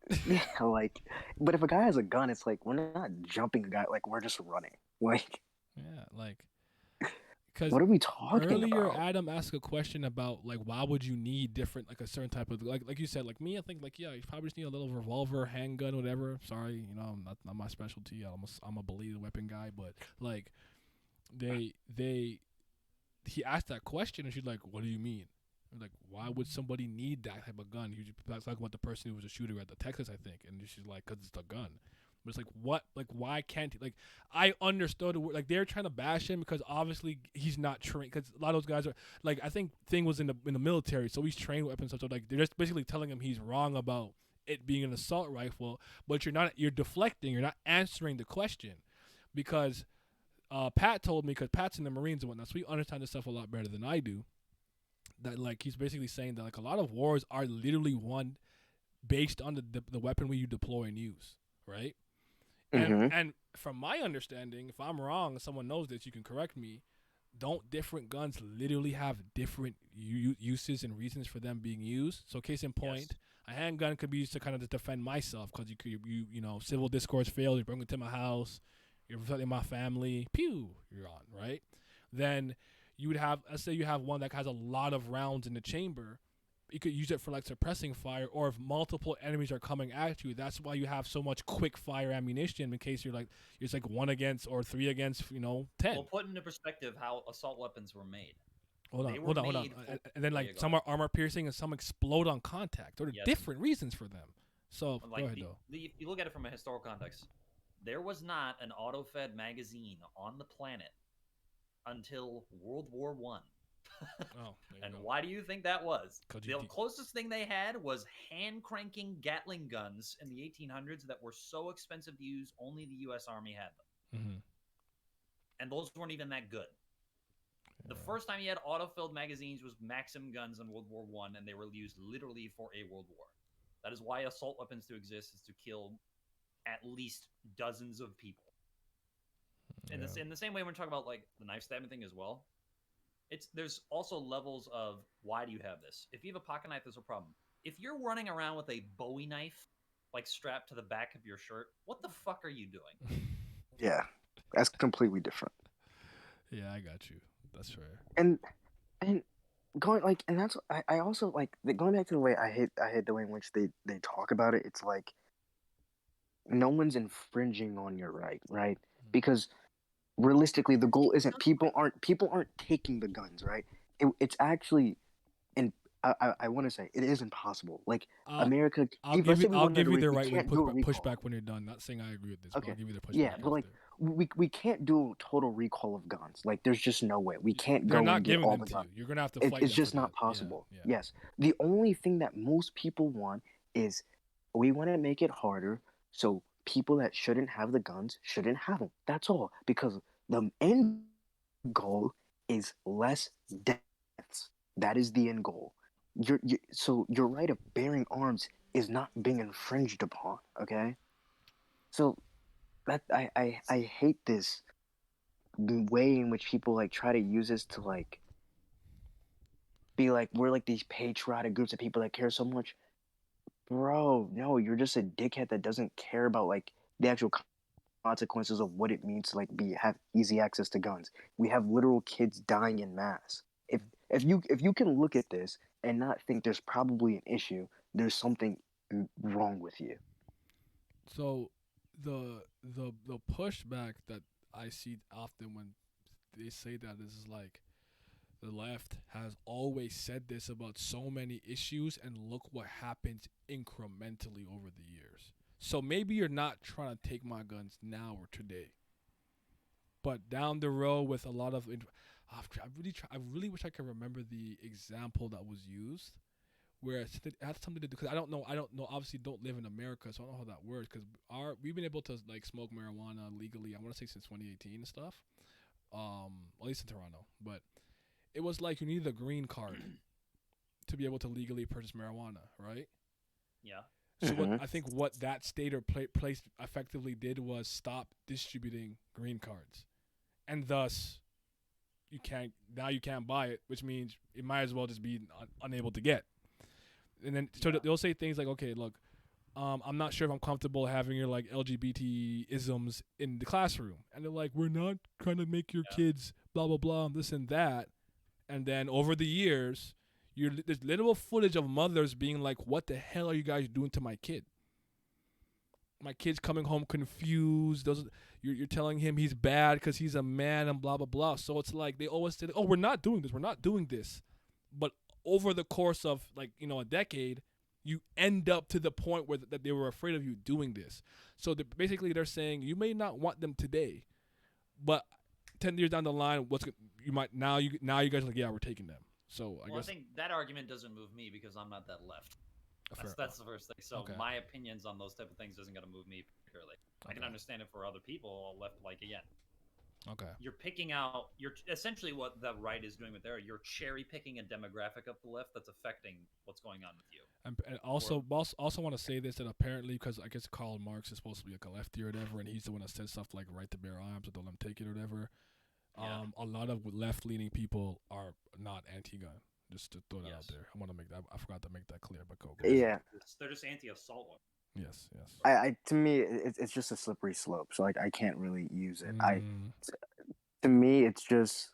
stabbed. Yeah, like, but if a guy has a gun, it's like, we're not jumping a guy. Like, we're just running. Like, Yeah, like, because what are we talking earlier about? Adam asked a question about like why would you need different like a certain type of like you said, like me, I think like, yeah, you probably just need a little revolver, handgun, whatever. Sorry, I'm not my specialty. I'm a belated weapon guy, but like he asked that question and she's like, what do you mean? Like, why would somebody need that type of gun? He was talking about the person who was a shooter at the Texas, I think, and she's like, because it's a gun. But it's like, what? Like, why can't he? Like, I understood. Like, they're trying to bash him because obviously he's not trained. Because a lot of those guys are like, I think Thing was in the military, so he's trained weapons stuff. So like, they're just basically telling him he's wrong about it being an assault rifle. But you're deflecting. You're not answering the question because Pat told me, because Pat's in the Marines and whatnot, so we understand this stuff a lot better than I do. That like he's basically saying that like a lot of wars are literally won based on the weaponry you deploy and use, right? And from my understanding, if I'm wrong, someone knows this, you can correct me. Don't different guns literally have different uses and reasons for them being used? So case in point, a handgun could be used to kind of just defend myself because you know, civil discourse failed, you bring it to my house, you're protecting my family, pew, you're on, right? Then you would have, let's say you have one that has a lot of rounds in the chamber. You could use it for like suppressing fire, or if multiple enemies are coming at you, that's why you have so much quick fire ammunition in case you're like, it's like 1 against or 3 against, 10. Well, put into perspective how assault weapons were made. Hold on. And then like some are armor piercing and some explode on contact. There are different reasons for them. So like go ahead though. If you look at it from a historical context, there was not an auto-fed magazine on the planet until World War One. And why do you think that was? The closest thing they had was hand-cranking Gatling guns in the 1800s that were so expensive to use, only the U.S. Army had them. Mm-hmm. And those weren't even that good. The first time you had auto-filled magazines was Maxim guns in World War One, and they were used literally for a world war. That is why assault weapons to exist, is to kill at least dozens of people. In the same way, we're talking about like the knife stabbing thing as well. There's also levels of why do you have this? If you have a pocket knife, there's a problem. If you're running around with a Bowie knife, like strapped to the back of your shirt, what the fuck are you doing? Yeah, that's completely different. Yeah, I got you. That's fair. And going like, and that's I also like going back to the way I hate the way in which they talk about it. It's like no one's infringing on your right? Because realistically, the goal isn't people aren't taking the guns, right? It's actually, and I want to say it is impossible. Like America, I'll give you the right way pushback when you're done. Not saying I agree with this, but I'll give you the pushback. Yeah, but like we can't do a total recall of guns. Like there's just no way. We can't go and get all the guns. You're gonna have to fight. It's just not possible. Yeah. Yes, the only thing that most people want is we want to make it harder so people that shouldn't have the guns shouldn't have them. That's all. Because the end goal is less deaths. That is the end goal. So your right of bearing arms is not being infringed upon. Okay. So that I hate this the way in which people like try to use this to like be like we're like these patriotic groups of people that care so much. Bro, no, you're just a dickhead that doesn't care about like the actual consequences of what it means to like have easy access to guns. We have literal kids dying in mass. If you can look at this and not think there's probably an issue, there's something wrong with you. So the pushback that I see often when they say that is like the left has always said this about so many issues, and look what happens incrementally over the years. So maybe you're not trying to take my guns now or today, but down the road with a lot of I really wish I could remember the example that was used where it had something to do, because I don't know obviously don't live in America, so I don't know how that works, because we've been able to like smoke marijuana legally, I want to say since 2018 and stuff, at least in Toronto, but it was like you needed a green card to be able to legally purchase marijuana, right? Yeah. So what I think what that state or place effectively did was stop distributing green cards, and thus you can't buy it, which means it might as well just be unable to get. And then so they'll say things like, okay, look, I'm not sure if I'm comfortable having your like LGBT isms in the classroom, and they're like, we're not trying to make your kids blah blah blah this and that, and then over the years, there's literal footage of mothers being like, what the hell are you guys doing to my kid? My kid's coming home confused. You're telling him he's bad because he's a man and blah blah blah. So it's like they always say, oh, we're not doing this, but over the course of like a decade, you end up to the point where that they were afraid of you doing this. So basically they're saying you may not want them today, but 10 years down the line, now you guys are like, yeah, we're taking them. So I guess I think that argument doesn't move me because I'm not that left. That's the first thing. So my opinions on those type of things isn't going to move me particularly. I can understand it for other people left, like again. Okay. You're picking out. You're essentially what the right is doing with there. You're cherry picking a demographic of the left that's affecting what's going on with you. And also want to say this, that apparently, because I guess Karl Marx is supposed to be like a lefty or whatever, and he's the one that said stuff like right to bear arms or don't let them take it or whatever. A lot of left-leaning people are not anti-gun. Just to throw that out there. I want to make that. I forgot to make that clear, but go. Yeah. They're just anti-assault weapons. Yes. I to me, it's just a slippery slope. So like, I can't really use it. To me, it's just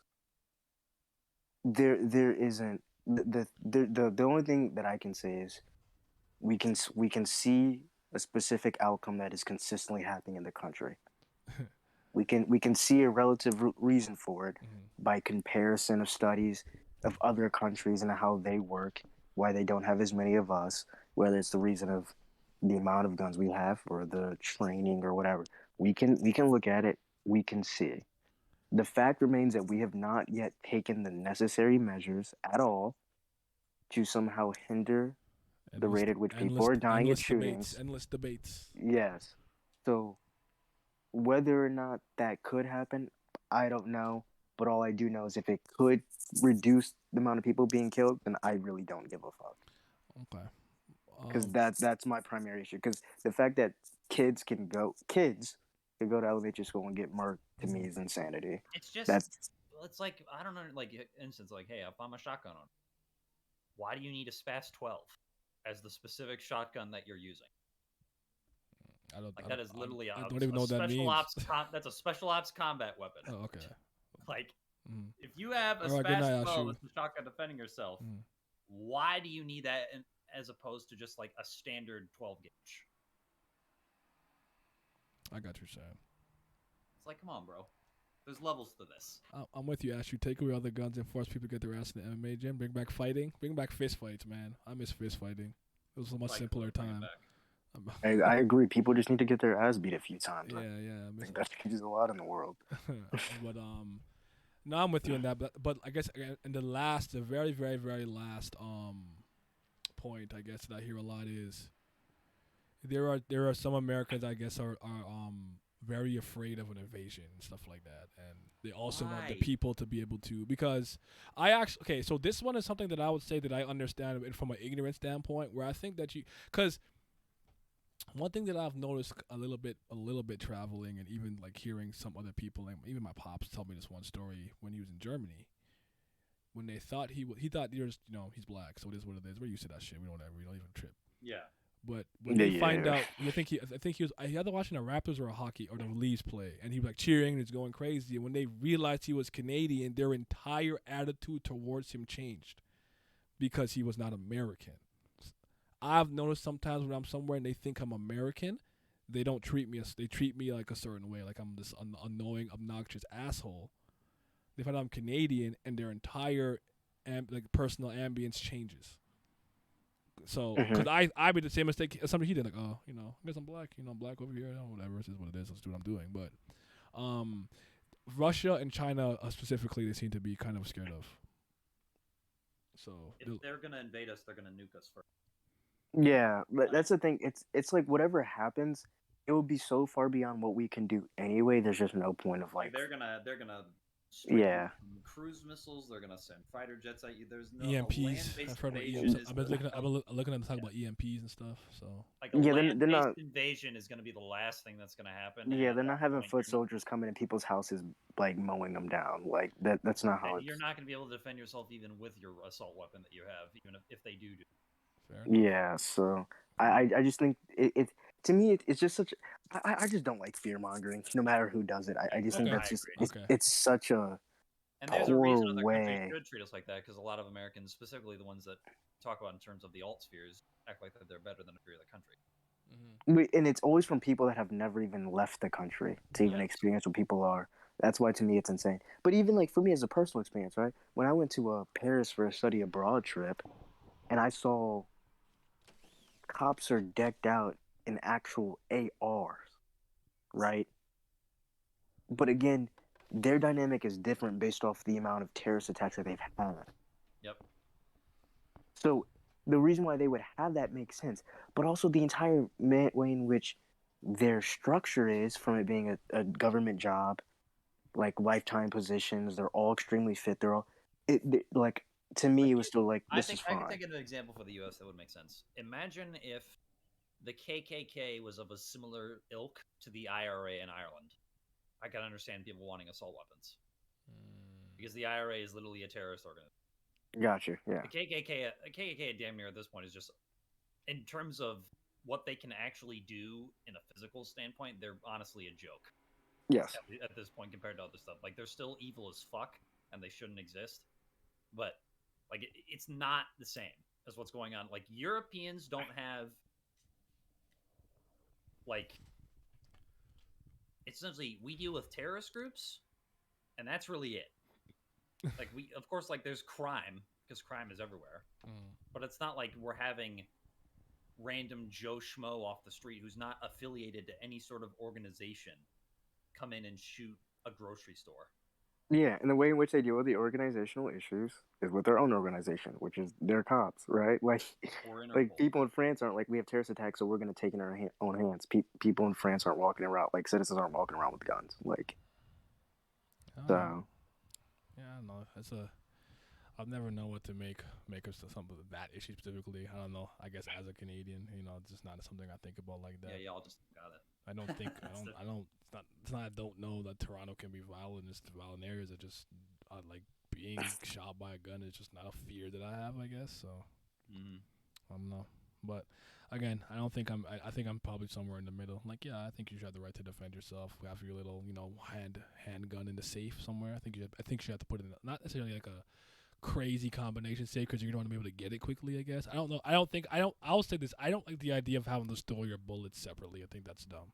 there isn't the only thing that I can say is we can see a specific outcome that is consistently happening in the country. we can see a relative reason for it by comparison of studies of other countries and how they work, why they don't have as many of us, whether it's the reason of the amount of guns we have or the training or whatever. We can look at it, we can see. The fact remains that we have not yet taken the necessary measures at all to somehow hinder the rate at which people are dying at shootings. Endless debates. Yes. So whether or not that could happen, I don't know. But all I do know is if it could reduce the amount of people being killed, then I really don't give a fuck. Okay. Because that's my primary issue. Because the fact that kids can go to elementary school and get murked, to me, is insanity. It's just it's like, I don't know, like instance, like, hey, if I'm a shotgun owner, why do you need a SPAS 12 as the specific shotgun that you're using? That is literally I don't even know what that means. That's a special ops combat weapon. Oh, okay. Like, if you have a SPAS 12 as the shotgun defending yourself, why do you need that as opposed to just like a standard 12 gauge? I got you saying. It's like, come on, bro. There's levels to this. I'm with you, Ash. You take away all the guns and force people to get their ass in the MMA gym. Bring back fighting. Bring back fist fights, man. I miss fist fighting. It was a much simpler time. I agree. People just need to get their ass beat a few times. Yeah. I think that changes a lot in the world. But no, I'm with you on that. But I guess in the very, very, very last point, I guess that I hear a lot is there are some Americans, I guess, are very afraid of an invasion and stuff like that, and they also want the people to be able to, because so this one is something that I would say that I understand from an ignorant standpoint, where I think that because One thing that I've noticed a little bit traveling, and even like hearing some other people, and even my pops tell me this one story when he was in Germany. When they thought he thought you're just, he's black, so it is what it is. We're used to that shit. We don't even trip. Yeah. But when they find out, I think he was either watching the Raptors or a hockey or the Leafs play, and he was like cheering and he's going crazy. And when they realized he was Canadian, their entire attitude towards him changed because he was not American. I've noticed sometimes when I'm somewhere and they think I'm American, they don't treat me they treat me like a certain way, like I'm this annoying, obnoxious asshole. They find out I'm Canadian, and their entire personal ambience changes. So, because I made the same mistake as somebody he did, like, oh, I guess I'm black, I'm black over here, whatever, this is what it is, let's do what I'm doing. But Russia and China specifically, they seem to be kind of scared of. So if they're gonna invade us, they're gonna nuke us first. Yeah, but that's the thing. It's like whatever happens, it will be so far beyond what we can do anyway. There's just no point of like. They're gonna Yeah. Cruise missiles. They're gonna send fighter jets at you. There's no EMPs. I've heard about EMPs. I've been looking at talk about EMPs and stuff. So like a land-based invasion is gonna be the last thing that's gonna happen. Yeah, they're not having foot soldiers coming in people's houses like mowing them down. Like that's not how. You're not gonna be able to defend yourself even with your assault weapon that you have, even if they do. Yeah, so I just think it to me it's just such. I just don't like fear mongering, no matter who does it. I just think that's just it's such a. And there's a reason other countries should treat us like that, because a lot of Americans, specifically the ones that talk about in terms of the alt spheres, act like that they're better than every other country. And it's always from people that have never even left the country to even experience what people are. That's why to me it's insane. But even like for me as a personal experience, right? When I went to Paris for a study abroad trip, and I saw cops are decked out in actual ARs, right? But again, their dynamic is different based off the amount of terrorist attacks that they've had. Yep. So the reason why they would have that makes sense, but also the entire way in which their structure is, from it being a government job, like lifetime positions, they're all extremely fit. They're all like to me, it was still like this is fine. I can take an example for the U.S. that would make sense. Imagine if the KKK was of a similar ilk to the IRA in Ireland. I can understand people wanting assault weapons because the IRA is literally a terrorist organization. Gotcha. Yeah. The KKK damn near at this point is just, in terms of what they can actually do in a physical standpoint, they're honestly a joke. Yes. At this point, compared to other stuff, like they're still evil as fuck, and they shouldn't exist. But like it's not the same as what's going on. Like Europeans don't have like. It's essentially we deal with terrorist groups, and that's really it. Like we, of course, like there's crime because crime is everywhere, but it's not like we're having random Joe Schmo off the street who's not affiliated to any sort of organization come in and shoot a grocery store. Yeah, and the way in which they deal with the organizational issues is with their own organization, which is their cops, right? Like people in France aren't like, we have terrorist attacks, so we're going to take it in our own hands. People in France aren't walking around, like citizens aren't walking around with guns. Like, so. Yeah, I don't know. I'll never know what to make of some of that issue specifically. I don't know. I guess as a Canadian, it's just not something I think about like that. Yeah, y'all just got it. I don't think it's not I don't know that Toronto can be violent. It's violent areas. Are just like being shot by a gun is just not a fear that I have, I guess. So I don't know. But again, I don't think I think I'm probably somewhere in the middle. Like, yeah, I think you should have the right to defend yourself. Have your little, handgun in the safe somewhere. I think you should have to put it in not necessarily like a crazy combination safe because you're going to be able to get it quickly, I guess. I don't know. I'll say this. I don't like the idea of having to store your bullets separately. I think that's dumb.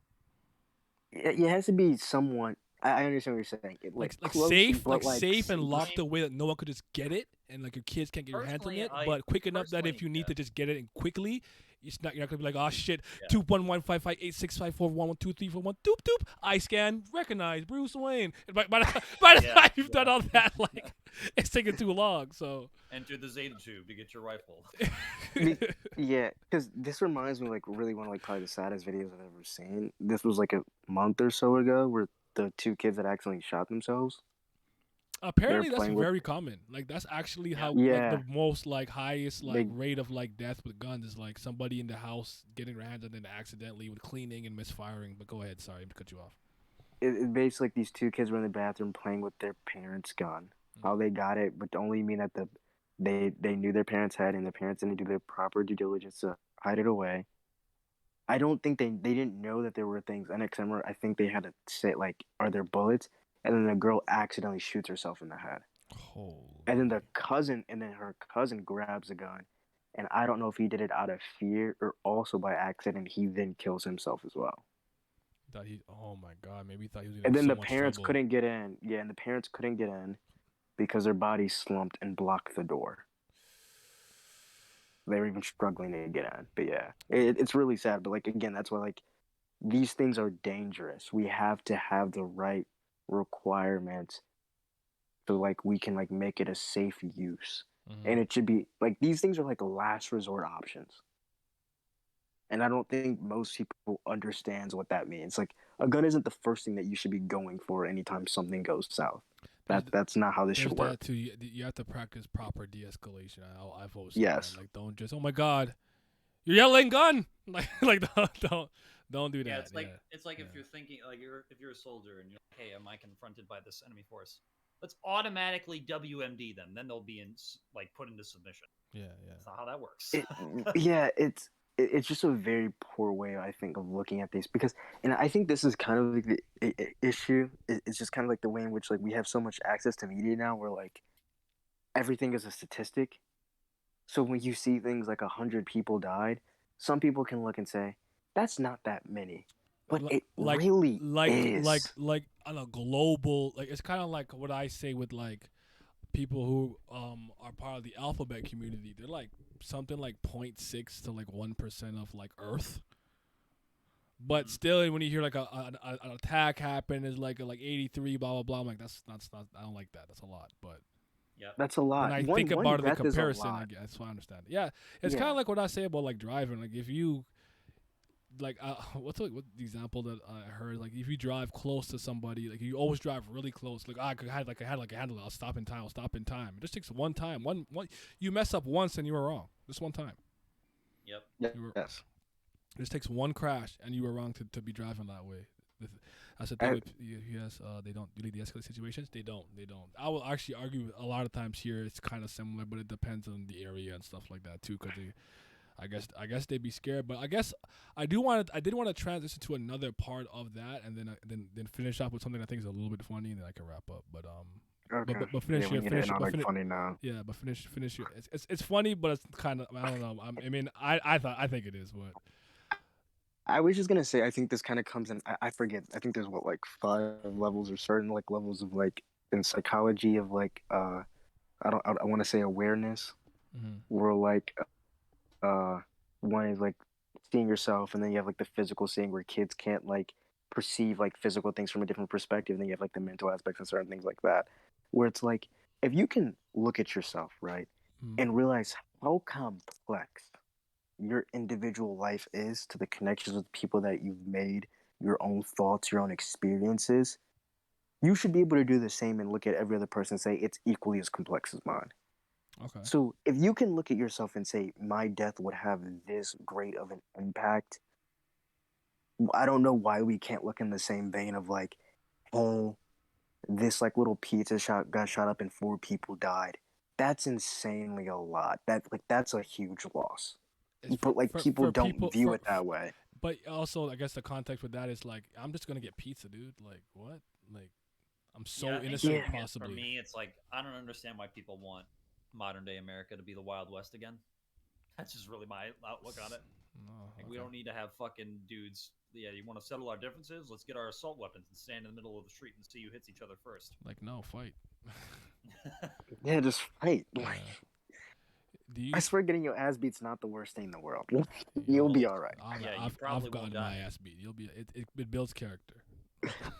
It has to be somewhat. I understand what you're saying. Like safe, safe and locked away that no one could just get it, and like your kids can't get your hands on it. But quick enough that if you need to just get it and quickly, you're not gonna be like, oh shit, 211558654112341 doop doop. I scan, recognize Bruce Wayne. And by the time you've done all that, like it's taking too long. So enter the Zeta tube to get your rifle. Yeah, because this reminds me, like, really one of like probably the saddest videos I've ever seen. This was like a month or so ago, where the two kids that accidentally shot themselves. Apparently, that's playing with. very common. Like that's actually how like Yeah, the most like highest like they rate of like death with guns is like somebody in the house getting their hands on it accidentally with cleaning and misfiring. But go ahead, sorry to cut you off. it basically like these two kids were in the bathroom playing with their parents' gun. How they got it would only mean that they knew their parents had, and the parents didn't do their proper due diligence to hide it away. I don't think they didn't know that there were things in it. 'Cause I think they had to say like, "Are there bullets?" And then the girl accidentally shoots herself in the head. Holy. And then her cousin grabs a gun, and I don't know if he did it out of fear or also by accident. He then kills himself as well. Thought he. Oh my God. Maybe he thought he was And in then so the much parents trouble. couldn't get in. Yeah, and the parents couldn't get in because their bodies slumped and blocked the door. They were even struggling to get in. But yeah, it's really sad. But like again, that's why like these things are dangerous. We have to have the right requirements so like we can like make it a safe use. And it should be like these things are like last resort options. And I don't think most people understands what that means. Like a gun isn't the first thing that you should be going for anytime something goes south. That's not how this There's should that work. too. You have to practice proper de-escalation. I've always said Yes. that. Like, don't just. Oh my God, you're yelling gun. Like don't do that. Yeah, it's like if you're thinking like if you're a soldier and you're like, hey, am I confronted by this enemy force? Let's automatically WMD them. Then they'll be like put into submission. Yeah. That's not how that works. Yeah, it's just a very poor way I think of looking at these because and I think this is kind of like the issue. It's just kind of like the way in which like we have so much access to media now where like everything is a statistic. So when you see things like 100 people died, some people can look and say that's not that many, but it really is. like on a global, like it's kind of like what I say with like people who are part of the alphabet community. They're like something like 0.6 to like 1% of like Earth. But still, when you hear like an attack happen, is like 83, blah blah blah. I'm like that's not. I don't like that. That's a lot. But yeah, that's a lot. when I think about it, the comparison, I guess so I understand. Yeah, it's kind of like what I say about like driving. Like if you like what the example that I heard, like if you drive close to somebody, like you always drive really close, like I had like a handle, I'll stop in time, it just takes one time, one you mess up once and you were wrong, just one time. Yep. Yes. It just takes one crash and you were wrong to be driving that way. That's the thing with yes, they don't really de-escalate situations. They don't. I will actually argue a lot of times here it's kind of similar, but it depends on the area and stuff like that too, because I guess they'd be scared, but I guess I did want to transition to another part of that, and then finish up with something I think is a little bit funny, and then I can wrap up. But Okay. but finish yeah, your we finish. get But funny now. yeah, but finish your. It's funny, but it's kind of I don't know. I mean I think it is, but I was just gonna say I think this kind of comes in. I forget. I think there's what like 5 levels or certain like levels of like in psychology of like I want to say awareness, where like one is like seeing yourself, and then you have like the physical seeing where kids can't like perceive like physical things from a different perspective. And then you have like the mental aspects and certain things like that, where it's like if you can look at yourself right and realize how complex your individual life is to the connections with people that you've made, your own thoughts, your own experiences, you should be able to do the same and look at every other person and say it's equally as complex as mine. okay. So if you can look at yourself and say my death would have this great of an impact, I don't know why we can't look in the same vein of like, oh, this like little pizza shop got shot up and 4 people died. That's insanely a lot. That's a huge loss. But like people don't view it that way. But also, I guess the context with that is like, I'm just gonna get pizza, dude. Like what? Like I'm so innocent, possibly. For me, it's like I don't understand why people want modern day America to be the Wild West again. That's just really my outlook on it. No, like we don't need to have fucking dudes. Yeah, you want to settle our differences? Let's get our assault weapons and stand in the middle of the street and see who hits each other first. Like no fight. Yeah, just fight. Do I swear, getting your ass beat's not the worst thing in the world. You'll be all right. I've gotten my ass beat. You'll be. It builds character.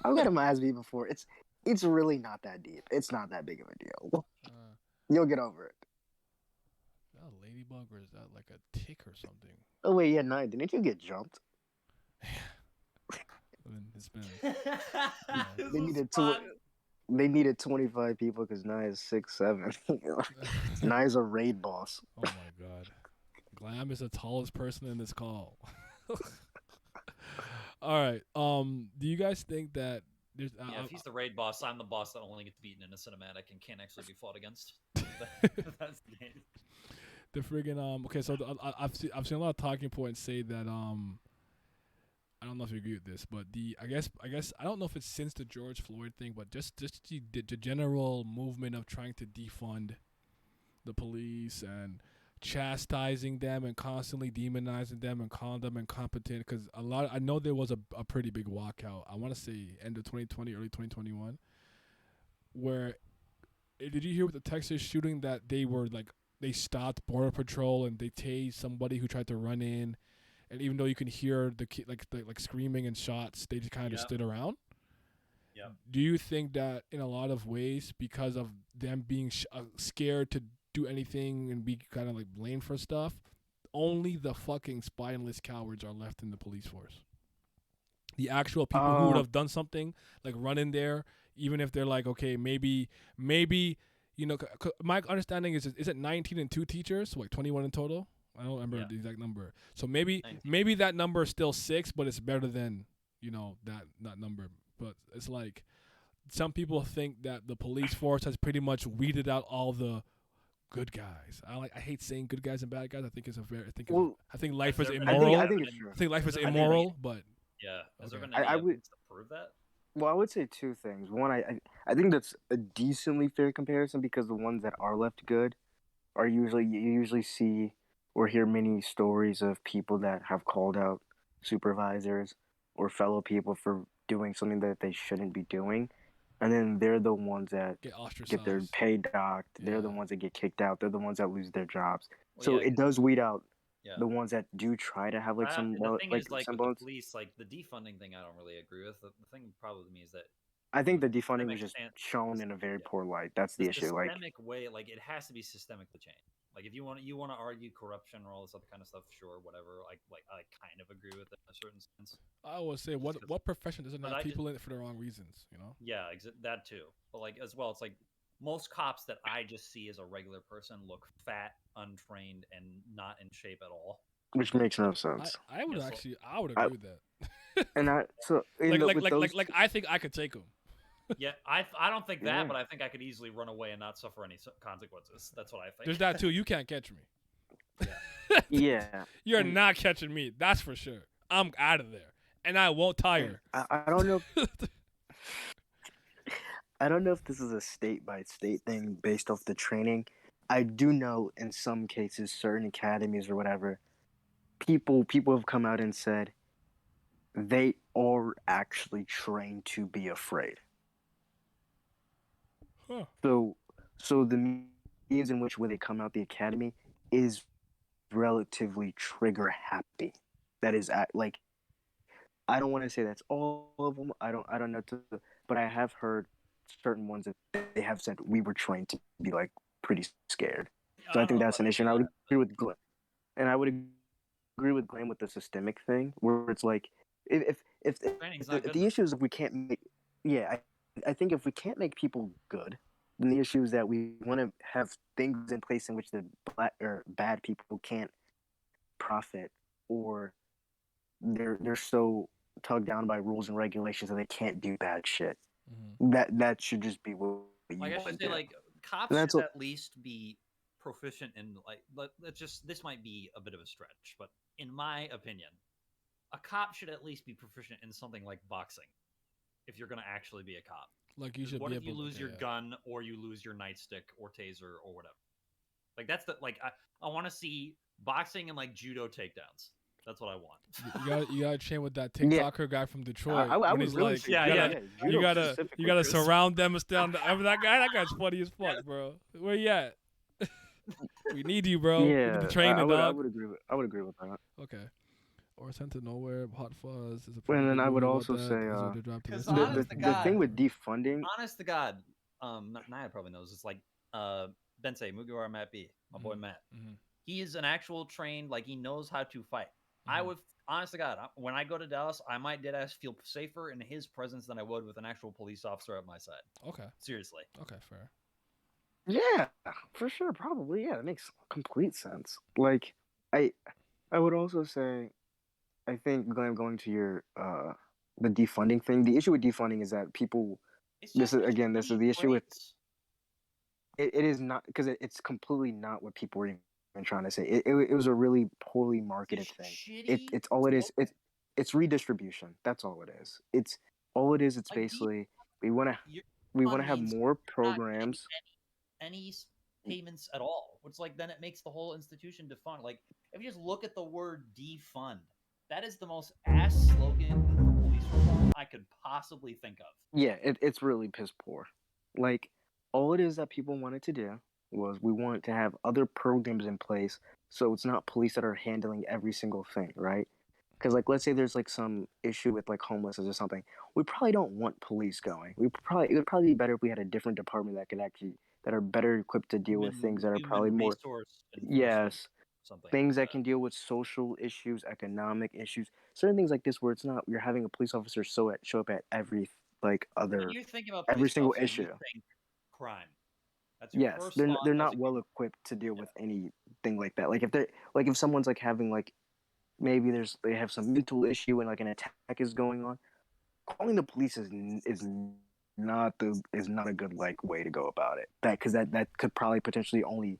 I've gotten my ass beat before. It's really not that deep. It's not that big of a deal. You'll get over it. Is that a ladybug or is that like a tick or something? Oh wait, yeah, no, didn't you get jumped? I mean, it's been. They needed to. They needed 25 people because Naya's 6'7". Naya's a raid boss. Oh my god. Glam is the tallest person in this call. All right. Do you guys think that there's Yeah, if he's the raid boss, I'm the boss that only gets beaten in a cinematic and can't actually be fought against. That's the game. the friggin' okay, so I've seen a lot of talking points say that I don't know if you agree with this, but I guess I don't know if it's since the George Floyd thing, but just the general movement of trying to defund the police and chastising them and constantly demonizing them and calling them incompetent. Because I know there was a pretty big walkout. I want to say end of 2020, early 2021, where did you hear with the Texas shooting that they stopped border patrol and they tased somebody who tried to run in. And even though you can hear the screaming and shots, they just kind of stood around. Yeah. Do you think that in a lot of ways, because of them being scared to do anything and be kind of like blamed for stuff, only the fucking spineless cowards are left in the police force? The actual people who would have done something, like run in there, even if they're like, okay, maybe, you know, my understanding is it 19 and 2 teachers, so like 21 in total? I don't remember the exact number. So maybe that number is still 6, but it's better than, you know, that number. But it's like some people think that the police force has pretty much weeded out all the good guys. I hate saying good guys and bad guys. I think it's I think life is immoral. I think it's true. I think life is immoral, but yeah. Has there been I any would evidence to prove that? Well, I would say 2 things. One, I think that's a decently fair comparison because the ones that are left good are you usually see or hear many stories of people that have called out supervisors or fellow people for doing something that they shouldn't be doing, and then they're the ones that get their pay docked. They're the ones that get kicked out. They're the ones that lose their jobs. Well, so yeah, it does weed out yeah. the ones that do try to have like some The thing is, like some with the bones. police, like the defunding thing, I don't really agree with. The thing problem with me is that I think the defunding was systemic just shown in a very poor light. That's the issue. Like systemic way, like it has to be systemic to change. Like if you want to argue corruption or all this other kind of stuff, sure, whatever. Like I kind of agree with it in a certain sense. I would say what profession doesn't have people in it for the wrong reasons, you know? Yeah, that too. But like as well, it's like most cops that I just see as a regular person look fat, untrained, and not in shape at all. Which makes no sense. I would agree with that. And I so like I think I could take them. Yeah, I don't think that, but I think I could easily run away and not suffer any consequences. That's what I think. There's that too. You can't catch me. Yeah. You're not catching me. That's for sure. I'm out of there, and I won't tire. I don't know. I don't know if this is a state by state thing based off the training. I do know in some cases, certain academies or whatever, people have come out and said they are actually trained to be afraid. Huh. So the means in which when they come out the academy is relatively trigger happy. That is like, I don't want to say that's all of them. I don't know, but I have heard certain ones that they have said we were trained to be like pretty scared. So I think that's an issue. And I would agree with Glenn. And I would agree with Glenn with the systemic thing, where it's like if the issue is if we can't make I think if we can't make people good, then the issue is that we want to have things in place in which the black or bad people can't profit, or they're so tugged down by rules and regulations that they can't do bad shit. Mm-hmm. That should just be what you like I want should to say, do. like cops should at least be proficient in let's just, this might be a bit of a stretch, but in my opinion, a cop should at least be proficient in something like boxing. If you're going to actually be a cop, like you should. What be if you able lose to, your gun or you lose your nightstick or taser or whatever? Like that's the I want to see boxing and like judo takedowns. That's what I want. You gotta train with that TikToker guy from Detroit. I when would he's really like, say you gotta surround them and stand. That guy's funny as fuck, bro. Where you at? We need you, bro. Yeah, we need to train the dog. I would agree with that. Okay. Or Sent to Nowhere, Hot Fuzz. Is And then I would also say the thing with defunding. Honest to God, Naya probably knows. It's like Bensei Mugiwara Matt B, my boy Matt. Mm-hmm. He is an actual trained, like he knows how to fight. honest to God, when I go to Dallas, I might deadass feel safer in his presence than I would with an actual police officer at my side. Okay. Seriously. Okay, fair. Yeah, for sure, probably. Yeah, that makes complete sense. Like, I would also say, I think going to your the defunding thing. The issue with defunding is that people. It's This just is such a again. This is funny the issue with phrase. it is not because it's completely not what people were even trying to say. It was a really poorly marketed thing. Shitty It's all it is. slogan. It's redistribution. That's all it is. It's all it is. It's Like basically we want to defund have means more you're not getting programs. any payments at all. It's like then it makes the whole institution defund. Like if you just look at the word defund, that is the most ass slogan for police reform I could possibly think of. Yeah, it's really piss poor. Like all it is that people wanted to do was we want to have other programs in place so it's not police that are handling every single thing, right? Because like let's say there's like some issue with like homelessness or something, we probably don't want police going. It would probably be better if we had a different department that could actually that are better equipped to deal with things that are probably Human more resource enforcement, yes something things like that can deal with social issues, economic issues, certain things like this where it's not you're having a police officer show up at every like that. When other you think about every police single officer, you issue. think crime. That's your Yes, first thought they're as not a well equipped to deal with anything like that. Like if they're like if someone's like having like maybe they have some mental issue and like an attack is going on, calling the police is not a good like way to go about it. That because that could probably potentially only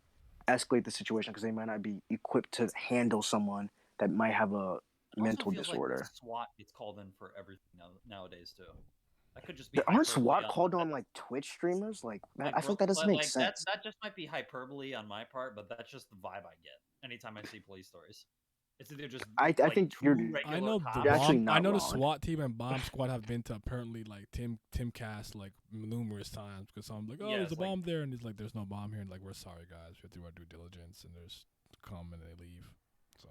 escalate the situation because they might not be equipped to handle someone that might have a It also mental feels like disorder. SWAT gets called in for everything nowadays too. That could just be There aren't hyperbole SWAT on called on like Twitch streamers like that. like I feel like that doesn't make like that sense. that just might be hyperbole on my part, but that's just the vibe I get anytime I see police stories. It's either just I like think two you're I regular know cops. You're actually I not know the wrong. SWAT team and bomb squad have been to apparently like Tim Cast like numerous times because I'm like, oh, Yeah, there's a it's like- bomb there, and he's like, there's no bomb here, and like, we're sorry guys, we have to do our due diligence, and there's come and they leave. So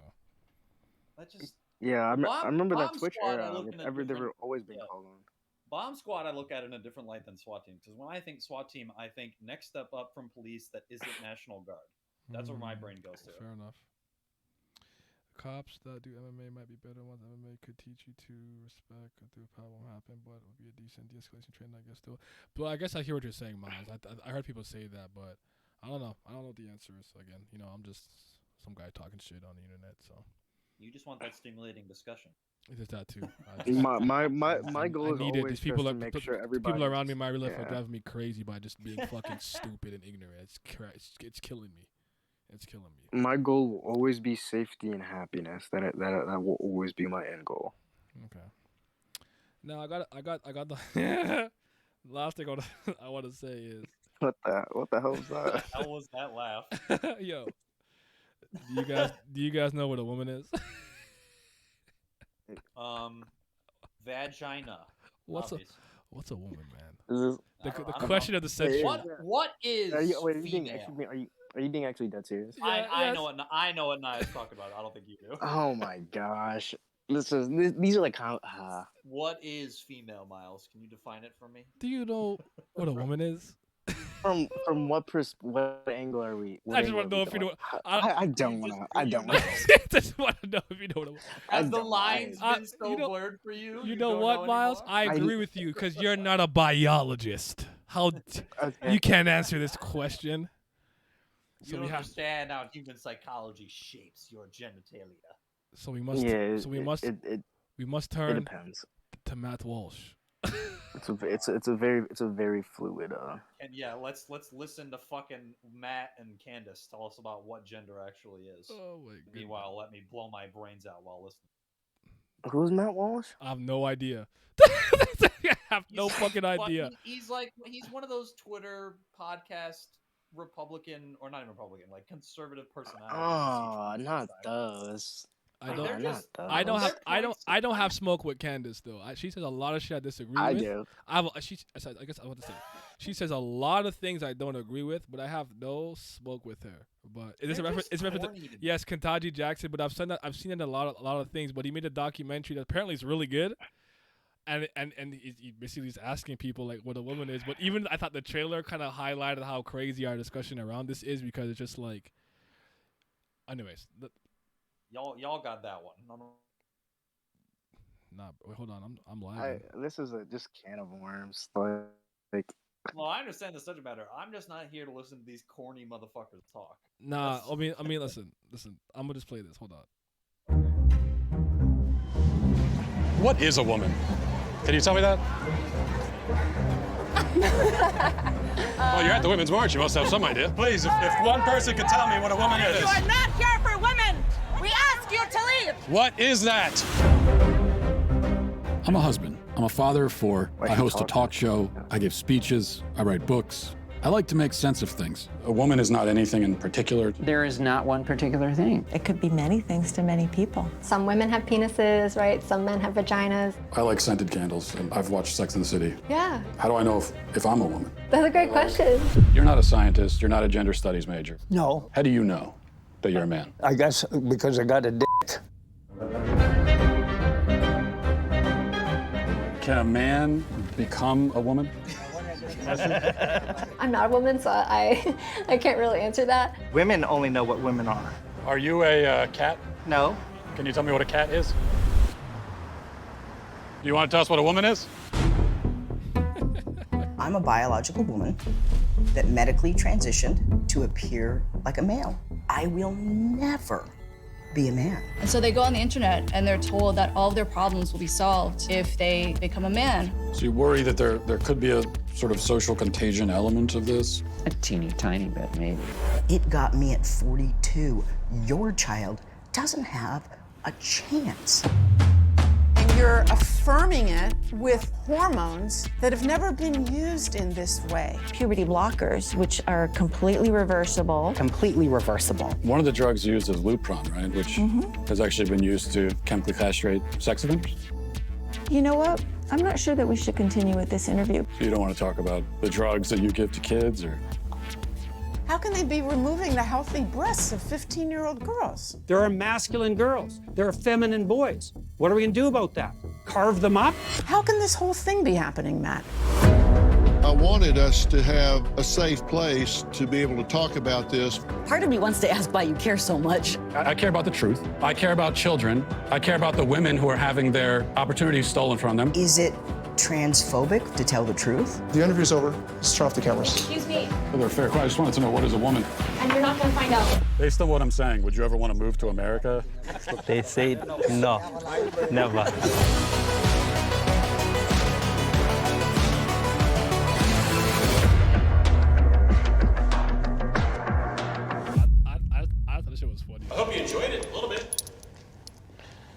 That just Yeah, I remember that Bomb Twitch Squad, I era. look in a They've different- always been yeah. called on. Bomb Squad, I look at in a different light than SWAT team because when I think SWAT team, I think next step up from police that isn't National Guard. That's where my brain goes to. fair enough. Cops that do MMA might be better ones. MMA could teach you to respect. The problem won't happen, but it would be a decent de-escalation training, I guess. Still, but I guess I hear what you're saying, Miles. I heard people say that, but I don't know. I don't know what the answer is. Again, I'm just some guy talking shit on the internet. So You just want that stimulating discussion. it's just that too. My goal is always these people just are to make people, sure everybody. people around me in my real life are yeah. driving me crazy by just being fucking stupid and ignorant. It's killing me. It's killing me. My goal will always be safety and happiness. That will always be my end goal. Okay. Now I got the last thing I want to say is What the hell was that? How was that laugh? yo, do you guys know what a woman is? Vagina. What's obvious. a woman, man? Is this, The I don't question know. of the century. What is are you female? being actually dead serious? I know what Naya's talking about. I don't think you do. Oh my gosh, these are like how. What is female, Miles? Can you define it for me? Do you know what a woman is? From what angle are we? I just want to know if you know. I don't want to. I don't want I just want to know if you know what a woman. Has the lines been so you know- blurred for you? You know don't what, Miles? anymore? I agree with you because you're not a biologist. You can't answer this question. You don't understand how human psychology shapes your genitalia. So we must. Yeah, we must it turn depends. to Matt Walsh. It's a very fluid. And yeah, let's listen to fucking Matt and Candace tell us about what gender actually is. Oh my god. Meanwhile, let me blow my brains out while listening. Who's Matt Walsh? I have no idea. I have no fucking idea. He's one of those Twitter podcast Republican or not even Republican, like conservative personalities. Oh, not those. I don't have smoke with Candace though. She says a lot of shit I disagree with. I do. I guess I want to say she says a lot of things I don't agree with, but I have no smoke with her. But is this a reference? It's a reference. Yes, Kentaji Jackson. But I've seen that in a lot of things. But he made a documentary that apparently is really good. And he basically is asking people like what a woman is. But even I thought the trailer kind of highlighted how crazy our discussion around this is because it's just like. Anyways. Y'all got that one. Nah, wait, hold on. I'm lagging. This is just can of worms. Like Well, I understand the subject matter. I'm just not here to listen to these corny motherfuckers talk. Nah, I mean, listen. I'm gonna just play this. Hold on. What is a woman? Can you tell me that? Well, you're at the Women's March. You must have some idea. Please, if one person could tell me what a woman is. You are not here for women. We ask you to leave. What is that? I'm a husband. I'm a father of 4. I host a talk show. I give speeches. I write books. I like to make sense of things. A woman is not anything in particular. There is not one particular thing. It could be many things to many people. Some women have penises, right? Some men have vaginas. I like scented candles, and I've watched Sex and the City. Yeah. How do I know if I'm a woman? That's a great question. You're not a scientist. You're not a gender studies major. No. How do you know that you're a man? I guess because I got a dick. Can a man become a woman? I'm not a woman, so I can't really answer that. Women only know what women are. Are you a cat? No. Can you tell me what a cat is? Do you want to tell us what a woman is? I'm a biological woman that medically transitioned to appear like a male. I will never be a man. And so they go on the internet and they're told that all of their problems will be solved if they become a man. So you worry that there could be a sort of social contagion element of this? A teeny tiny bit, maybe. It got me at 42. Your child doesn't have a chance. And you're affirming it with hormones that have never been used in this way. Puberty blockers, which are completely reversible. Completely reversible. One of the drugs used is Lupron, right? Which has actually been used to chemically castrate sex offenders. You know what? I'm not sure that we should continue with this interview. So you don't want to talk about the drugs that you give to kids, or? How can they be removing the healthy breasts of 15-year-old girls? There are masculine girls. There are feminine boys. What are we going to do about that? Carve them up? How can this whole thing be happening, Matt? I wanted us to have a safe place to be able to talk about this. Part of me wants to ask why you care so much. I care about the truth. I care about children. I care about the women who are having their opportunities stolen from them. Is it transphobic to tell the truth? The interview's over. Let's turn off the cameras. Excuse me. They're fair. I just wanted to know, what is a woman? And you're not going to find out. Based on what I'm saying, would you ever want to move to America? They say no, never. I thought the shit was funny. I hope you enjoyed it a little bit.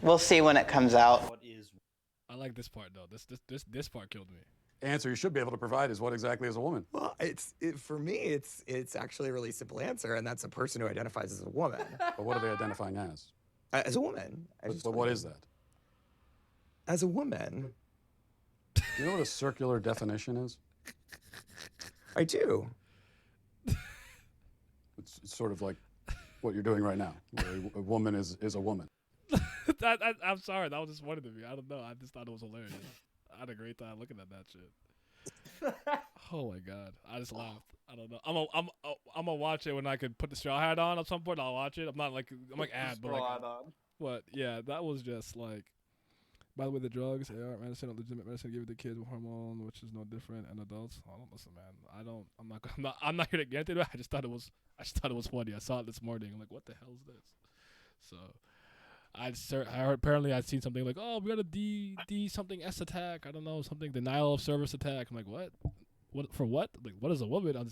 We'll see when it comes out. I like this part though. This part killed me. Answer you should be able to provide is, what exactly is a woman? Well, for me, it's actually a really simple answer, and that's a person who identifies as a woman. But what are they identifying as? As a woman. But what is that? As a woman. Do you know what a circular definition is? I do. It's sort of like what you're doing right now. A woman is a woman. I'm sorry, that was just funny to me. I don't know. I just thought it was hilarious. I had a great time looking at that shit. Oh my god, I just laughed. I don't know. I'm gonna watch it when I could put the straw hat on. At some point, I'll watch it. I'm like but like, what? Yeah, that was just like. By the way, the drugs, AR medicine, are legitimate medicine given to kids with hormone, which is no different, and adults. I don't listen, man. I'm not here to get into it. I just thought it was funny. I saw it this morning. I'm like, what the hell is this? So. I heard, apparently I'd seen something like, oh, we got a D something S attack. I don't know, something denial of service attack. I'm like, what? What for what? Like, what is a woman? I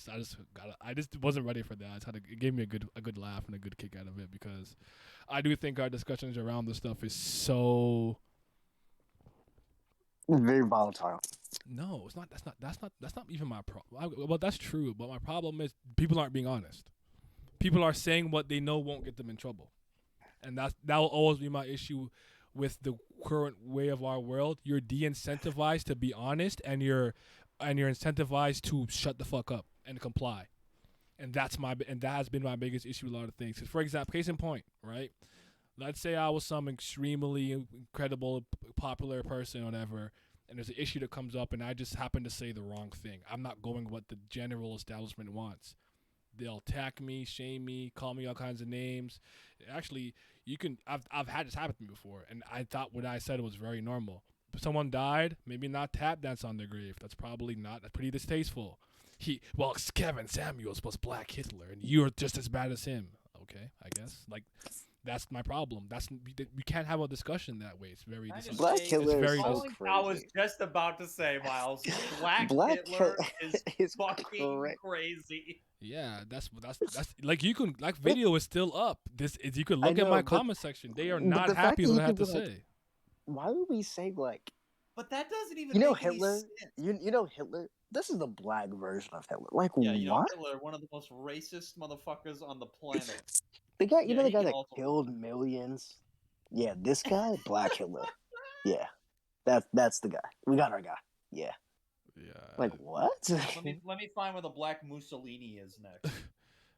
just wasn't ready for that. It gave me a good laugh and a good kick out of it, because I do think our discussions around this stuff is so very volatile. No, it's not. That's not even my problem. Well, that's true, but my problem is people aren't being honest. People are saying what they know won't get them in trouble. And that will always be my issue with the current way of our world. You're de-incentivized to be honest, and you're incentivized to shut the fuck up and comply. And that has been my biggest issue with a lot of things. For example, case in point, right? Let's say I was some extremely incredible, popular person or whatever, and there's an issue that comes up, and I just happen to say the wrong thing. I'm not going what the general establishment wants. they'll attack me, shame me, call me all kinds of names. Actually, I've had this happen to me before, and I thought what I said was very normal. If someone died, maybe not tap dance on their grave. That's probably not. That's pretty distasteful. Kevin Samuels was Black Hitler, and you're just as bad as him. Okay, I guess. Like, that's my problem. We can't have a discussion that way. It's very Black Hitler is crazy. I was just about to say, Miles, Black Hitler is fucking crazy. Yeah, that's like you can like video is still up. You can look at my comment section. They are not happy with what I have to say. Why would we say like? But that doesn't even. You know make Hitler. Any sense. You know Hitler. This is the black version of Hitler. Like yeah, you know what? Hitler, one of the most racist motherfuckers on the planet. The guy, you know the guy that killed millions. Yeah, this guy, Black Hitler. Yeah, that's the guy. We got our guy. Yeah. Yeah. Like what? let me find where the Black Mussolini is next.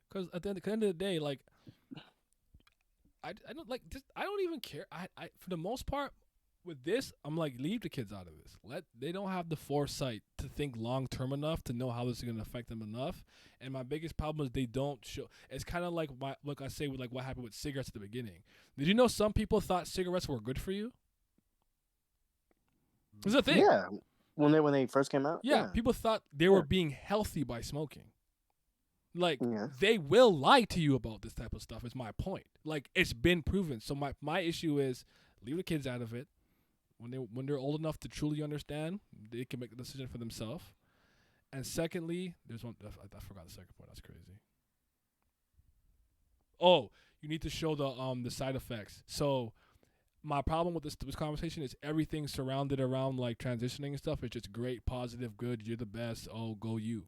Because at the end of the day, like, I don't like. I don't even care. I for the most part, with this, I'm like, leave the kids out of this. They don't have the foresight to think long term enough to know how this is going to affect them enough. And my biggest problem is they don't show. It's kind of like I say with like what happened with cigarettes at the beginning. Did you know some people thought cigarettes were good for you? There's a thing. Yeah, when they first came out. Yeah, people thought they were being healthy by smoking. Like they will lie to you about this type of stuff. Is my point. Like it's been proven. So my issue is leave the kids out of it. When they're old enough to truly understand, they can make a decision for themselves. And secondly, there's one I forgot the second point. That's crazy. Oh, you need to show the side effects. So my problem with this conversation is everything surrounded around like transitioning and stuff is just great, positive, good. You're the best. Oh, go you.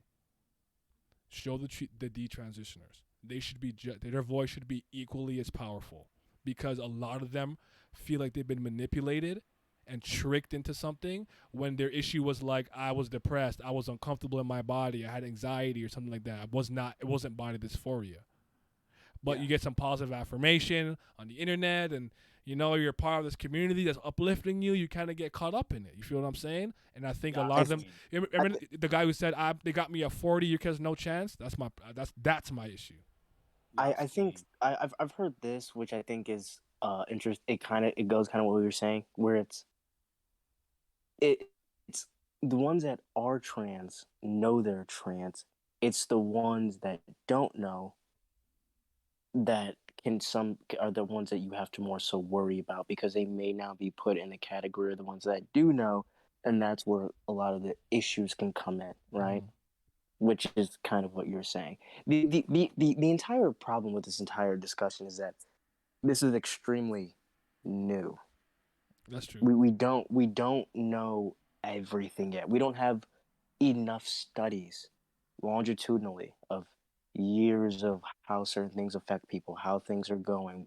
Show the detransitioners. They should be their voice should be equally as powerful because a lot of them feel like they've been manipulated and tricked into something when their issue was like I was depressed, I was uncomfortable in my body, I had anxiety or something like that. It wasn't body dysphoria. But you get some positive affirmation on the internet and you're part of this community that's uplifting you. You kind of get caught up in it. You feel what I'm saying? And I think a lot of them. Remember the guy who said they got me at 40. You has no chance. That's my issue. I think I've heard this, which I think is interesting. It goes kind of what we were saying, where it's the ones that are trans know they're trans. It's the ones that don't know that are the ones that you have to more so worry about because they may now be put in the category of the ones that do know, and that's where a lot of the issues can come in, right? Which is kind of what you're saying. The entire problem with this entire discussion is that this is extremely new. That's true. We don't know everything yet. We don't have enough studies longitudinally of years of how certain things affect people, how things are going.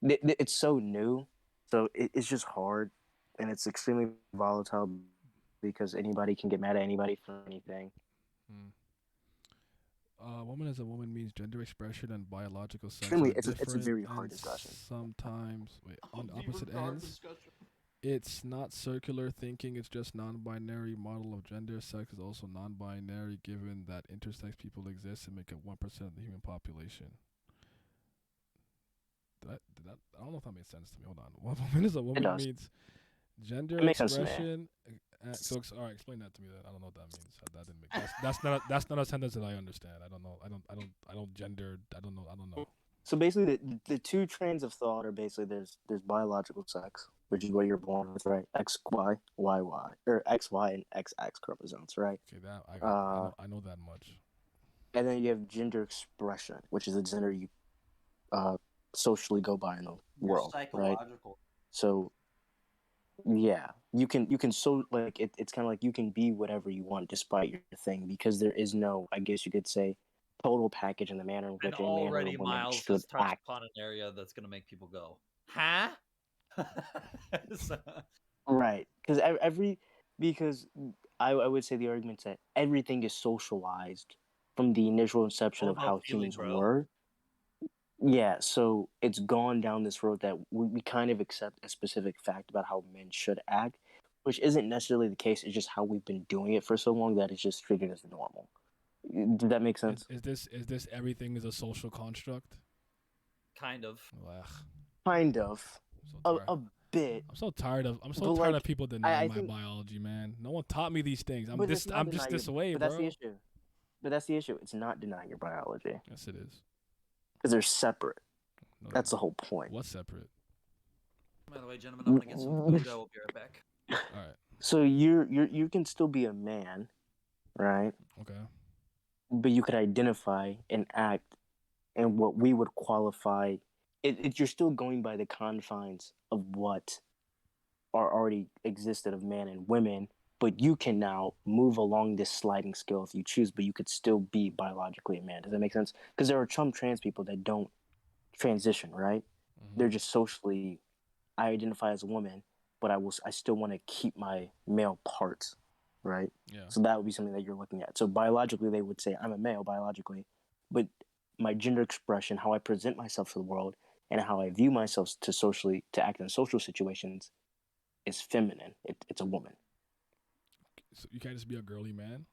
It's so new, so it's just hard, and it's extremely volatile because anybody can get mad at anybody for anything. Woman as a woman means gender expression and biological sex. It's a very hard discussion. Sometimes, on opposite ends, it's not circular thinking. It's just non-binary model of gender. Sex is also non-binary, given that intersex people exist and make up 1% of the human population. I don't know if that made sense to me. Hold on. Woman as a woman means gender expression. All right, explain that to me. Then I don't know what that means. That didn't make that's not a sentence that I understand. I don't know. I don't gender. I don't know. So basically, the two trains of thought are basically there's biological sex, which is what you're born with, right? XY, YY, or XY and XX chromosomes, right? Okay, I know that much. And then you have gender expression, which is the gender you socially go by in the world, right? So. Yeah, you can it's kind of like you can be whatever you want despite your thing because there is no, I guess you could say, total package in the manner in which a man or a woman Miles should has touched act. upon an area that's going to make people go, huh? Right, because I would say the argument's that everything is socialized from the initial inception of how humans were. Yeah, so it's gone down this road that we kind of accept a specific fact about how men should act, which isn't necessarily the case. It's just how we've been doing it for so long that it's just treated as normal. Did that make sense? Is this everything is a social construct? Kind of. Ugh. Kind of. A bit. I'm so tired of people denying my biology, man. No one taught me these things. I'm just this way, but bro. That's the issue. But that's the issue. It's not denying your biology. Yes, it is. Because they're separate. No, that's the whole point. What's separate? By the way, gentlemen, I'm gonna get some food. I will be right back. All right. So you can still be a man, right? Okay. But you could identify and act in what we would qualify. You're still going by the confines of what are already existed of man and women, but you can now move along this sliding scale if you choose, but you could still be biologically a man. Does that make sense? Because there are some trans people that don't transition, right? Mm-hmm. They're just socially, I identify as a woman, but I still want to keep my male parts, right? Yeah. So that would be something that you're looking at. So biologically, they would say I'm a male biologically, but my gender expression, how I present myself to the world, and how I view myself to act in social situations is feminine. It's a woman. So you can't just be a girly man.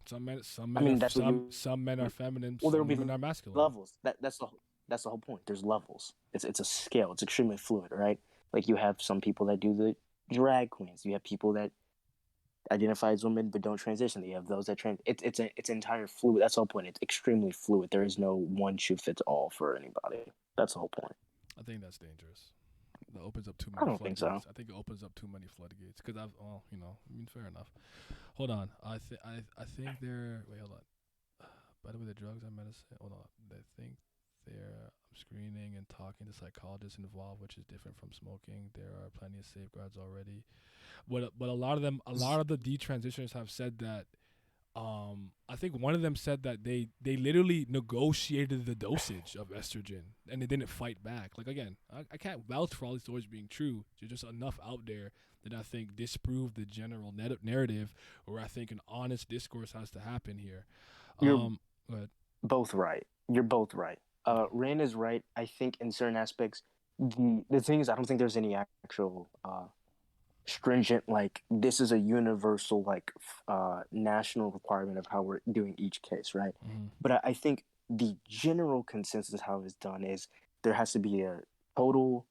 Some men are feminine. Well, there some will be women are masculine. Levels. That's the whole point. There's levels. It's a scale. It's extremely fluid, right? Like you have some people that do the drag queens. You have people that identify as women but don't transition. You have those that It's entire fluid. That's the whole point. It's extremely fluid. There is no one shoe fits all for anybody. That's the whole point. I think that's dangerous. That opens up too many. I don't think so. I think it opens up too many floodgates. Because fair enough. Hold on. I think they're. Wait, hold on. By the way, the drugs and medicine. Hold on. I think they're screening and talking to psychologists involved, which is different from smoking. There are plenty of safeguards already. But a lot of the detransitioners have said that. I think one of them said that they literally negotiated the dosage of estrogen and they didn't fight back. Like, again, I can't vouch for all these stories being true. There's just enough out there that I think disprove the general narrative, where I think an honest discourse has to happen here. You're both right. You're both right. Ren is right. I think in certain aspects, the thing is, I don't think there's any actual stringent, like this is a universal national requirement of how we're doing each case, right? Mm-hmm. But I think the general consensus how it's done is there has to be a total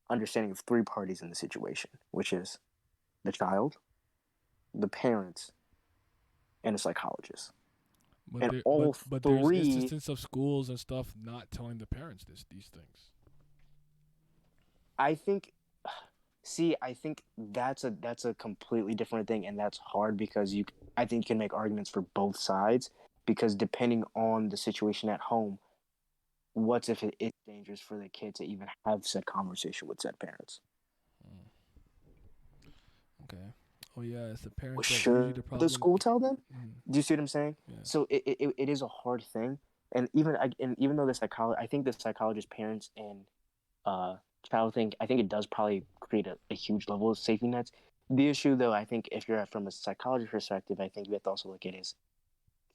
understanding of three parties in the situation, which is the child, the parents, and a psychologist. But there's instances of schools and stuff not telling the parents these things. I think that's a completely different thing, and that's hard because I think you can make arguments for both sides, because depending on the situation at home, what if it's dangerous for the kid to even have said conversation with said parents? Okay. Oh yeah, it's the parents. Should the school tell them? Do you see what I'm saying? Yeah. So it is a hard thing, and even though I think the psychologist, parents, and child thing, I think it does probably create a huge level of safety nets. The issue, though, I think if you're from a psychology perspective, I think you have to also look at is,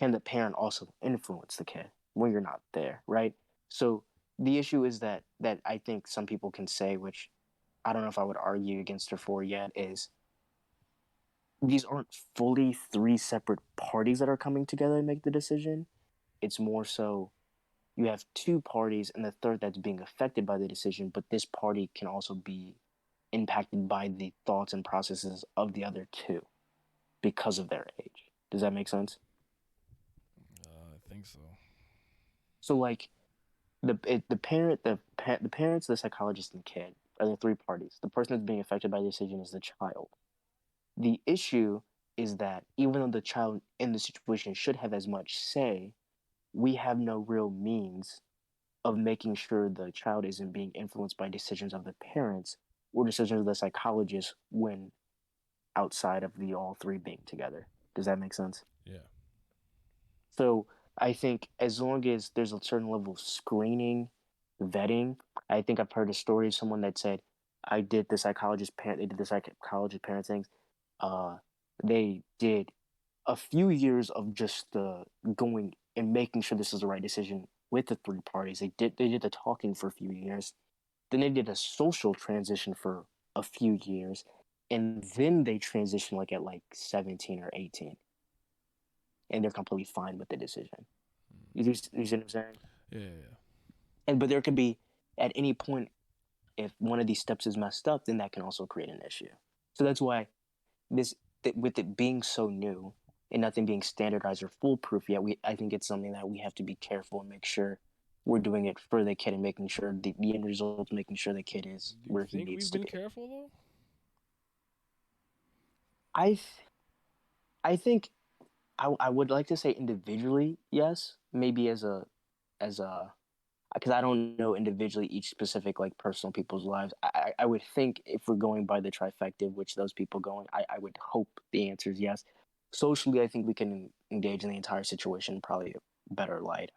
can the parent also influence the kid when you're not there, right? So the issue is that I think some people can say, which I don't know if I would argue against her for yet, is these aren't fully three separate parties that are coming together to make the decision. It's more so you have two parties and the third that's being affected by the decision, but this party can also be impacted by the thoughts and processes of the other two because of their age. Does that make sense? I think so. So like the parents, the psychologist, and the kid are the three parties. The person that's being affected by the decision is the child. The issue is that even though the child in the situation should have as much say, we have no real means of making sure the child isn't being influenced by decisions of the parents or decisions of the psychologist when outside of the all three being together. Does that make sense? Yeah. So I think as long as there's a certain level of screening, vetting, I think I've heard a story of someone that said, they did the psychologist parenting. They did a few years of just going and making sure this is the right decision with the three parties. They did the talking for a few years. Then they did a social transition for a few years. And then they transitioned at 17 or 18. and they're completely fine with the decision. You see what I'm saying? Yeah. But there could be, at any point, if one of these steps is messed up, then that can also create an issue. So that's why with it being so new and nothing being standardized or foolproof yet, I think it's something that we have to be careful and make sure we're doing it for the kid and making sure the end result, making sure the kid is where he needs to be. We've been careful though. I think I would like to say individually, yes. Maybe as a because I don't know individually each specific like personal people's lives. I would think if we're going by the trifecta, which those people going, I would hope the answer is yes. Socially, I think we can engage in the entire situation in probably a better light.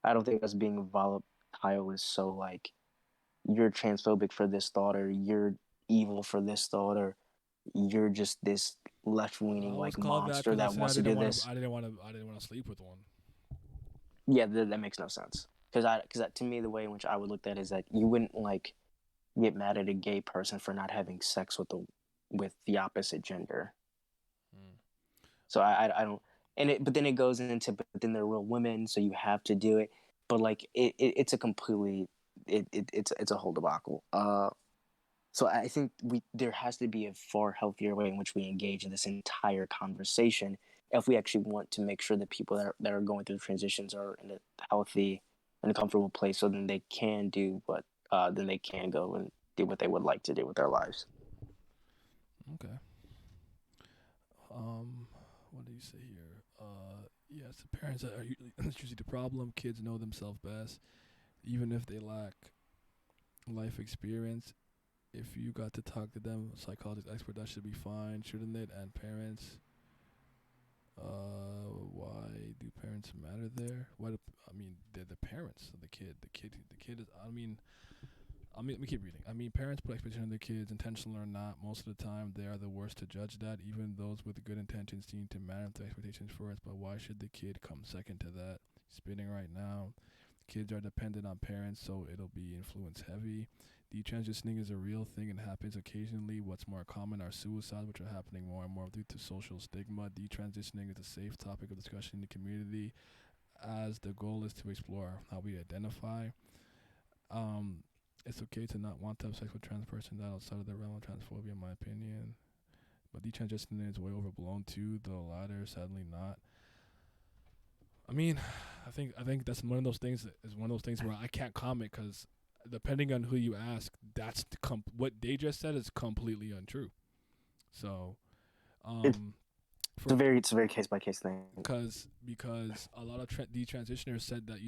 I don't think us being volatile is so like you're transphobic for this thought, or you're evil for this thought, or you're just this left-leaning like monster that wants to do this. I didn't want to sleep with one. Yeah, that makes no sense. Because to me, the way in which I would look at it is that you wouldn't like get mad at a gay person for not having sex with the opposite gender. So I don't, but then it goes into, but then they're real women, so you have to do it. But like it's a completely it's a whole debacle. So I think there has to be a far healthier way in which we engage in this entire conversation if we actually want to make sure that people that are going through transitions are in a healthy and a comfortable place, so then they can do then they can go and do what they would like to do with their lives. Okay. What do you say here? Yes, the parents are usually the problem. Kids know themselves best, even if they lack life experience. If you got to talk to them, psychologist expert, that should be fine, shouldn't it? And parents, why do parents matter there? They're the parents of the kid. The kid is. Let me keep reading. Parents put expectations on their kids, intentional or not. Most of the time, they are the worst to judge that. Even those with good intentions seem to manage the expectations first. But why should the kid come second to that? Spinning right now. Kids are dependent on parents, so it'll be influence heavy. Detransitioning is a real thing and happens occasionally. What's more common are suicides, which are happening more and more due to social stigma. Detransitioning is a safe topic of discussion in the community, as the goal is to explore how we identify. It's okay to not want to have sex with a trans person that outside of the realm of transphobia, in my opinion. But detransitioning is way overblown too. The latter, sadly, not. I think that's one of those things. Is one of those things where I can't comment because depending on who you ask, that's what they just said is completely untrue. So, it's a very case by case thing. Because a lot of detransitioners said that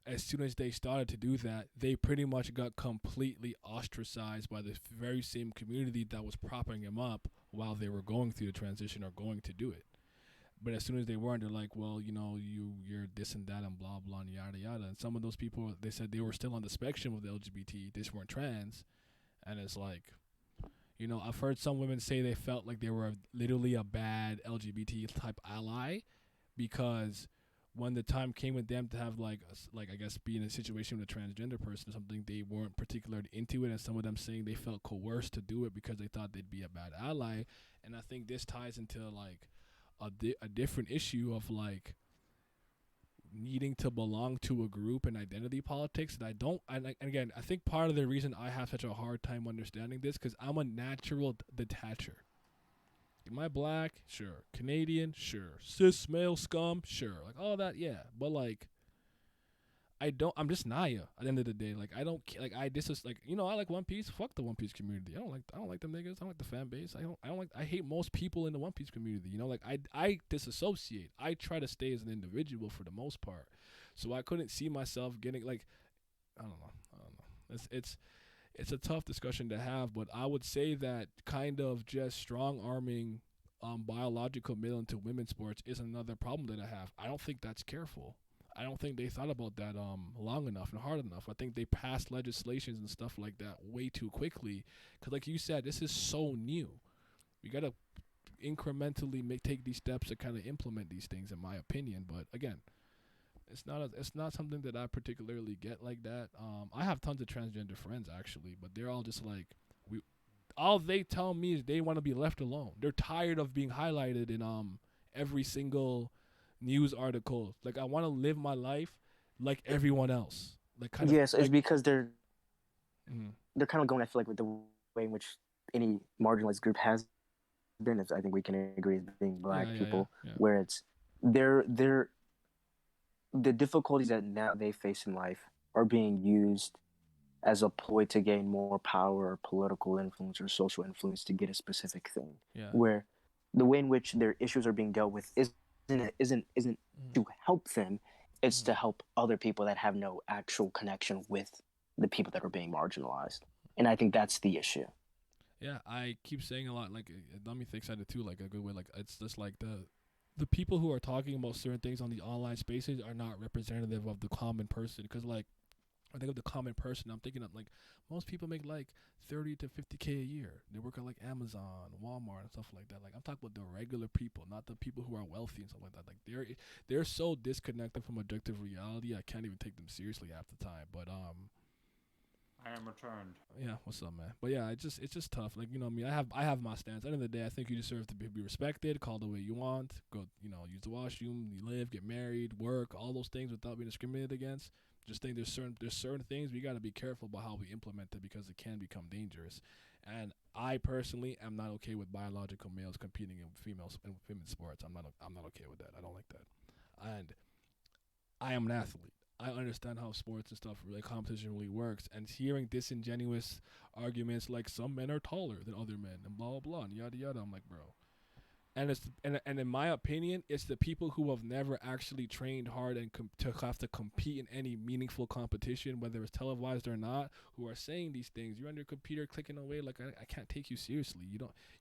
as soon as they started to do that, they pretty much got completely ostracized by the very same community that was propping them up while they were going through the transition or going to do it. But as soon as they weren't, they're like, well, you're this and that and blah, blah, and yada, yada. And some of those people, they said they were still on the spectrum of the LGBT. They just weren't trans. And it's like, I've heard some women say they felt like they were literally a bad LGBT type ally because when the time came with them to have I guess be in a situation with a transgender person or something, they weren't particularly into it. And some of them saying they felt coerced to do it because they thought they'd be a bad ally. And I think this ties into a different issue of needing to belong to a group and identity politics that and again, I think part of the reason I have such a hard time understanding this because I'm a natural detacher. Am I black? Sure. Canadian? Sure. Cis male scum? Sure. All that, yeah. But I'm just Naya at the end of the day. I don't I like One Piece. Fuck the One Piece community. I don't like them niggas. I don't like the fan base. I hate most people in the One Piece community. I disassociate. I try to stay as an individual for the most part. So I couldn't see myself getting I don't know. It's a tough discussion to have, but I would say that kind of just strong arming biological male into women's sports is another problem that I have. I don't think that's careful. I don't think they thought about that long enough and hard enough. I think they passed legislations and stuff like that way too quickly. Because like you said, this is so new. We got to incrementally take these steps to kind of implement these things, in my opinion. But again, it's not something that I particularly get like that. I have tons of transgender friends actually, but they're all just all they tell me is they want to be left alone. They're tired of being highlighted in every single news articles. Like I want to live my life like everyone else. Like kind Yes, of it's because they're Mhm. they're kind of going. I feel like with the way in which any marginalized group has been, as I think we can agree, as being black people, where it's they're the difficulties that now they face in life are being used as a ploy to gain more power or political influence or social influence to get a specific thing. Yeah. Where the way in which their issues are being dealt with isn't to help them, it's to help other people that have no actual connection with the people that are being marginalized. And I think that's the issue. Yeah, I keep saying a lot. Like it got me excited too. Like a good way. Like it's just like the people who are talking about certain things on the online spaces are not representative of the common person. Because like I think of the common person, I'm thinking of like most people make like 30 to 50K a year. They work at like Amazon, Walmart, and stuff like that. Like I'm talking about the regular people, not the people who are wealthy and stuff like that. Like they're so disconnected from objective reality. I can't even take them seriously half the time. But I am returned. yeah, what's up, man? But yeah, it's just tough. Like, you know what I mean? I have my stance. At the end of the day, I think you deserve to be respected, called the way you want, go, you know, use the washroom, you live, get married, work, all those things without being discriminated against. Just think there's certain things we got to be careful about how we implement it because it can become dangerous. And I personally am not okay with biological males competing in females in women's sports. I'm not okay with that. I don't like that. And I am an athlete. I understand how sports and stuff, really competition really works. And hearing disingenuous arguments like some men are taller than other men and blah blah blah and yada yada, I'm like, bro. And it's and in my opinion, it's the people who have never actually trained hard and to have to compete in any meaningful competition, whether it's televised or not, who are saying these things. You're on your computer clicking away like I can't take you seriously.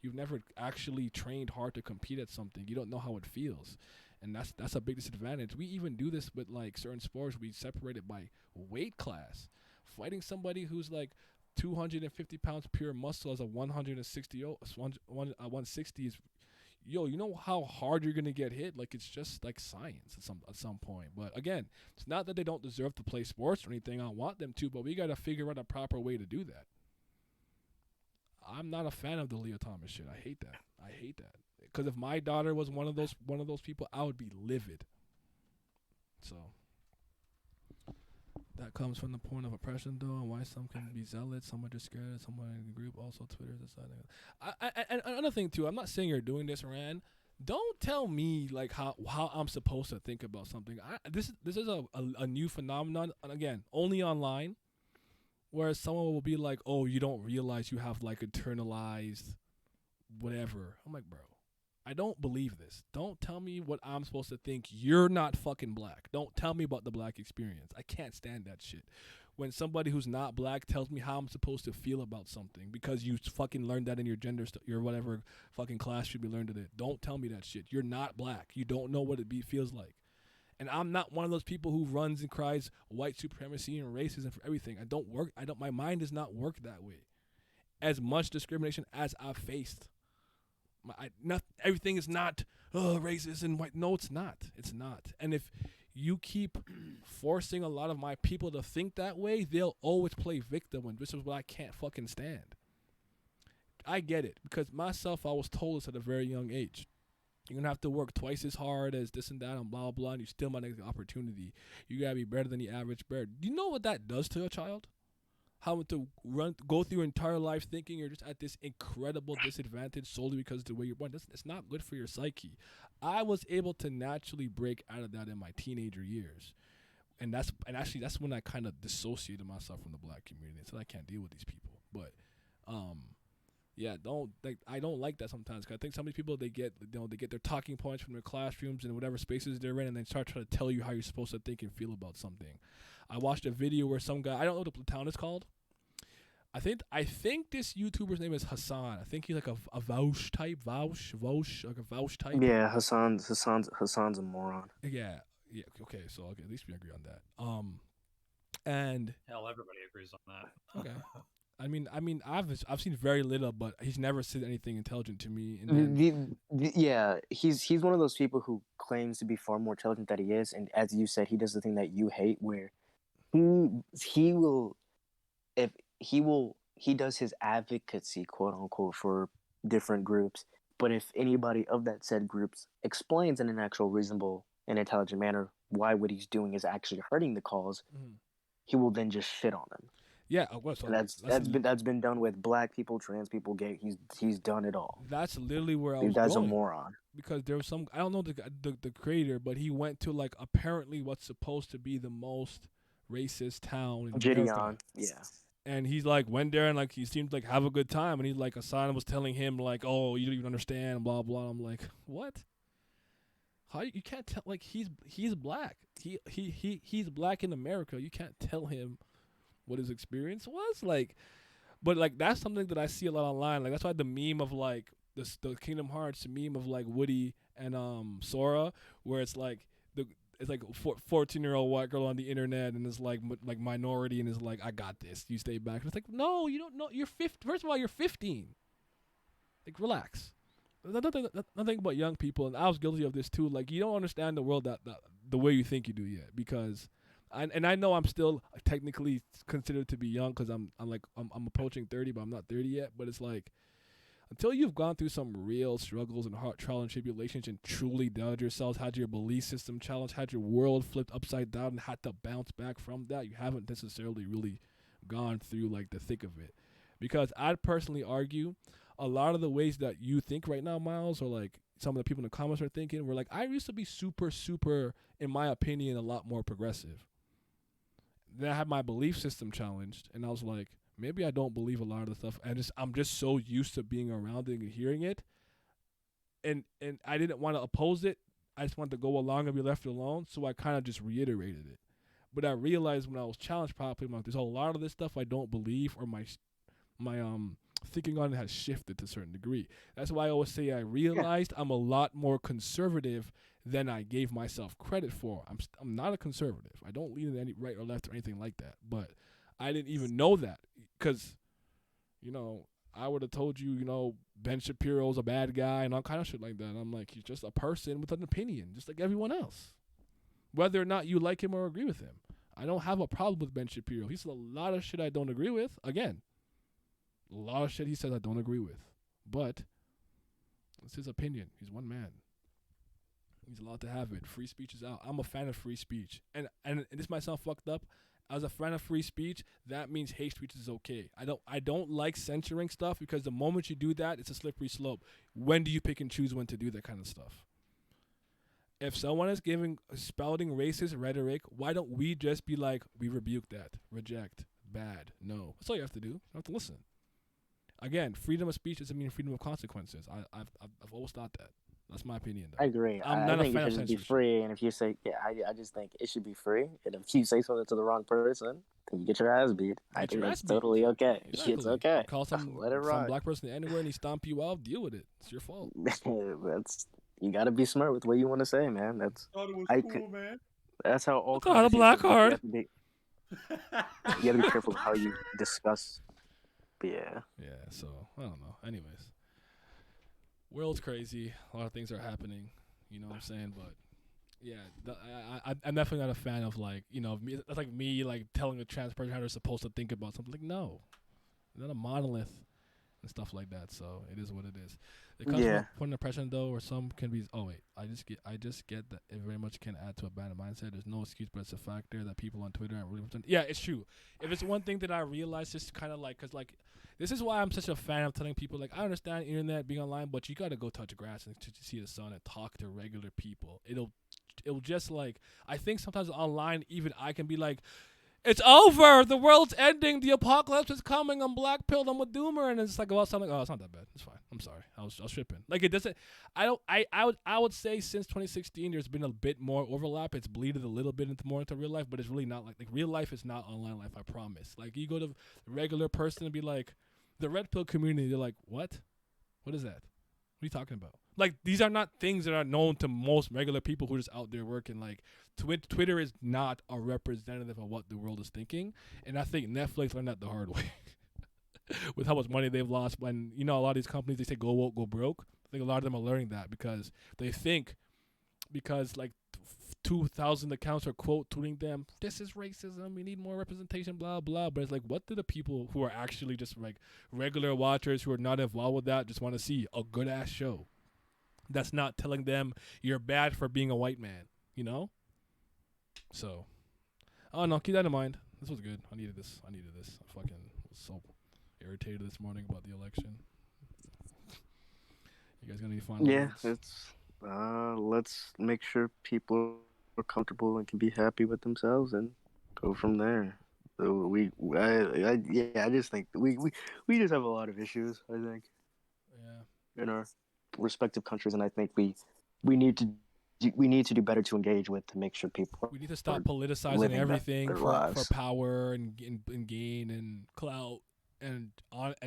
You've never actually trained hard to compete at something. You don't know how it feels. And that's a big disadvantage. We even do this with like certain sports. We separate it by weight class. Fighting somebody who's like 250 pounds pure muscle as a 160 is, yo, you know how hard you're gonna get hit? Like it's just like science at some point. But again, it's not that they don't deserve to play sports or anything. I want them to, but we gotta figure out a proper way to do that. I'm not a fan of the Leo Thomas shit. I hate that. Because if my daughter was one of those people, I would be livid. So that comes from the point of oppression, though, and why some can be zealots, some are just scared, some are in the group. Also, Twitter is deciding. And another thing too, I'm not saying you're doing this, Rand. Don't tell me like how I'm supposed to think about something. This is a new phenomenon, and again, only online, where someone will be like, "Oh, you don't realize you have like internalized whatever." I'm like, bro, I don't believe this. Don't tell me what I'm supposed to think. You're not fucking black. Don't tell me about the black experience. I can't stand that shit. When somebody who's not black tells me how I'm supposed to feel about something because you fucking learned that in your your whatever fucking class should be learned it. Don't tell me that shit. You're not black. You don't know what it feels like. And I'm not one of those people who runs and cries white supremacy and racism for everything. My mind does not work that way. As much discrimination as I've faced. Everything is not racist and white. No, it's not. It's not. And if you keep forcing a lot of my people to think that way, they'll always play victim, and this is what I can't fucking stand. I get it, because myself, I was told this at a very young age. You're going to have to work twice as hard as this and that and blah, blah, and you still might get the opportunity. You got to be better than the average bear. Do you know what that does to a child? How to go through your entire life thinking you're just at this incredible disadvantage solely because of the way you're born. It's not good for your psyche. I was able to naturally break out of that in my teenager years. And actually that's when I kind of dissociated myself from the black community and said I can't deal with these people. But yeah, I don't like that sometimes, because I think some of these people, they get their talking points from their classrooms and whatever spaces they're in, and then start trying to tell you how you're supposed to think and feel about something. I watched a video where some guy, I don't know what the town is called. I think this YouTuber's name is Hassan. I think he's like a Vaush type. Yeah, Hassan's a moron. Yeah. Okay, so at least we agree on that. And hell, everybody agrees on that. Okay. I mean, I've seen very little, but he's never said anything intelligent to me. And then, yeah, he's one of those people who claims to be far more intelligent than he is, and as you said, he does the thing that you hate, where he does his advocacy, quote unquote, for different groups. But if anybody of that said groups explains in an actual reasonable an intelligent manner why what he's doing is actually hurting the cause, he will then just shit on them. Yeah, and that's been done with black people, trans people, gay. He's done it all. That's literally where I You was guys going. a moron. Because there was some, I don't know the creator, but he went to like apparently what's supposed to be the most racist town in America. Yeah. And he's like went there and like he seemed like have a good time, and he's like Asana was telling him like, oh, you don't even understand, blah blah. I'm like, what? How you can't tell, like he's black. He's black in America. You can't tell him what his experience was like. But like that's something that I see a lot online. Like that's why the meme of like the Kingdom Hearts meme of like Woody and Sora, where it's like it's like 14-year-old white girl on the internet and is like minority and is like, I got this, you stay back. And it's like, no, you don't know. You're 15. First of all, you're 15. Like relax. Nothing but young people, and I was guilty of this too. Like you don't understand the world that the way you think you do yet, because I know I'm still technically considered to be young because I'm approaching 30, but I'm not 30 yet. But it's like until you've gone through some real struggles and hard trial and tribulations and truly doubted yourselves, had your belief system challenged, had your world flipped upside down, and had to bounce back from that, you haven't necessarily really gone through like the thick of it. Because I'd personally argue a lot of the ways that you think right now, Miles, or like some of the people in the comments are thinking, were like, I used to be super, in my opinion, a lot more progressive. Then I had my belief system challenged, and I was like, maybe I don't believe a lot of the stuff. I'm just so used to being around it and hearing it, and I didn't want to oppose it. I just wanted to go along and be left alone. So I kind of just reiterated it. But I realized when I was challenged properly, I'm like, there's a lot of this stuff I don't believe, or my thinking on it has shifted to a certain degree. That's why I always say I realized I'm a lot more conservative than I gave myself credit for. I'm not a conservative. I don't lean in any right or left or anything like that. But I didn't even know that because, I would have told you, Ben Shapiro's a bad guy and all kind of shit like that. And I'm like, he's just a person with an opinion, just like everyone else. Whether or not you like him or agree with him. I don't have a problem with Ben Shapiro. He said a lot of shit I don't agree with. Again, a lot of shit he says I don't agree with. But it's his opinion. He's one man. He's allowed to have it. Free speech is out. I'm a fan of free speech. And this might sound fucked up. As a fan of free speech, that means hate speech is okay. I don't like censoring stuff because the moment you do that, it's a slippery slope. When do you pick and choose when to do that kind of stuff? If someone is spouting racist rhetoric, why don't we just be like, we rebuke that, reject, bad, no. That's all you have to do. You have to listen. Again, freedom of speech doesn't mean freedom of consequences. I've always thought that. That's my opinion, though. I agree. I think it should be free, and if you say, I just think it should be free, and if you say something to the wrong person, then you get your ass beat. I think that's totally okay. Exactly. It's okay. Call some black person anywhere and he stomp you out, deal with it. It's your fault. You gotta be smart with what you want to say, man. That's man. That's how all. Not a black card. You gotta be careful how you discuss. But yeah. Yeah. So I don't know. Anyways, world's crazy. A lot of things are happening. You know what I'm saying? But yeah, I'm definitely not a fan of like that's like me like telling a trans person how they're supposed to think about something. Like no, they're not a monolith and stuff like that. So it is what it is. It comes from a point of impression though, or some can be. Oh wait, I just get that it very much can add to a bad mindset. There's no excuse, but it's a factor that people on Twitter aren't really. Yeah, it's true. If it's one thing that I realized, just kind of like, cause like this is why I'm such a fan of telling people like I understand internet being online, but you gotta go touch grass and to see the sun and talk to regular people. It'll just like I think sometimes online even I can be like. It's over. The world's ending. The apocalypse is coming. I'm black pilled. I'm a doomer, and it's like about something. Oh, it's not that bad. It's fine. I'm sorry. I was tripping. Like it doesn't. I would say since 2016, there's been a bit more overlap. It's bleeded a little bit into real life, but it's really not like real life is not online life. I promise. Like you go to the regular person and be like, the red pill community. They're like, what? What is that? What are you talking about? Like these are not things that are known to most regular people who are just out there working. Like Twitter is not a representative of what the world is thinking, and I think Netflix learned that the hard way with how much money they've lost. When a lot of these companies they say go woke, go broke. I think a lot of them are learning that because they think like 2,000 accounts are quote tweeting them, this is racism, we need more representation, blah blah. But it's like, what do the people who are actually just like regular watchers who are not involved with that just want to see? A good ass show that's not telling them you're bad for being a white man. you know. So, oh no, keep that in mind. This was good. I needed this. I fucking was so irritated this morning about the election. You guys got any final words? It's let's make sure people are comfortable and can be happy with themselves and go from there. So I just think we just have a lot of issues. I think, in our respective countries, and I think we need to do better to engage with to make sure people. We need to stop politicizing everything for power and gain and clout and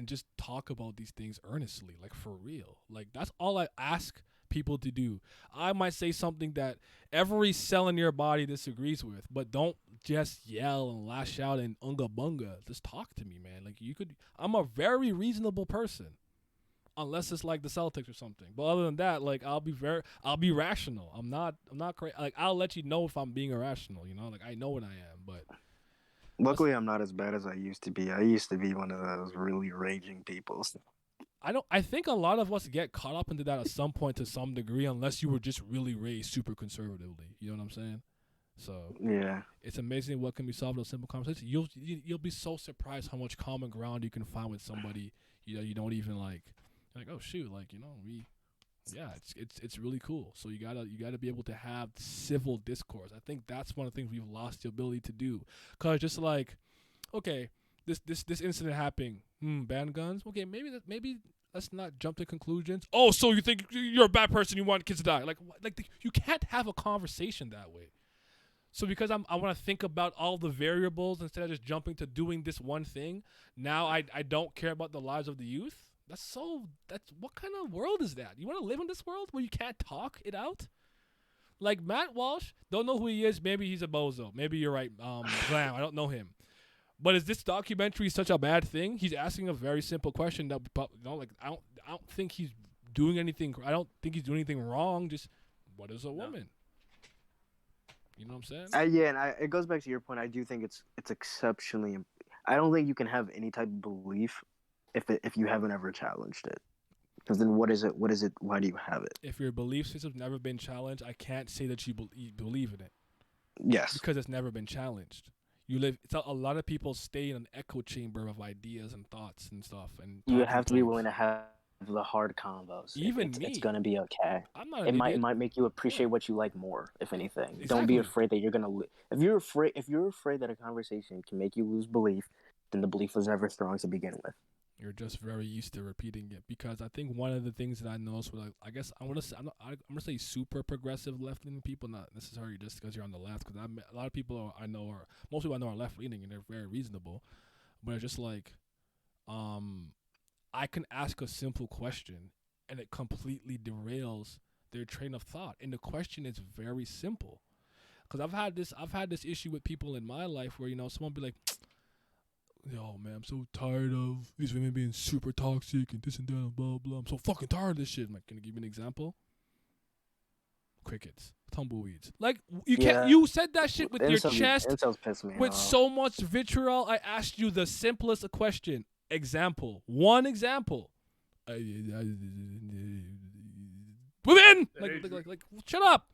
just talk about these things earnestly, like for real. Like that's all I ask people to do. I might say something that every cell in your body disagrees with, but don't just yell and lash out and unga bunga. Just talk to me, man. Like I'm a very reasonable person. Unless it's like the Celtics or something, but other than that, like I'll be rational. I'm not crazy. Like I'll let you know if I'm being irrational. You know, like I know what I am, but luckily I'm not as bad as I used to be. I used to be one of those really raging people. I think a lot of us get caught up into that at some point to some degree, unless you were just really raised super conservatively. You know what I'm saying? So yeah, it's amazing what can be solved in a simple conversation. You'll be so surprised how much common ground you can find with somebody you don't even like. Like, oh shoot, like, it's really cool. So you gotta be able to have civil discourse. I think that's one of the things we've lost the ability to do. Cause just like, okay, this incident happening, ban guns. Okay, maybe let's not jump to conclusions. Oh, so you think you're a bad person? You want kids to die? Like you can't have a conversation that way. So because I want to think about all the variables instead of just jumping to doing this one thing. Now I don't care about the lives of the youth. That's what kind of world is that? You want to live in this world where you can't talk it out? Like Matt Walsh, don't know who he is. Maybe he's a bozo. Maybe you're right. Glam, I don't know him. But is this documentary such a bad thing? He's asking a very simple question that, I don't think he's doing anything. I don't think he's doing anything wrong. Just what is a woman? You know what I'm saying? Yeah, and it goes back to your point. I do think it's exceptionally. I don't think you can have any type of belief if you haven't ever challenged it. Because then what is it? Why do you have it? If your belief system's never been challenged, I can't say that you believe in it. Yes. Because it's never been challenged. A lot of people stay in an echo chamber of ideas and thoughts and stuff. And you have to be willing to have the hard combos. It's gonna be okay. It might make you appreciate what you like more, if anything. Exactly. Don't be afraid that you're gonna if you're afraid that a conversation can make you lose belief, then the belief was never strong to begin with. You're just very used to repeating it, because I think one of the things that I noticed with, I guess I'm gonna say super progressive left leaning people, not necessarily just because you're on the left, because a lot of people most people I know are left leaning and they're very reasonable, but it's just like, I can ask a simple question and it completely derails their train of thought, and the question is very simple, because I've had this issue with people in my life where someone be like, yo, man, I'm so tired of these women being super toxic and this and that and blah, blah. I'm so fucking tired of this shit. I'm like, can you give me an example? Crickets. Tumbleweeds. Like, you said that shit with your chest with so much vitriol. I asked you the simplest question. Example. One example. Women! Like, shut up.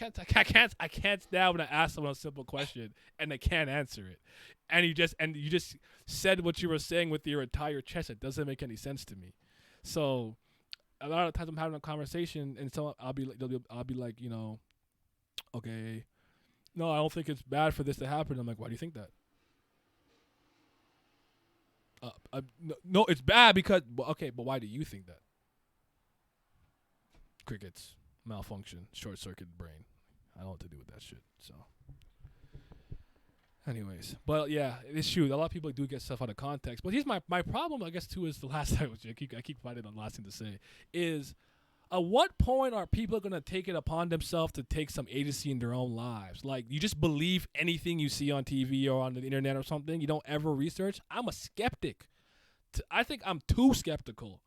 I can't stand when I ask someone a simple question and they can't answer it. And you just said what you were saying with your entire chest. It doesn't make any sense to me. So a lot of times I'm having a conversation and so I'll be like, okay, no, I don't think it's bad for this to happen. I'm like, why do you think that? No, it's bad because okay, but why do you think that? Crickets, malfunction, short circuit brain. I don't know what to do with that shit. So, anyways, but yeah, it's true. A lot of people do get stuff out of context. But here's my problem, I guess, too, is the last time I keep finding the last thing to say is, at what point are people going to take it upon themselves to take some agency in their own lives? Like, you just believe anything you see on TV or on the internet or something? You don't ever research? I'm a skeptic. I think I'm too skeptical.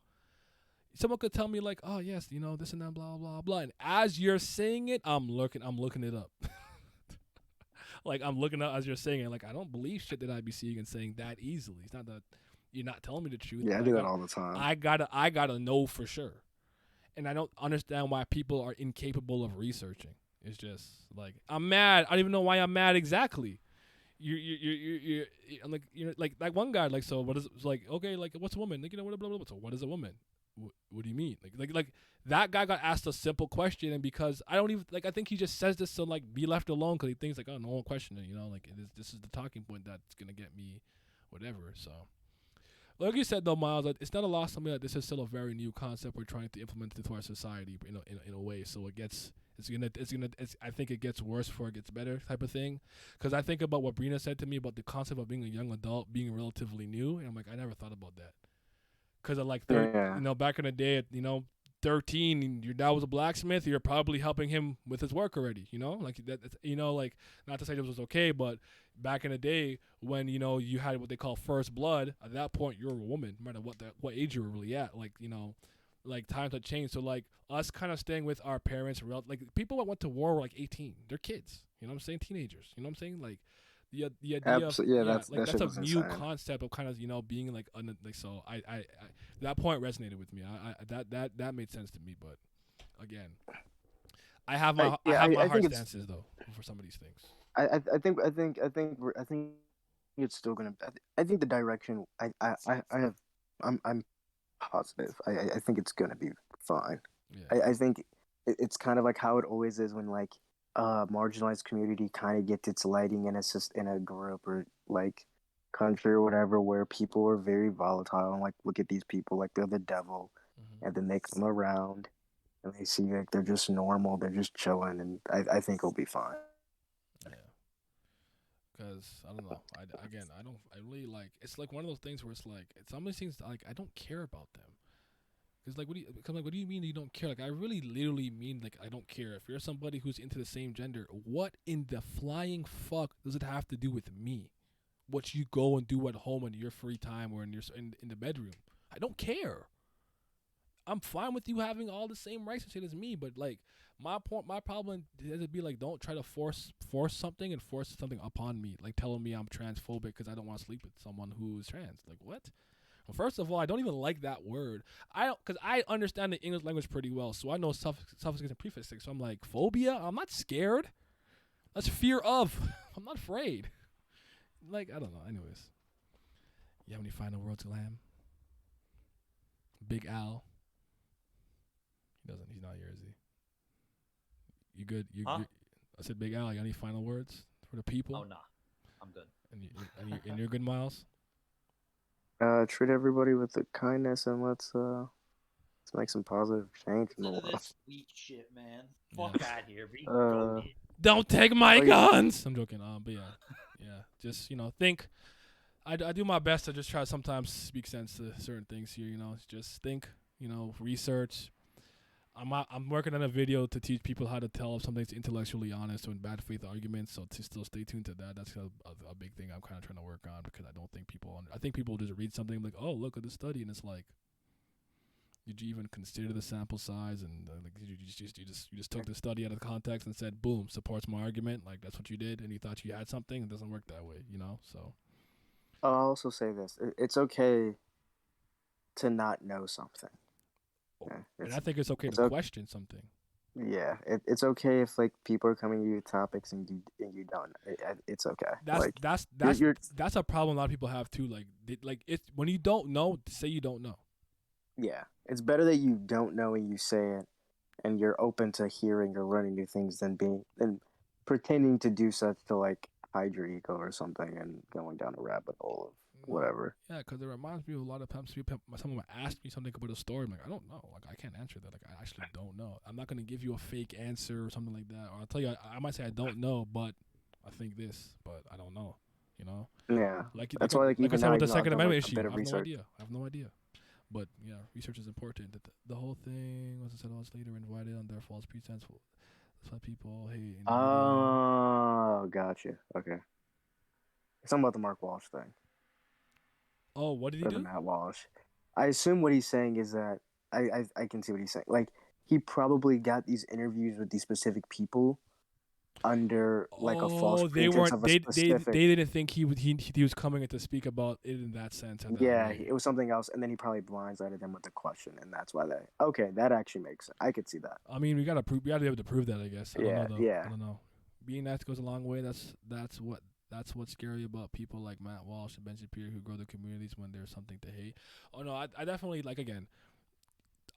Someone could tell me like, oh yes, this and that, blah blah blah, and as you're saying it, I'm looking it up. Like I'm looking up as you're saying it. Like I don't believe shit that I be seeing and saying that easily. It's not that you're not telling me the truth. Yeah, I do that all the time. I gotta know for sure, and I don't understand why people are incapable of researching. It's just like I'm mad. I don't even know why I'm mad exactly. You I'm like like one guy like, so what is like, okay, like what's a woman, like, what blah, blah, blah. So what is a woman? What do you mean? Like that guy got asked a simple question, and because I don't even like, I think he just says this to like be left alone because he thinks like, oh, no one question it, like this is the talking point that's gonna get me whatever. So like you said though, Miles, it's not a loss to me that this is still a very new concept we're trying to implement into our society in a way. So I think it gets worse before it gets better type of thing. Because I think about what Brina said to me about the concept of being a young adult being relatively new, and I'm like, I never thought about that. Because of like, back in the day, 13, your dad was a blacksmith, you're probably helping him with his work already, like that, like, not to say this was okay, but back in the day when, you had what they call first blood, at that point, you're a woman, no matter what age you were really at, like, like times have changed. So like us kind of staying with our parents, like people that went to war were like 18, they're kids, what I'm saying, teenagers, what I'm saying, like the idea of, that's a new insane concept of kind of being like so I that point resonated with me. That made sense to me, but again, I have my hard stances though for some of these things. I think it's still gonna. I think the direction I'm positive. I think it's gonna be fine. Yeah. I think it's kind of like how it always is when like marginalized community kind of gets its lighting in a group or like country or whatever, where people are very volatile and like look at these people like they're the devil, and then they come around and they see like they're just normal, they're just chilling, and I think it'll be fine. Yeah. Because I don't know. I really like. It's like one of those things where it's like some of these things like I don't care about them. Because like, what do you mean you don't care? Like, I really literally mean like I don't care. If you're somebody who's into the same gender, what in the flying fuck does it have to do with me? What you go and do at home in your free time or in the bedroom? I don't care. I'm fine with you having all the same rights and shit as me, but like my problem is to be like, don't try to force something and force something upon me, like telling me I'm transphobic because I don't want to sleep with someone who's trans. Like what? Well, first of all, I don't even like that word. Because I understand the English language pretty well, so I know suffixes and prefixes. So I'm like, phobia? I'm not scared. That's fear of. I'm not afraid. Like, I don't know. Anyways, you have any final words, Lamb? Big Al. He doesn't. He's not here, is he? You good? I said, Big Al. You got any final words for the people? Oh, nah. I'm good. And you're good, Miles? Treat everybody with kindness, and let's make some positive change in the world. This weak shit, man. Fuck out here. Don't take my guns. I'm joking. But yeah. Just think. I do my best to just try to sometimes speak sense to certain things here. Just think. Research. I'm working on a video to teach people how to tell if something's intellectually honest or in bad faith arguments. So to still stay tuned to that. That's a big thing I'm kind of trying to work on, because I don't think I think people just read something like, oh, look at this study, and it's like, did you even consider the sample size? And like, you just took the study out of context and said, boom, supports my argument. Like that's what you did, and you thought you had something. It doesn't work that way, So I'll also say this: it's okay to not know something. Yeah, and I think it's okay to question something. Yeah, it's okay if like people are coming to you with topics and you don't. It's okay. That's a problem a lot of people have too. Like it's when you don't know, say you don't know. Yeah, it's better that you don't know and you say it, and you're open to hearing or learning new things than pretending to do such to like hide your ego or something and going down a rabbit hole of whatever. Yeah, because it reminds me of a lot of times someone asked me something about a story. I'm like, I don't know. Like, I can't answer that. Like, I actually don't know. I'm not going to give you a fake answer or something like that. Or I'll tell you, I might say I don't know, but I think this, but I don't know. Yeah. Like, that's why, like I said with the Second Amendment issue, I have no idea. But, yeah, research is important. The whole thing was said hours later invited on their false pretense. That's why people hate. Oh, gotcha. Okay. It's something about the Mark Walsh thing. Oh, what did he do? Matt Walsh. I assume what he's saying is that I can see what he's saying. Like, he probably got these interviews with these specific people, under like a false they pretense weren't. of a They specific. didn't think he was coming in to speak about it in that sense. At that Yeah, rate. it was something else, and then he probably blindsided them with the question, and that's why they. Okay, that actually makes sense. I could see that. I mean, we gotta be able to prove that. I guess. I don't know though. Yeah. I don't know. Being nice goes a long way. That's what's scary about people like Matt Walsh and Ben Shapiro who grow their communities when there's something to hate. Oh no, I definitely like again.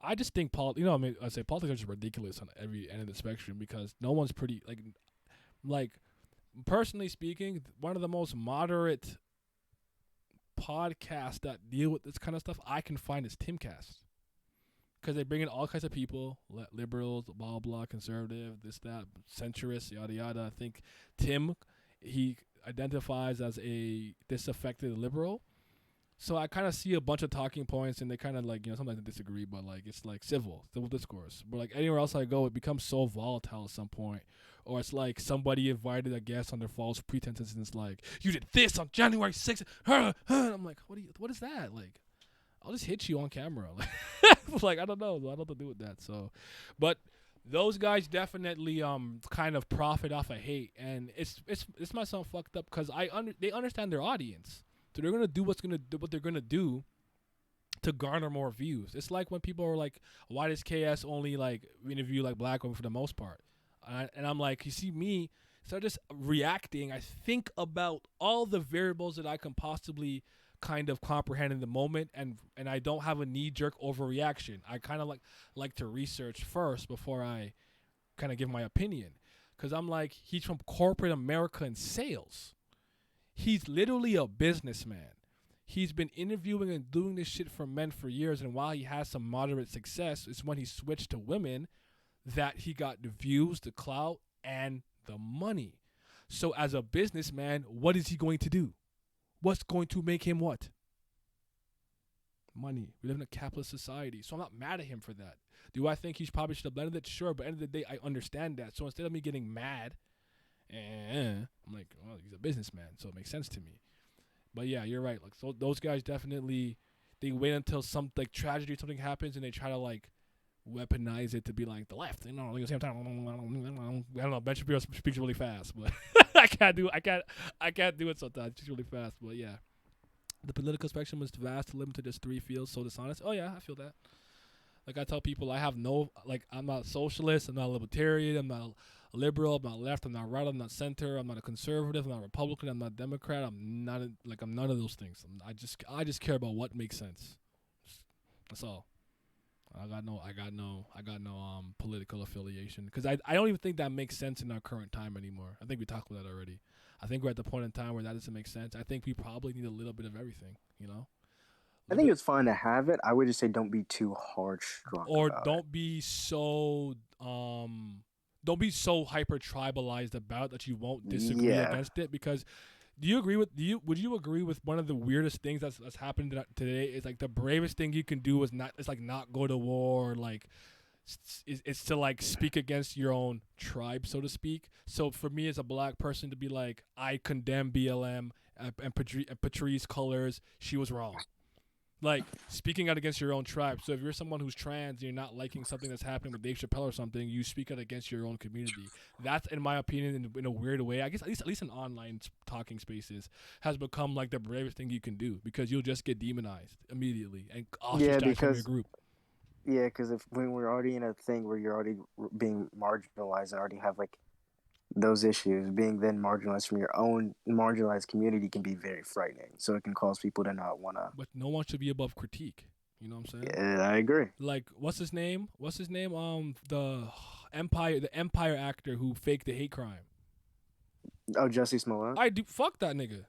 I just think I say politics are just ridiculous on every end of the spectrum because no one's pretty like personally speaking, one of the most moderate podcasts that deal with this kind of stuff I can find is Timcast. Because they bring in all kinds of people, liberals, blah, blah, conservative, this, that, centrists, yada, yada. I think Tim, he identifies as a disaffected liberal. So I kind of see a bunch of talking points, and they kind of sometimes they disagree, but it's like civil discourse. But anywhere else I go, it becomes so volatile at some point. Or it's like somebody invited a guest under false pretenses, and it's like, you did this on January 6th. I'm like, what is that? I'll just hit you on camera. I don't know. I don't know what to do with that. So, but those guys definitely kind of profit off of hate, and it's my sound fucked up because they understand their audience. So they're gonna do what they're gonna do to garner more views. It's like when people are like, "Why does KS only interview black women for the most part?" And I'm like, you see me, so just reacting. I think about all the variables that I can possibly kind of comprehend in the moment, and I don't have a knee-jerk overreaction. I kind of like to research first before I kind of give my opinion, because I'm like, he's from corporate America and sales. He's literally a businessman. He's been interviewing and doing this shit for men for years, and while he has some moderate success, it's when he switched to women that he got the views, the clout, and the money. So as a businessman, what is he going to do? What's going to make him what? Money. We live in a capitalist society, so I'm not mad at him for that. Do I think he probably should have blended it? Sure, but at the end of the day, I understand that. So instead of me getting mad, I'm like, well, he's a businessman, so it makes sense to me. But yeah, you're right. So those guys definitely, they wait until some tragedy, something happens, and they try to weaponize it to be like the left. At the same time, I don't know. Ben Shapiro speaks really fast, but I can't do it sometimes. It's really fast, but yeah. The political spectrum is vast, limited to just 3 fields. So dishonest. Oh yeah, I feel that. I tell people, I have no I'm not socialist, I'm not a libertarian, I'm not a liberal, I'm not left, I'm not right, I'm not center, I'm not a conservative, I'm not a Republican, I'm not a Democrat, I'm not I'm none of those things. I just care about what makes sense. That's all. I got no political affiliation because I don't even think that makes sense in our current time anymore. I think we talked about that already. I think we're at the point in time where that doesn't make sense. I think we probably need a little bit of everything, I think it's fine to have it. I would just say don't be too strong. Or don't be so hyper tribalized about it that you won't disagree against it. Because would you agree with one of the weirdest things that's happened today is the bravest thing you can do is not go to war, it's to speak against your own tribe, so to speak. So for me as a black person to be I condemn BLM and Patrice Cullors, she was wrong. Speaking out against your own tribe. So if you're someone who's trans and you're not liking something that's happening with Dave Chappelle or something, you speak out against your own community. That's, in my opinion, in a weird way, I guess at least in online talking spaces, has become the bravest thing you can do because you'll just get demonized immediately and ostracized from your group. Yeah, because when we're already in a thing where you're already being marginalized and already have those issues, being then marginalized from your own marginalized community can be very frightening. So it can cause people to not want to. But no one should be above critique. You know what I'm saying? Yeah, I agree. What's his name? The Empire actor who faked the hate crime. Oh, Jussie Smollett. I do. Fuck that nigga.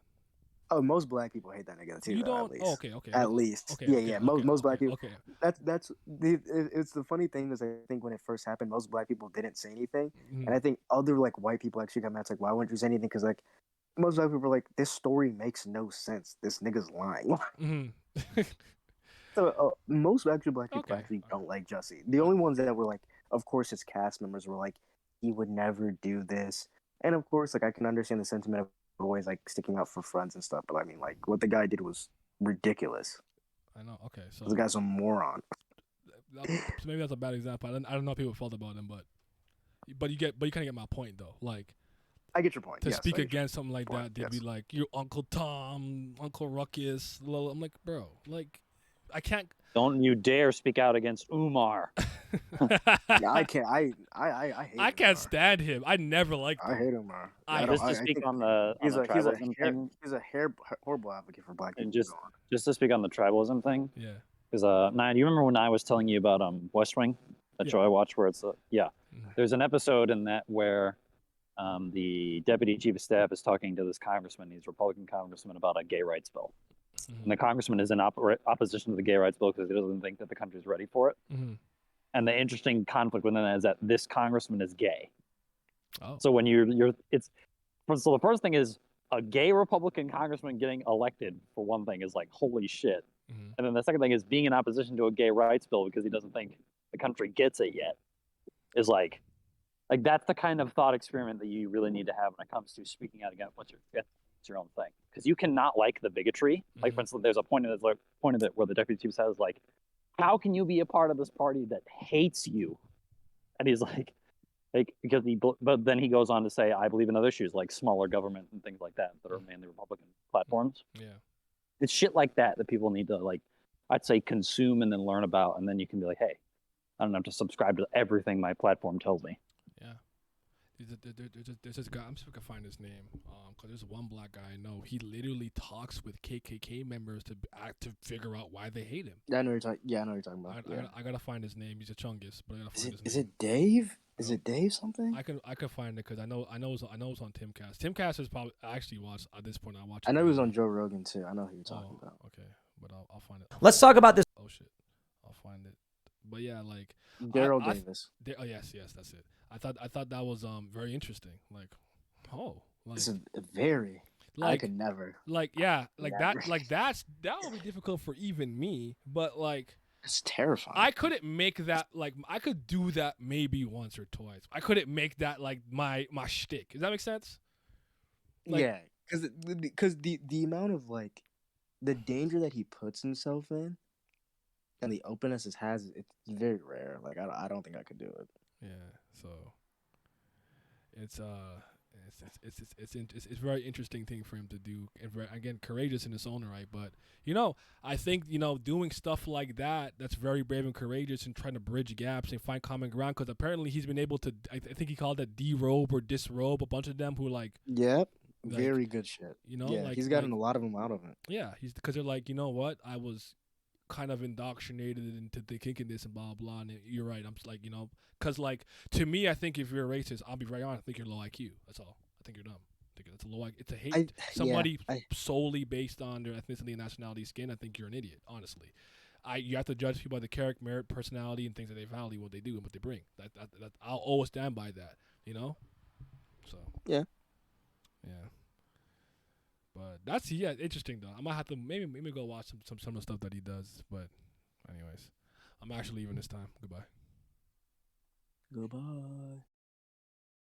Oh, most black people hate that nigga too. You don't. At least. Oh, okay. At least. Okay, Most black people. Okay. It's the funny thing is I think when it first happened, most black people didn't say anything, and I think other white people actually got mad. It's why wouldn't you say anything? Because most black people were this story makes no sense. This nigga's lying. Mm-hmm. So most black people actually don't like Jussie. The only ones that were of course his cast members were he would never do this, and of course I can understand the sentiment of always sticking up for friends and stuff, but I mean what the guy did was ridiculous. I know. Okay, so the guy's a moron. So maybe that's a bad example. I don't know if people felt about him, but you kind of get my point though. I get your point. To Yes, speak I get against something like your that, point. they'd be like, "You're Uncle Tom, Uncle Ruckus." I'm like, bro, like, I can't. Don't you dare speak out against Umar. Yeah, I can't. I hate. I can't stand him. I never liked him. I hate Umar. Just to speak on the tribalism thing. He's a horrible advocate for black people. And just to speak on the tribalism thing. Yeah. Because Nia, do you remember when I was telling you about West Wing, that show I watched where it's there's an episode in that where the deputy chief of staff is talking to this congressman, he's a Republican congressman, about a gay rights bill. And the congressman is in opposition to the gay rights bill because he doesn't think that the country's ready for it. And the interesting conflict within that is that this congressman is gay. Oh. So when so the first thing is a gay Republican congressman getting elected, for one thing, is like, holy shit. And then the second thing is being in opposition to a gay rights bill because he doesn't think the country gets it yet is like that's the kind of thought experiment that you really need to have when it comes to speaking out against what's your own thing. Because you cannot like the bigotry. Like, for instance, there's a point of it where the deputy chief says, like, how can you be a part of this party that hates you? And he's like but then he goes on to say, I believe in other issues like smaller government and things like that are mainly Republican platforms. Yeah. It's shit like that people need to, like, I'd say, consume and then learn about, and then you can be like, hey, I don't have to subscribe to everything my platform tells me. Yeah. There's this guy, I'm just gonna find his name, because there's one black guy I know. He literally talks with KKK members to figure out why they hate him. I know you're talking. Yeah, I know what you're talking about. I gotta find his name. He's a Chungus, but I gotta find his name. Is it Dave? Is it Dave something? I can find it because I know it's on Timcast. Timcast is probably I actually watched at this point. I know he was on Joe Rogan too. I know who you're talking about. Okay, but I'll find it. Let's talk about this. Oh shit, I'll find it. But yeah, like Daryl Davis. Yes, that's it. I thought that was very interesting. Like, it's a very. Like, I could never. Like, yeah, like never. that would be difficult for even me. But like, it's terrifying. I couldn't make that, like, I could do that maybe once or twice. I couldn't make that like my shtick. Does that make sense? Like, yeah, because the amount of, like, the danger that he puts himself in, and the openness it has, it's very rare. Like, I don't think I could do it. Yeah, so it's a very interesting thing for him to do, and again, courageous in its own right. But I think doing stuff like that's very brave and courageous, and trying to bridge gaps and find common ground. Because apparently he's been able to. I think he called it derobe or disrobe a bunch of them who like. Yep. Very good shit. Yeah, like, he's gotten a lot of them out of it. Yeah, because they're like, you know what, I was kind of indoctrinated into thinking this and blah blah. And you're right. I'm just like, because like to me, I think if you're a racist, I'll be very honest. I think you're low IQ. That's all. I think you're dumb. I think it's a low IQ. It's a hate somebody solely based on their ethnicity and nationality, skin. I think you're an idiot. Honestly, you have to judge people by the character, merit, personality, and things that they value, what they do, and what they bring. That I'll always stand by that. So yeah. But that's interesting though. I might have to maybe go watch some of the stuff that he does. But anyways, I'm actually leaving this time. Goodbye. Goodbye.